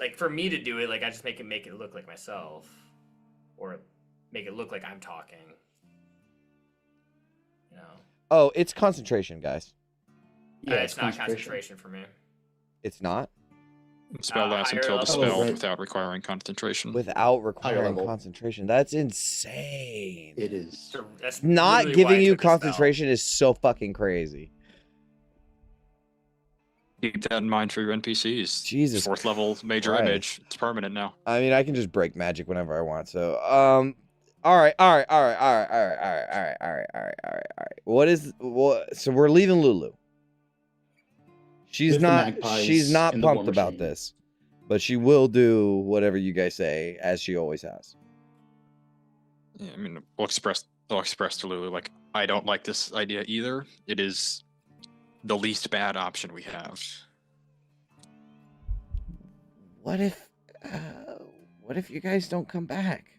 like for me to do it, like I just make it look like myself, or make it look like I'm talking. You know, Oh, it's concentration, guys. it's not concentration for me. It's not Spell lasts higher until the level. spell right. without requiring concentration. without requiring level. concentration. That's insane. It is. So that's Not literally why giving I you took the spell. concentration is so fucking crazy. Keep that in mind for your NPCs. Jesus 4th level major Christ. image. It's permanent now. I mean, I can just break magic whenever I want. So, all right. What? So we're leaving Lulu. She's With the not. magpies She's not in the war pumped about machine. this, but she will do whatever you guys say, as she always has. Yeah, I mean, we'll express to Lulu, like, I don't like this idea either. It is the least bad option we have. What if you guys don't come back?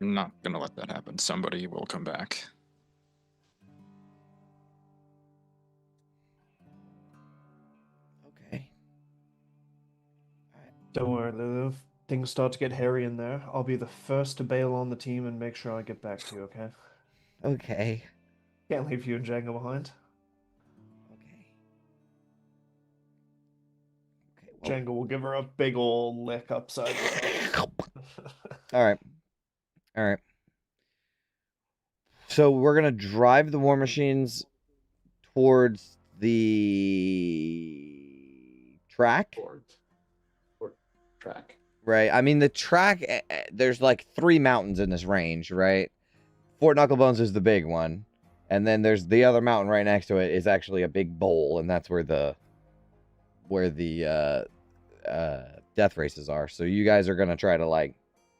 I'm not gonna let that happen. Somebody will come back. Okay. Don't worry, Lulu. If things start to get hairy in there, I'll be the first to bail on the team and make sure I get back to you, okay? Okay. Can't leave you and Django behind. Okay. Okay. Django will give her a big ol' lick upside down. All right. All right. So we're gonna drive the war machines towards the track, Fort track. right? I mean, the track, there's like 3 mountains in this range, right? Fort Knucklebones is the big one. And then there's the other mountain right next to it is actually a big bowl, and that's where the death races are. So you guys are gonna try to like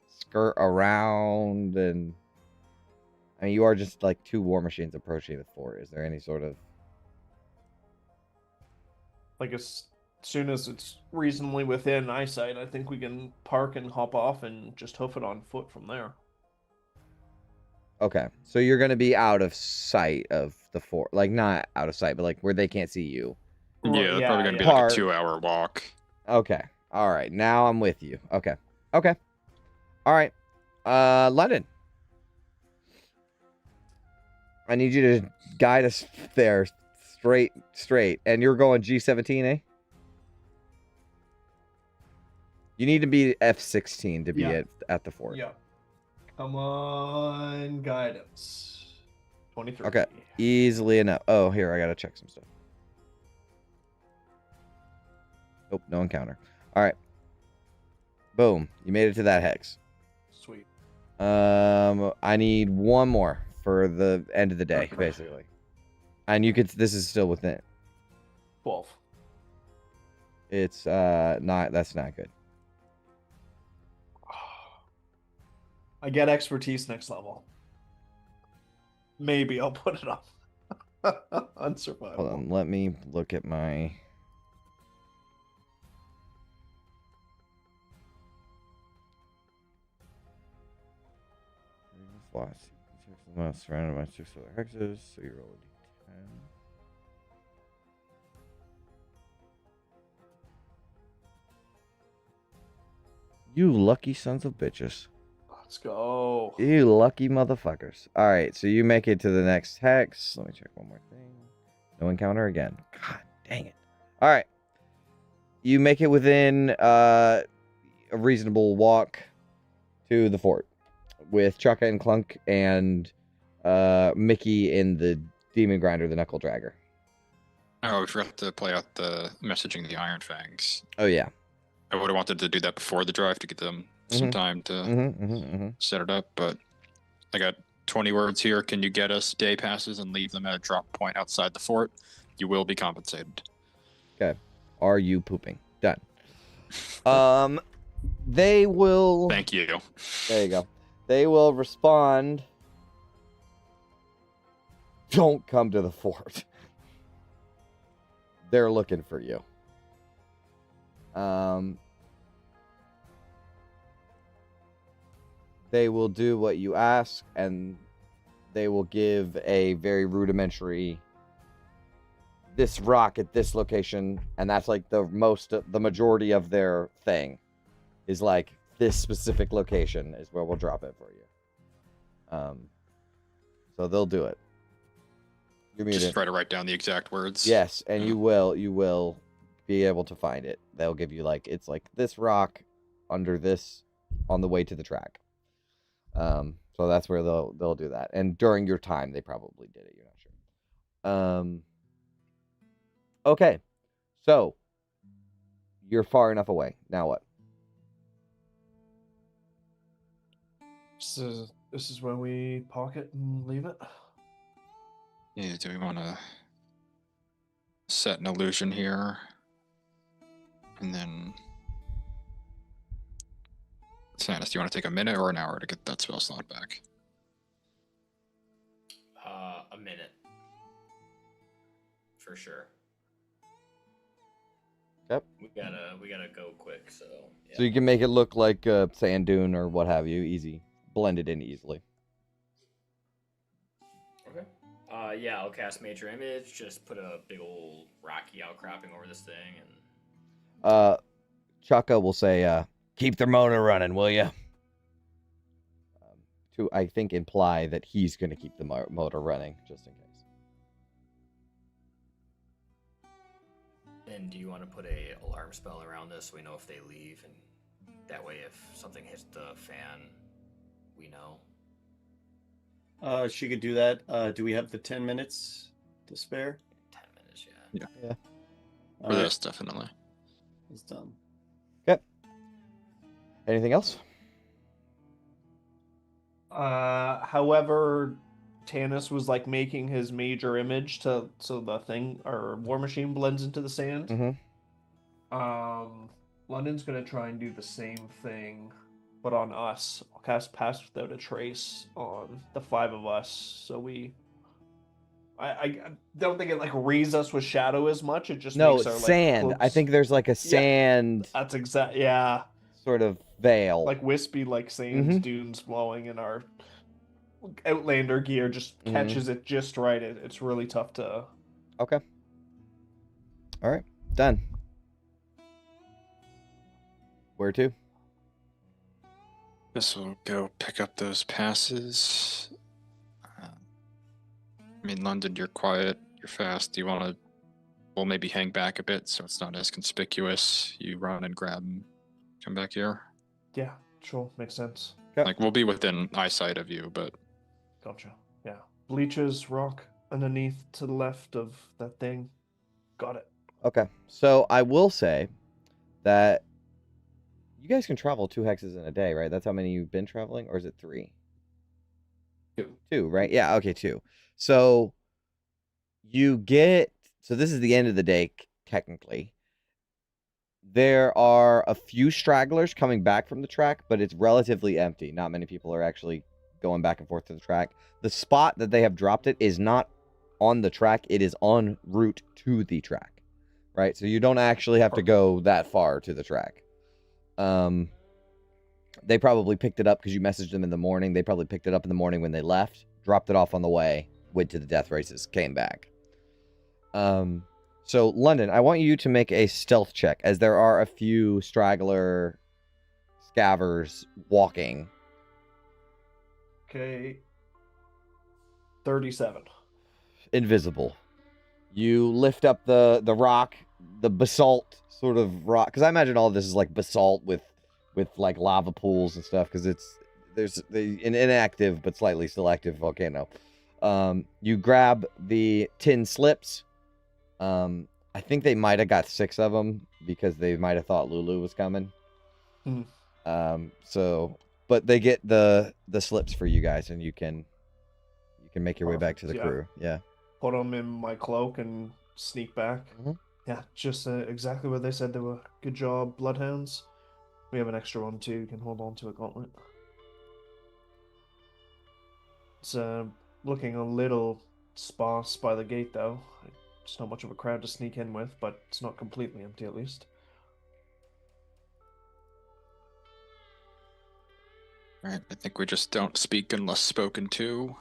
skirt around, and I mean, you are just like 2 war machines approaching the fort. Is there any sort of Like as soon as it's reasonably within eyesight, I think we can park and hop off and just hoof it on foot from there. Okay, so you're gonna be out of sight of the fort, like not out of sight, but like where they can't see you. Yeah, they're probably gonna be Park. like a 2-hour walk. Okay, all right, now I'm with you. Okay, okay, all right. London, I need you to guide us there, straight, and you're going G17, eh? You need to be F16 to be Yeah. at the fort. Yeah. Come on, guidance. 23. Okay, easily enough. Oh, here, I gotta check some stuff. Nope, no encounter. All right. Boom, you made it to that hex. Sweet. I need 1 more for the end of the day, basically. And you could. This is still within. 12. It's not. That's not good. I get expertise next level. Maybe I'll put it on on survival. Hold on. Let me look at my. Surrounded by 6 other hexes, so you roll a d10. You lucky sons of bitches. Let's go. You lucky motherfuckers. Alright, so you make it to the next hex. Let me check one more thing. No encounter again. God dang it. Alright. You make it within a reasonable walk to the fort with Chaka and Clunk and Mickey in the Demon Grinder, the Knuckle Dragger. Oh, we forgot to play out the messaging the Iron Fangs. Oh, yeah. I would have wanted to do that before the drive to get them some time to set it up, but I got 20 words here. Can you get us day passes and leave them at a drop point outside the fort? You will be compensated. Okay. Are you pooping? Done. They will... Thank you. There you go. They will respond... Don't come to the fort. They're looking for you. They will do what you ask, and they will give a very rudimentary this rock at this location, and that's like the majority of their thing is like this specific location is where we'll drop it for you. So they'll do it. You're muted. Just try to write down the exact words. Yes, and you will be able to find it. They'll give you like it's like this rock under this on the way to the track. So that's where they'll do that. And during your time they probably did it, you're not sure. Okay. So you're far enough away. Now what? So this is when we pocket and leave it. Yeah, do we want to set an illusion here? And then... Sanus, do you want to take a minute or an hour to get that spell slot back? A minute. For sure. Yep. We gotta go quick, so yeah. So you can make it look like a sand dune or what have you. Easy. Blend it in easily. Okay. Yeah, I'll cast Major Image, just put a big old rocky outcropping over this thing, and... Chaka will say, keep the motor running, will you? To, I think, imply that he's going to keep the motor running, just in case. And do you want to put a alarm spell around this so we know if they leave, and that way if something hits the fan, we know? She could do that. Do we have the 10 minutes to spare? 10 minutes, Yeah. Yeah. For this, definitely. is done. Okay. Anything else? However, Tanis was like making his major image so the thing or war machine blends into the sand. Mm-hmm. London's gonna try and do the same thing, but on us. I'll cast Pass Without a Trace on the 5 of us, so I don't think it like reads us with shadow as much. It just No, makes it's our like sand. cloaks... I think there's like a sand. That's exact. Yeah, sort of veil. like wispy, like sands dunes blowing, and our Outlander gear just catches it just right. It's really tough to. Okay. All right. Done. Where to? Guess we'll go pick up those passes. I mean, London, you're quiet, you're fast. Do you want to, well, maybe hang back a bit so it's not as conspicuous? You run and grab and come back here? Yeah, sure. Makes sense. Okay. Like, we'll be within eyesight of you, but... Gotcha. Yeah. Bleachers, rock, underneath to the left of that thing. Got it. Okay. So I will say that you guys can travel 2 hexes in a day, right? That's how many you've been traveling? Or is it 3? 2. 2, right? Yeah, okay, 2. So you get... So this is the end of the day, technically. There are a few stragglers coming back from the track, but it's relatively empty. Not many people are actually going back and forth to the track. The spot that they have dropped it is not on the track. It is en route to the track, right? So you don't actually have to go that far to the track. They probably picked it up because you messaged them in the morning. They probably picked it up in the morning when they left, dropped it off on the way, went to the death races, came back. So, London, I want you to make a stealth check, as there are a few straggler scavers walking. Okay. 37. Invisible. You lift up the rock, the basalt sort of rock, because I imagine all of this is like basalt with like lava pools and stuff, because there's an inactive but slightly still active volcano. You grab the tin slips. I think they might have got 6 of them because they might have thought Lulu was coming. But they get the slips for you guys, and you can make your way back to the crew. Yeah. Put them in my cloak and sneak back. Mhm. Yeah, just exactly what they said they were. Good job, Bloodhounds. We have an extra one too. You can hold on to a gauntlet. It's looking a little sparse by the gate though. It's not much of a crowd to sneak in with, but it's not completely empty at least. Alright, I think we just don't speak unless spoken to.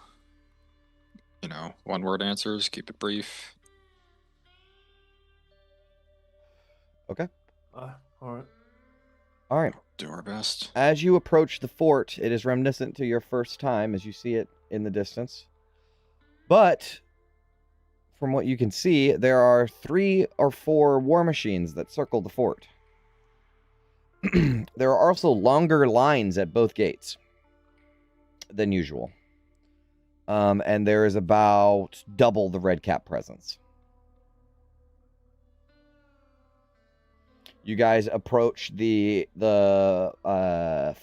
You know, 1-word answers, keep it brief. Okay. Alright. All right. Do our best. As you approach the fort, it is reminiscent to your first time as you see it in the distance. But from what you can see, there are 3 or 4 war machines that circle the fort. There are also longer lines at both gates than usual. And there is about double the red cap presence. You guys approach the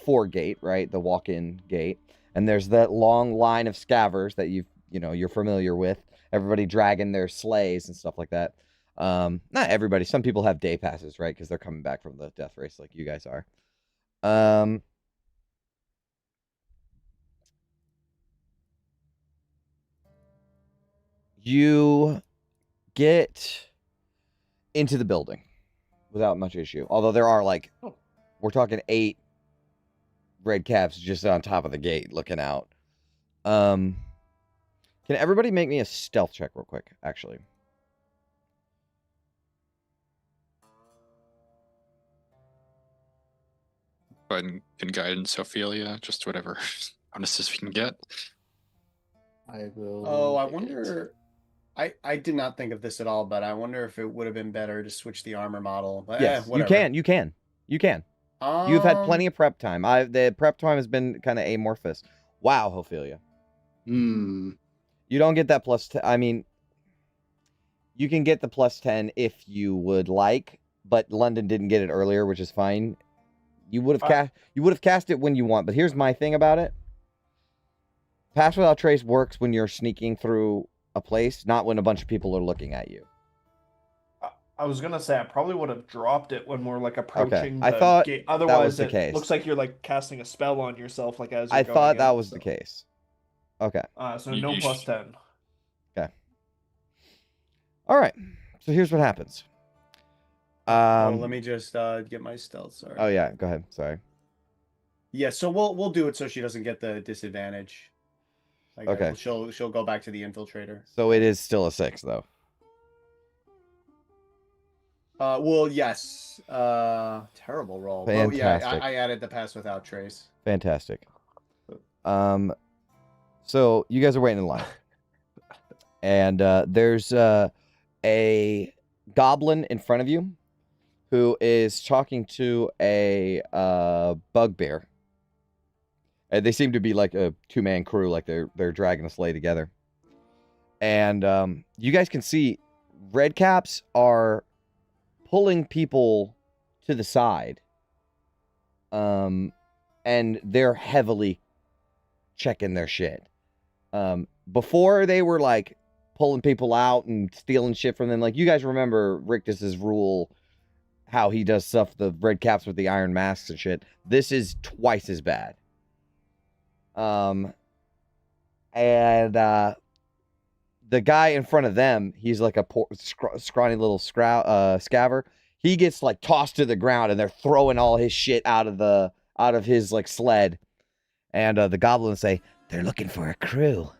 fore gate, right? The walk-in gate. And there's that long line of scavers that you're familiar with. Everybody dragging their sleighs and stuff like that. Not everybody. Some people have day passes, right? Because they're coming back from the death race like you guys are. You get into the building without much issue. Although there are we're talking 8 red caps just on top of the gate looking out. Can everybody make me a stealth check real quick, actually? Go ahead and guidance, Ophelia, just whatever bonuses we can get. I will. Oh, I get- wonder. I did not think of this at all, but I wonder if it would have been better to switch the armor model. But Yes, you whatever. can. You've had plenty of prep time. The prep time has been kind of amorphous. Wow, Ophelia. Hmm. You don't get that plus 10. I mean, you can get the plus 10 if you would like, but London didn't get it earlier, which is fine. You would have cast it when you want, but here's my thing about it. Pass without trace works when you're sneaking through a place, not when a bunch of people are looking at you. I was gonna say I probably would have dropped it when we're like approaching. I the thought gate. that Otherwise, was the it case. looks like you're like casting a spell on yourself, like as you're I going thought in, that was so. the case. Okay. So no plus 10. Okay. All right. So here's what happens. Let me just get my stealth. Sorry. Oh yeah, go ahead. Sorry. Yeah, so we'll do it so she doesn't get the disadvantage. Like, Okay. She'll go back to the infiltrator. So it is still a 6 though. Well, yes. Terrible roll. Oh yeah, I added the pass without trace. Fantastic. So you guys are waiting in line, and there's a goblin in front of you who is talking to a bugbear. And they seem to be like a 2-man crew, like they're dragging a sleigh together. And you guys can see red caps are pulling people to the side. And they're heavily checking their shit. Before they were like pulling people out and stealing shit from them. Like you guys remember Rictus's rule, how he does stuff, the red caps with the iron masks and shit. This is twice as bad. The guy in front of them, he's like a scrawny little scaver. He gets like tossed to the ground, and they're throwing all his shit out of his like sled. And the goblins say they're looking for a crew.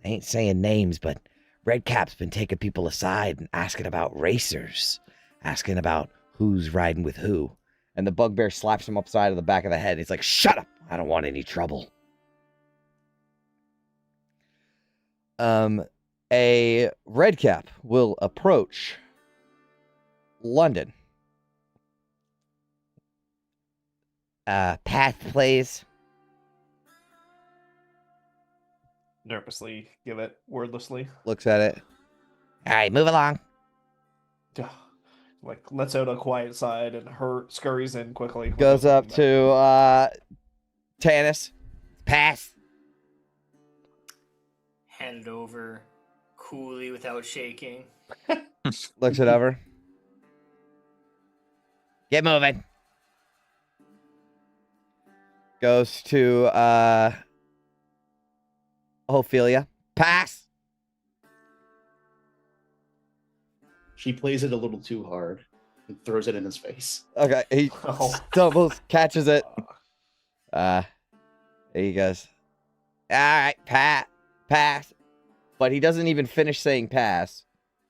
They ain't saying names, but Redcap's been taking people aside and asking about racers, asking about who's riding with who. And the bugbear slaps him upside of the back of the head. He's like, "Shut up! I don't want any trouble." A redcap will approach London. Path, please. Nervously give it wordlessly. Looks at it. All right, move along. Like lets out a quiet side and scurries in quickly. Goes up to Tanis. Pass. Hand it over coolly without shaking. Looks it over. Get moving. Goes to Ophelia. Pass. She plays it a little too hard and throws it in his face. Okay, he stumbles, catches it. There he goes. All right, pass. But he doesn't even finish saying pass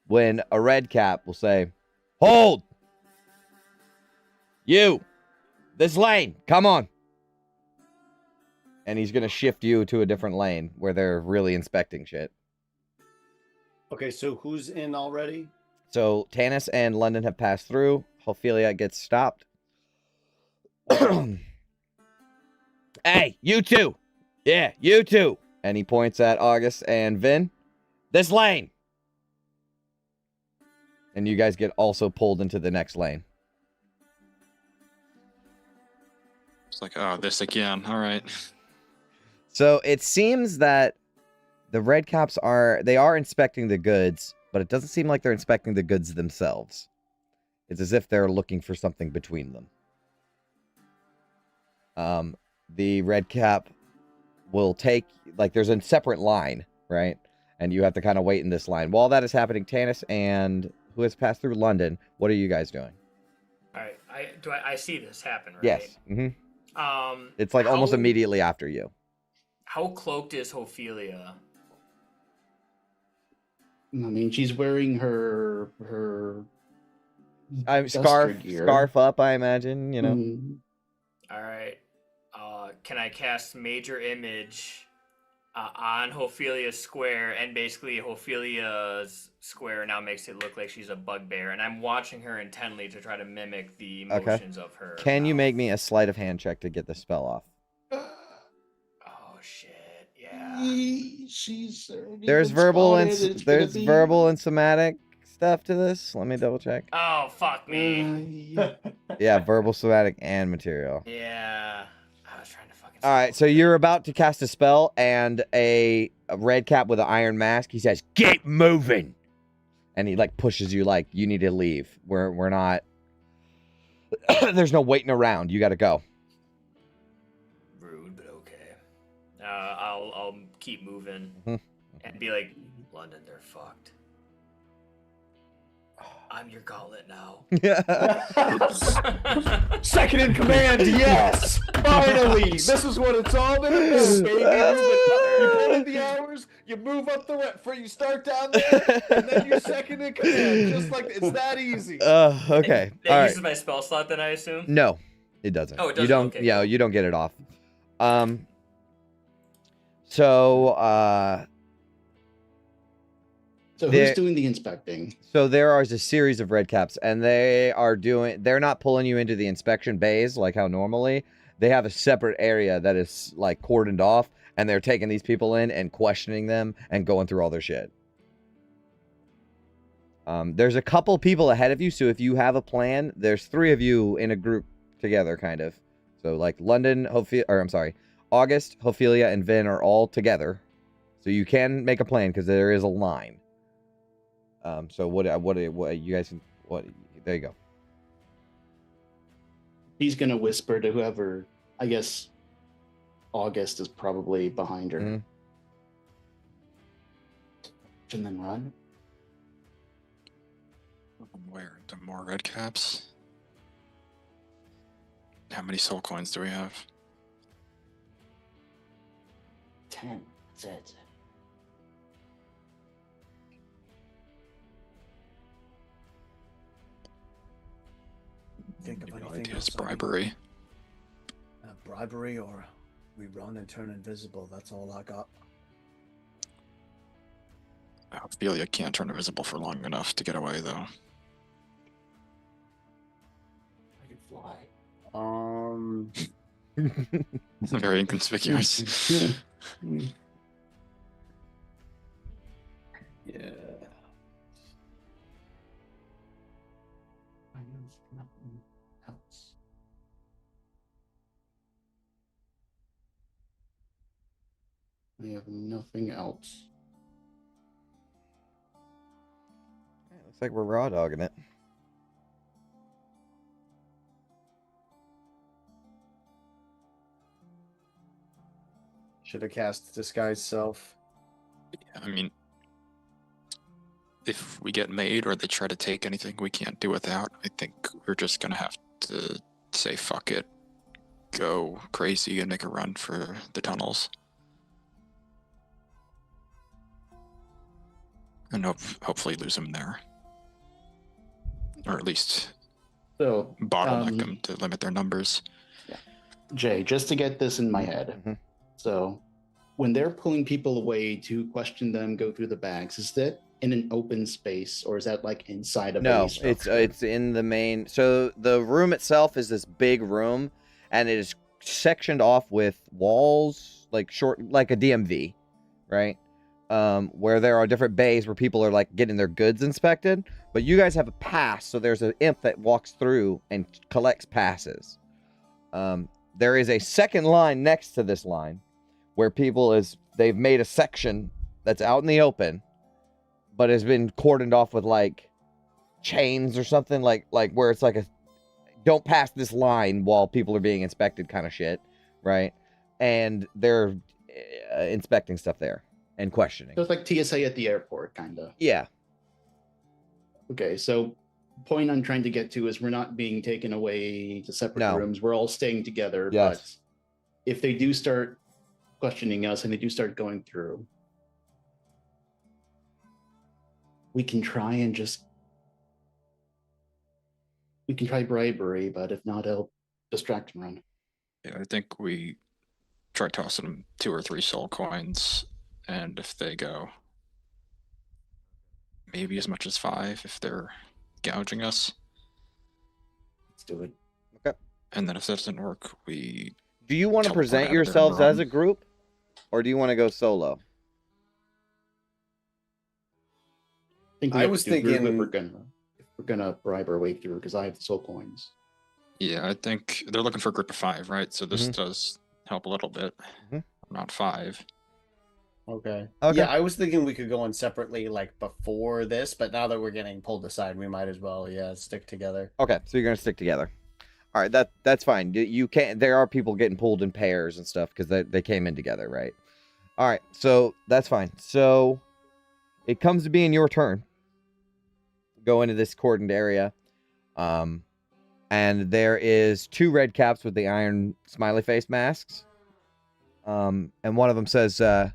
when a red cap will say, "Hold! You! This lane! Come on!" And he's going to shift you to a different lane where they're really inspecting shit. Okay, so who's in already? So Tanis and London have passed through. Ophelia gets stopped. Hey, you two! Yeah, you two! And he points at August and Vin. This lane! And you guys get also pulled into the next lane. It's like, oh, this again. All right. So it seems that the red caps are inspecting the goods, but it doesn't seem like they're inspecting the goods themselves. It's as if they're looking for something between them. The red cap will take, like, there's a separate line, right? And you have to kind of wait in this line. While that is happening, Tanis and who has passed through London, what are you guys doing? All right, I see this happen, right? Yes. Mm-hmm. It's like almost immediately after you. How cloaked is Ophelia? I mean, she's wearing her scarf up, I imagine, you know. All right. Can I cast Major Image on Ophelia's square, and basically Ophelia's square now makes it look like she's a bugbear, and I'm watching her intently to try to mimic the motions of her. Can you make me a sleight of hand check to get the spell off? Oh shit! Yeah. She's There's verbal and somatic stuff to this? Let me double check. Oh, fuck me. Yeah, verbal, somatic, and material. Yeah. I was trying to fucking. All right, so you're about to cast a spell, and a red cap with an iron mask. He says, "Keep moving," and he like pushes you, like you need to leave. We're not. There's no waiting around. You got to go. Rude, but okay. I'll keep moving Mhm. and be like, London, they're fucked. I'm your gauntlet now. Second in command, yes! Finally! This is what it's all been about, baby. You put in the hours, you move up the you start down there, and then you're second in command. Just like it's that easy. Okay. That All right. uses my spell slot, then I assume. No, it doesn't. Oh, it doesn't? You don't. Okay, Yeah, cool. you don't get it off. So So There- who's doing the inspecting? So there is a series of red caps, and they're not pulling you into the inspection bays like how normally. They have a separate area that is like cordoned off, and they're taking these people in and questioning them and going through all their shit. There's a couple people ahead of you, so if you have a plan, there's 3 of you in a group together, kind of. So like London, August, Ophelia, and Vin are all together, so you can make a plan because there is a line. So what you guys can, there you go. He's gonna whisper to whoever. I guess August is probably behind her. Mhm. And then run. Where? The more red caps? How many soul coins do we have? 10. That's it. Think of Any anything ideas? else? Bribery. Bribery, or we run and turn invisible. That's all I got. Ophelia can't turn invisible for long enough to get away, though. I can fly. Very inconspicuous. Yeah. I have nothing else. I have nothing else. Looks like we're raw dogging it. Should have cast disguise self. I mean, if we get made or they try to take anything we can't do without, I think we're just gonna have to say fuck it, go crazy and make a run for the tunnels. And hopefully lose them there. Or at least So, bottleneck them to limit their numbers. Jay, just to get this in my head. Mhm. So, when they're pulling people away to question them, go through the bags, is that in an open space or is that like inside of No, a structure? it's in the main. So the room itself is this big room, and it is sectioned off with walls, like like a DMV, right? Where there are different bays where people are like getting their goods inspected. But you guys have a pass, so there's an imp that walks through and collects passes. There is a second line next to this line where they've made a section that's out in the open, but has been cordoned off with like chains or something, like where it's like a don't pass this line while people are being inspected kind of shit, right? And they're inspecting stuff there and questioning. So it's like TSA at the airport, kind of. Yeah. Okay, so point I'm trying to get to is we're not being taken away to separate No. rooms. We're all staying together. Yes. But if they do start questioning us and they do start going through, we can try and we can try bribery, but if not, it'll distract and run. Yeah, I think we try tossing them 2 or 3 soul coins, and if they go, maybe as much as 5 if they're gouging us. Let's do it. Okay. And then if that doesn't work, we Do you want to teleport out present of there and yourselves as run. a group, or do you want to go solo? think we I have was to do group thinking- if we're gonna bribe our way through, because I have the soul coins. Yeah, I think they're looking for a group of 5, right? So this does help a little bit. Mhm. Not 5. Okay. Okay. Yeah, I was thinking we could go in separately like before this, but now that we're getting pulled aside, we might as well, stick together. Okay, so you're gonna stick together. All right, that's fine. You can't. There are people getting pulled in pairs and stuff because they came in together, right? All right, so that's fine. So it comes to being your turn. Go into this cordoned area, and there is 2 red caps with the iron smiley face masks. And one of them says, "All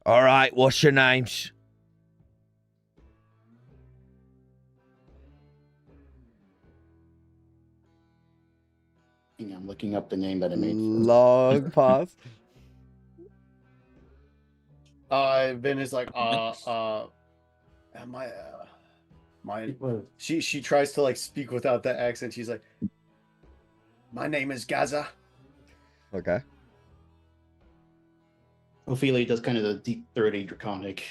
right, what's your names?" Hang on, I'm looking up the name that I made. Long pause. Vin is like, she tries to like speak without that accent. She's like, my name is Gaza. Okay. Ophelia does kind of the deep 30 draconic.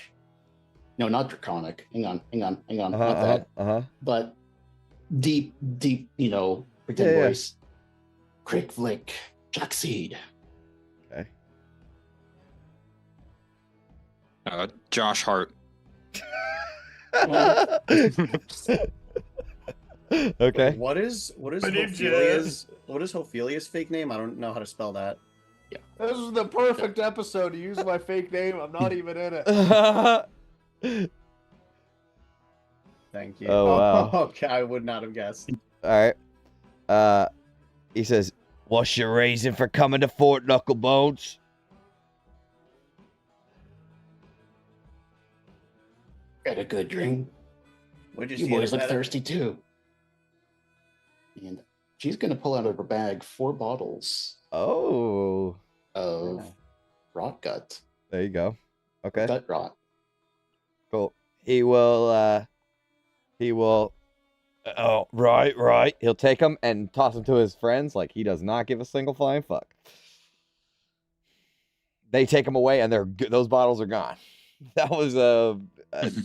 No, not draconic. Hang on. Not that. But deep, pretend Yeah. voice. Crick Flick, Jackseed. Okay. Josh Hart. Okay. What is My name's Ophelia's fake name? I don't know how to spell that. This is the perfect episode to use my fake name. I'm not even in it. Thank you. Oh, wow. Okay, I would not have guessed. All right. He says, "What's your reason for coming to Fort Knucklebones?" Got a good drink. Where'd You see boys it look at? thirsty too. And she's gonna pull out of her bag 4 bottles Oh, of rot gut. there you go. Okay, Gut rot. cool. He will. Oh, right. He'll take them and toss them to his friends. Like he does not give a single flying fuck. They take them away, and those bottles are gone. That was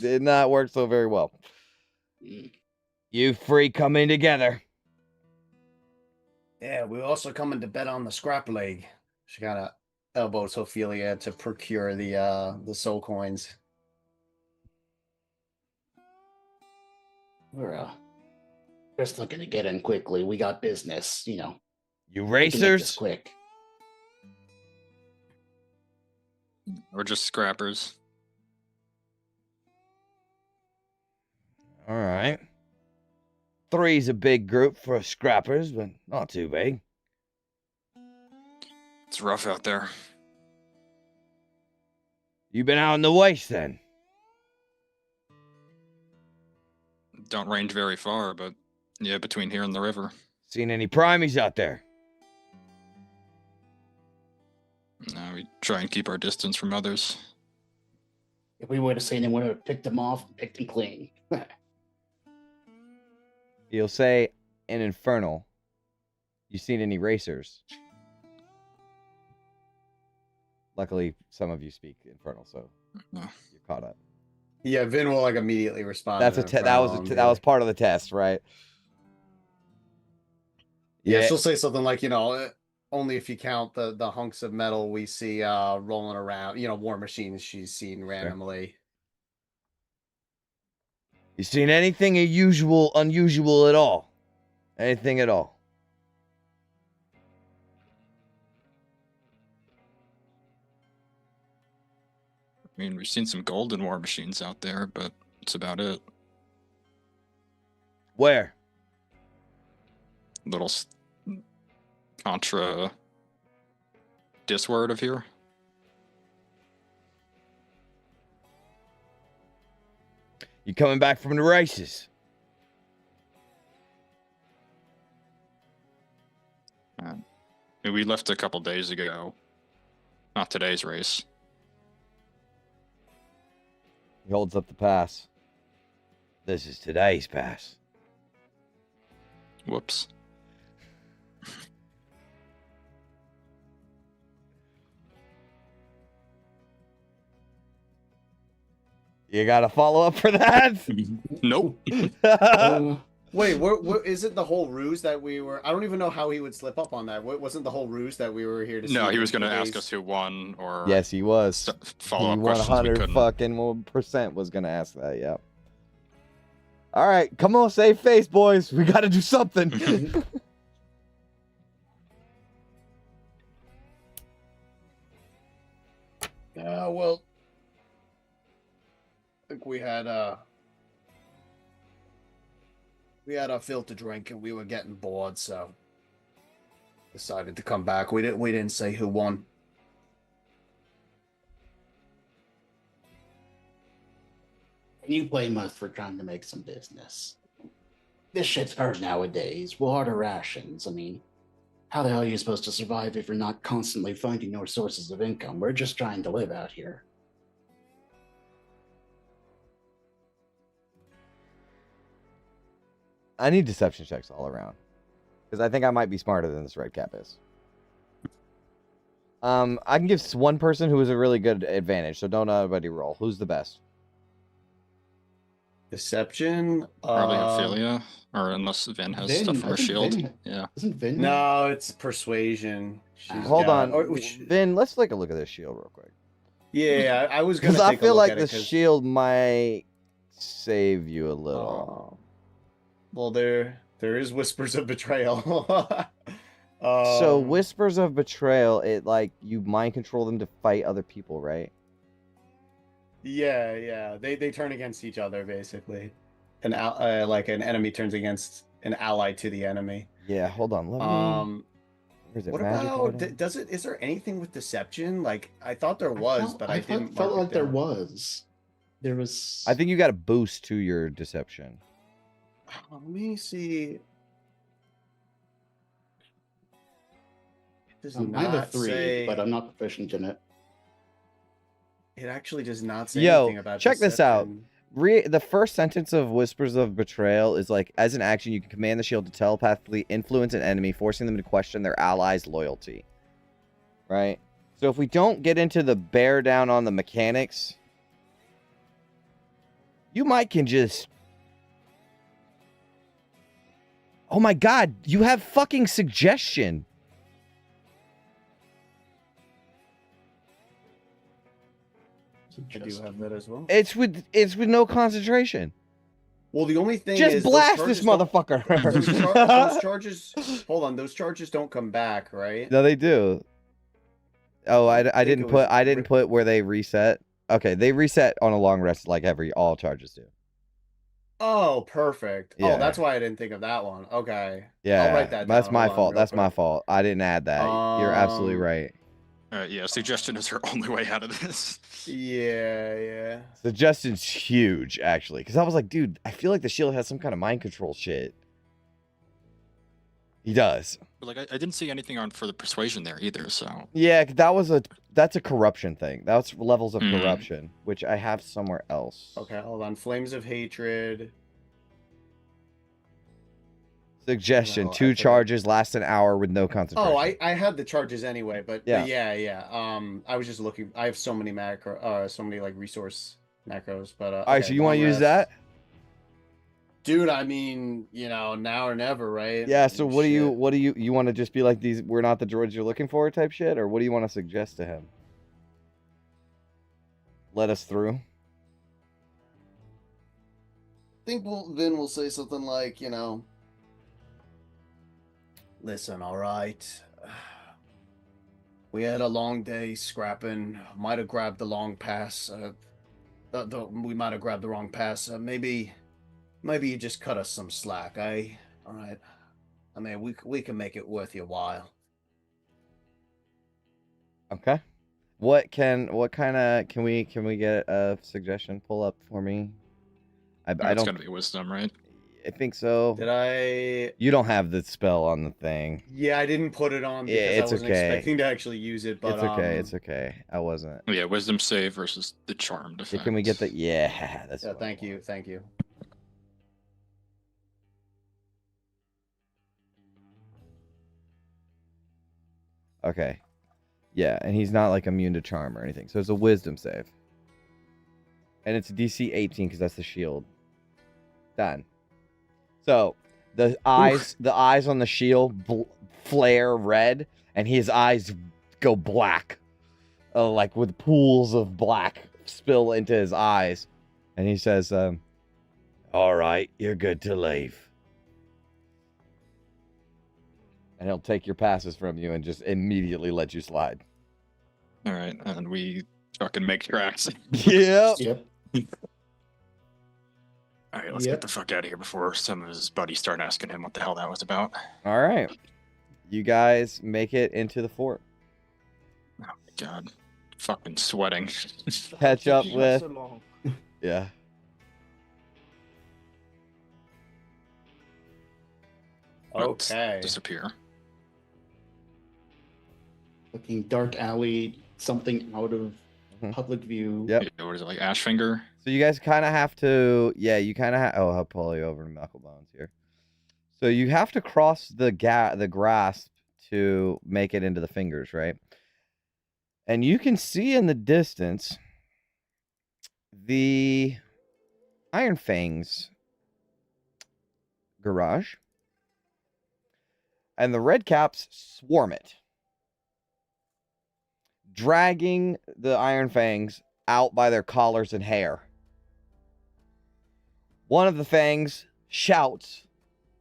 did not work so very well. You 3 coming together. Yeah, we're also coming to bet on the scrap leg. She kind of elbows Ophelia to procure the soul coins. We're just looking to get in quickly. We got business, You We can make this racers. quick. We're just scrappers. All right. 3's a big group for scrappers, but not too big. It's rough out there. You been out in the waste then? Don't range very far, but yeah, between here and the river. Seen any primies out there? No, we try and keep our distance from others. If we would have seen him, we would have picked him off and picked him clean. You'll say in Infernal. You seen any racers? Luckily, some of you speak Infernal, so No. you're caught up. Yeah, Vin will like immediately respond. That's in that was Infernal, that was part of the test, right? Yeah, she'll say something like, only if you count the hunks of metal we see rolling around, war machines she's seen randomly. You seen anything unusual at all? Anything at all? I mean, we've seen some golden war machines out there, but that's about it. Where? Little contra disword of here. You coming back from the races? We left a couple days ago. Not today's race. He holds up the pass. This is today's pass. Whoops. You got a follow up for that? Nope. Wait, what is it? The whole ruse that we were? I don't even know how he would slip up on that. What wasn't the whole ruse that we were here to see? No, he was for going to ask days? us who won, or Yes, he was. follow He up questions we 100 couldn't. fucking % was gonna ask that. Yep. All right, come on, save face, boys. We got to do something. Well, I think we had our fill to drink and we were getting bored, so decided to come back. We didn't say who won. You blame us for trying to make some business. This shit's hard nowadays. Water rations. I mean, how the hell are you supposed to survive if you're not constantly finding new sources of income? We're just trying to live out here. I need deception checks all around. Because I think I might be smarter than this red cap is. I can give one person who is a really good advantage, so don't everybody roll. Who's the best? Deception? Probably Ophelia, or unless Vin has stuff from her shield. Yeah. Isn't Vin? No, it's persuasion. She's Hold got- on. or- Vin, let's take a look at this shield real quick. Yeah, I was gonna. Because I take a feel look like at the it 'cause- shield might save you a little. Well, there is whispers of betrayal. So whispers of betrayal, it like you mind control them to fight other people, right? Yeah. They turn against each other basically. Like an enemy turns against an ally to the enemy. Yeah, hold on. Let me. Where's it? What Magic about item? does it? Is there anything with deception? Like I thought there was, but I didn't. felt mark it like there down. was. There was. I think you got a boost to your deception. Let me see. It does I have a not 3, say. but I'm not proficient in it. It actually does not say Yo, anything about. check this out. deception. The first sentence of Whispers of Betrayal is like, as an action, you can command the shield to telepathically influence an enemy, forcing them to question their allies' loyalty. Right? So if we don't get into the bear down on the mechanics, you might can just... Oh my god, you have fucking suggestion. I do have that as well. It's with no concentration. Well, the only thing Just is those blast charges this don't- motherfucker. those charges. Hold on, those charges don't come back, right? No, they do. Oh, I think didn't it put was put where they reset. Okay, they reset on a long rest like all charges do. Oh, perfect. Yeah. Oh, that's why I didn't think of that one. Okay. Yeah, I'll write that that's down. my Hold on, fault. real That's my quick. fault. I didn't add that. You're absolutely right. Yeah, suggestion is her only way out of this. Yeah. Suggestion's huge, actually, because I was like, dude, I feel like the shield has some kind of mind control shit. He does. But like, I didn't see anything on for the persuasion there either. So Yeah, that's a corruption thing. That's levels of corruption, which I have somewhere else. Okay, hold on. Flames of hatred. Suggestion: No, I 2 forgot. charges last an hour with no concentration. Oh, I had the charges anyway, but Yeah. yeah. I was just looking. I have so many so many like resource macros. But All right, so you want to use that? Dude, I mean, now or never, right? Yeah. So what do you Shit. you want to just be like these? We're not the droids you're looking for, type shit, or what do you want to suggest to him? Let us through. I think Vin will say something like, listen, all right. We had a long day scrapping. Might have grabbed the long pass. We might have grabbed the wrong pass. Maybe you just cut us some slack, eh? All right. I mean, we can make it worth your while. Okay. What kind of can we get a suggestion pull up for me? I it's don't. gonna be wisdom, right? I think so. Did I? You don't have the spell on the thing. Yeah, I didn't put it on because Yeah, I it's wasn't okay. expecting to actually use it. But It's okay. It's okay. I wasn't. Yeah, wisdom save versus the charmed Yeah, effect. can we get the? Yeah, that's. Yeah, what I thank want. you. Thank you. Okay. Yeah, and he's not like immune to charm or anything, so it's a wisdom save. And it's DC 18 because that's the shield. Done. So the eyes on the shield flare red, and his eyes go black, like with pools of black spill into his eyes, and he says, "All right, you're good to leave." And he'll take your passes from you and just immediately let you slide. All right, and we fucking make tracks. Yep. Yep. All right, let's get the fuck out of here before some of his buddies start asking him what the hell that was about. All right. You guys make it into the fort. Oh my god. Fucking sweating. Catch up Taking with... so long. Yeah. Let's Okay. disappear. Looking dark alley, something out of Mhm. public view. Yep. Yeah, what is it, like Ashfinger? So you guys kind of have to... Yeah, you kind of have... Oh, I'll pull you over to Knucklebones here. So you have to cross the grasp to make it into the fingers, right? And you can see in the distance the Iron Fang's garage. And the Red Caps swarm it, dragging the Iron Fangs out by their collars and hair. One of the Fangs shouts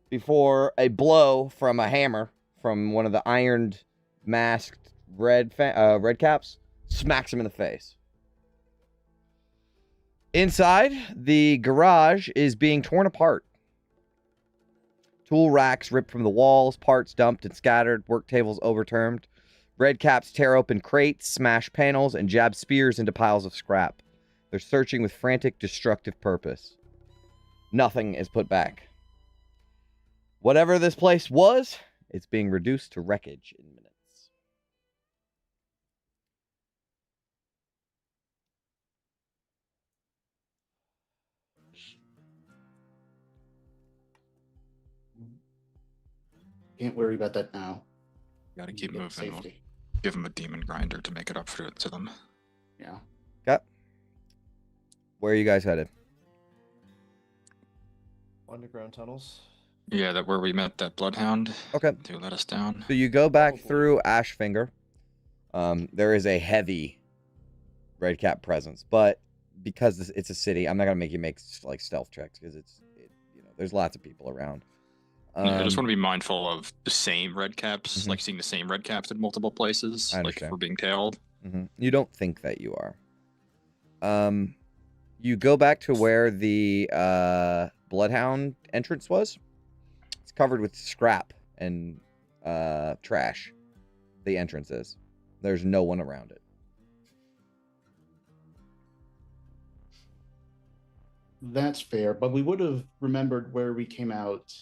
before a blow from a hammer from one of the ironed, masked Red Caps smacks him in the face. Inside, the garage is being torn apart. Tool racks ripped from the walls, parts dumped and scattered, work tables overturned. Red Caps tear open crates, smash panels, and jab spears into piles of scrap. They're searching with frantic, destructive purpose. Nothing is put back. Whatever this place was, it's being reduced to wreckage in minutes. Can't worry about that now. Gotta keep Get moving. We'll safety. give him a demon grinder to make it up to them. Yeah. Okay. Where are you guys headed? Underground tunnels. Yeah, that where we met that bloodhound. Okay. To let us down. So you go back through Ashfinger. There is a heavy Red Cap presence, but because it's a city, I'm not gonna make you make like stealth checks because there's lots of people around. Yeah, I just want to be mindful of the same red caps, Mhm. like seeing the same red caps in multiple places, I like understand. if we're being tailed. You don't think that you are. You go back to where the Bloodhound entrance was. It's covered with scrap and trash. The entrance is. There's no one around it. That's fair, but we would have remembered where we came out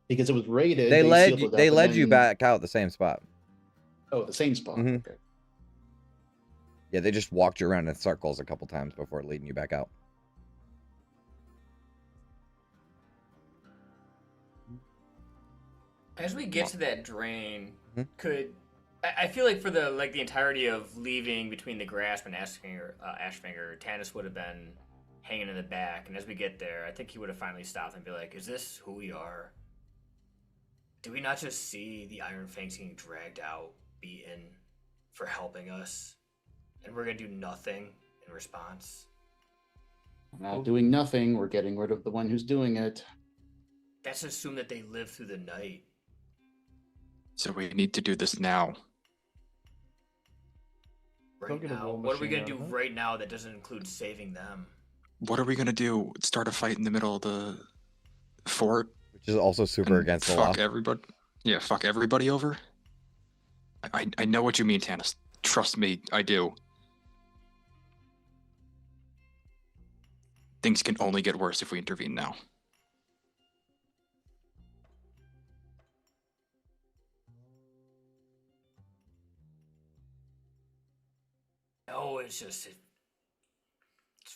because it was raided. They led sealed you. it up, They and led you then- back out the same spot. Oh, the same spot. Mhm. Okay. Yeah, they just walked you around in circles a couple times before leading you back out. As we get to that drain, Mhm. I feel like for the entirety of leaving between the grasp and Ashfinger, Tannis would have been hanging in the back, and as we get there, I think he would have finally stopped and be like, "Is this who we are? Do we not just see the Iron Fangs getting dragged out, beaten for helping us, and we're gonna do nothing in response?" We're not doing nothing. We're getting rid of the one who's doing it. Let's assume that they live through the night. So we need to do this now. Right get a now, war what are we machine gonna out do of it. right now that doesn't include saving them? What are we gonna do? Start a fight in the middle of the fort? Which is also super and against the law. fuck everybody? Yeah, fuck everybody over? I know what you mean, Tannis. Trust me, I do. Things can only get worse if we intervene now. No, it's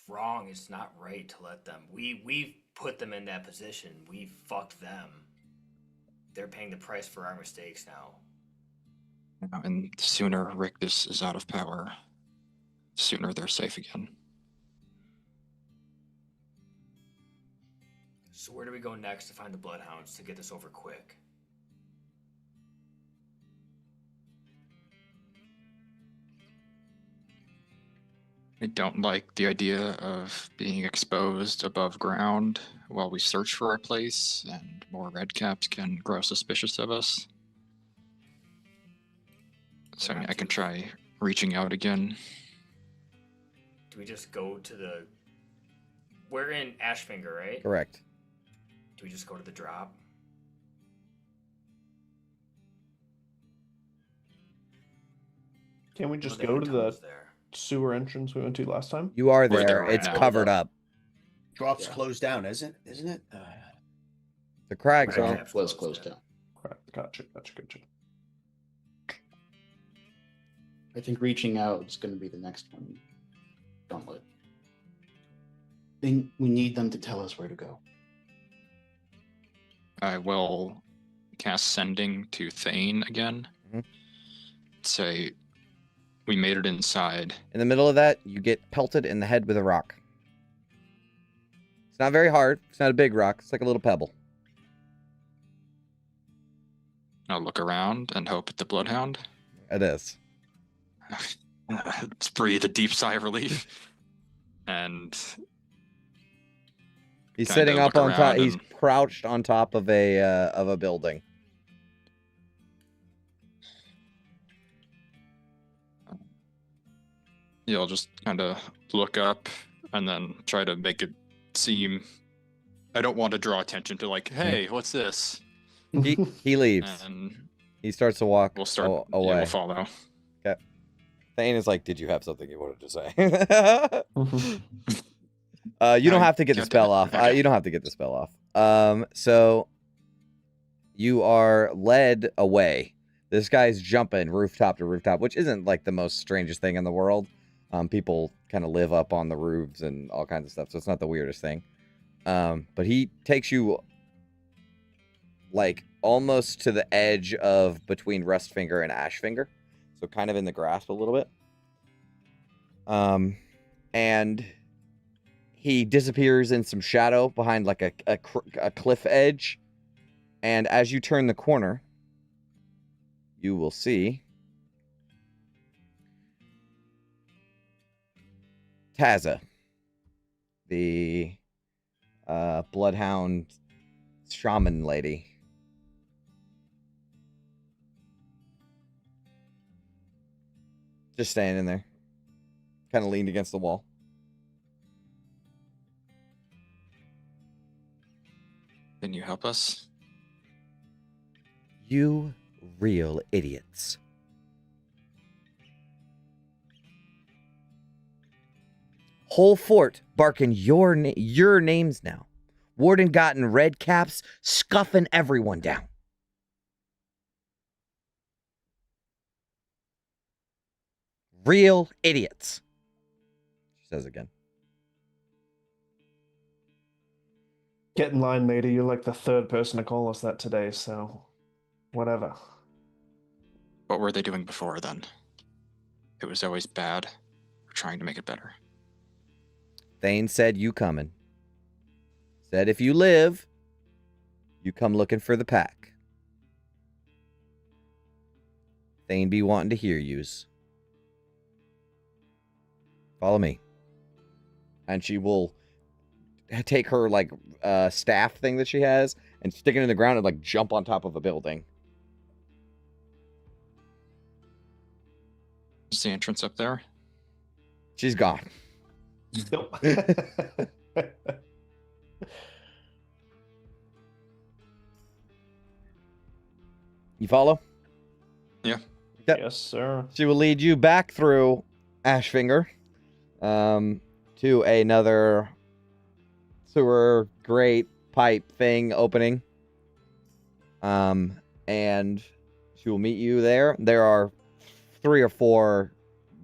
wrong. It's not right to let them. We've put them in that position. We fucked them. They're paying the price for our mistakes now. And the sooner Rick is out of power, the sooner they're safe again. So where do we go next to find the bloodhounds to get this over quick? I don't like the idea of being exposed above ground while we search for our place, and more redcaps can grow suspicious of us. So I mean, I can try reaching out again. Do we just go to the... We're in Ashfinger, right? Correct. Do we just go to the drop? Can we just Well, they go had to the tunnels there. sewer entrance we went to last time? You are We're there. there right It's now. covered up. Drop's closed down, isn't it? The crags Right. are. Was closed down. Right. Gotcha. I think reaching out is going to be the next one. Gauntlet. Think we need them to tell us where to go. I will cast Sending to Thane again. Mhm. Say, we made it inside. In the middle of that, you get pelted in the head with a rock. It's not very hard. It's not a big rock. It's like a little pebble. I'll look around and hope at the bloodhound. It is. Let's breathe a deep sigh of relief. And He's Kinda sitting up look on top. around He's and- crouched on top of a building. yeah, I'll just kind of look up and then try to make it seem. I don't want to draw attention to like, hey, what's this? He leaves. And He starts to walk we'll start. Yeah, away. we'll follow. Thane is like, "Did you have something you wanted to say?" You don't have to get the Can't do spell it. off. Okay. You don't have to get the spell off. So you are led away. This guy's jumping rooftop to rooftop, which isn't like the most strangest thing in the world. People kind of live up on the roofs and all kinds of stuff, so it's not the weirdest thing. But he takes you like almost to the edge of between Rustfinger and Ashfinger, so kind of in the grasp a little bit. And he disappears in some shadow behind like a cliff edge. And as you turn the corner, you will see Taza, the bloodhound shaman lady. Just standing there, kind of leaned against the wall. Can you help us? You real idiots. Whole fort barking your names now. Warden gotten red caps, scuffing everyone down. Real idiots. She says again. Get in line, matey. You're like the third person to call us that today, so whatever. What were they doing before then? It was always bad. We're trying to make it better. Thane said you coming. Said if you live, you come looking for the pack. Thane be wanting to hear yous. Follow me. And she will take her like staff thing that she has and stick it in the ground and like jump on top of a building. Is the entrance up there? She's gone. Nope. You follow? Yeah. Yep. Yes, sir. She will lead you back through Ashfinger to another sewer grate pipe thing opening. And she will meet you there. There are 3 or 4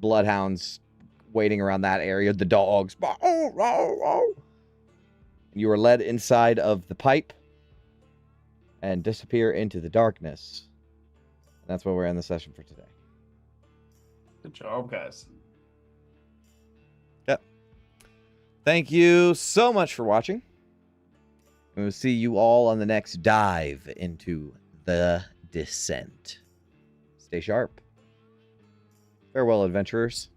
bloodhounds waiting around that area. The dogs. You are led inside of the pipe and disappear into the darkness. That's where we're in the session for today. Good job, guys. Yep. Thank you so much for watching. And we'll see you all on the next dive into the descent. Stay sharp. Farewell, adventurers.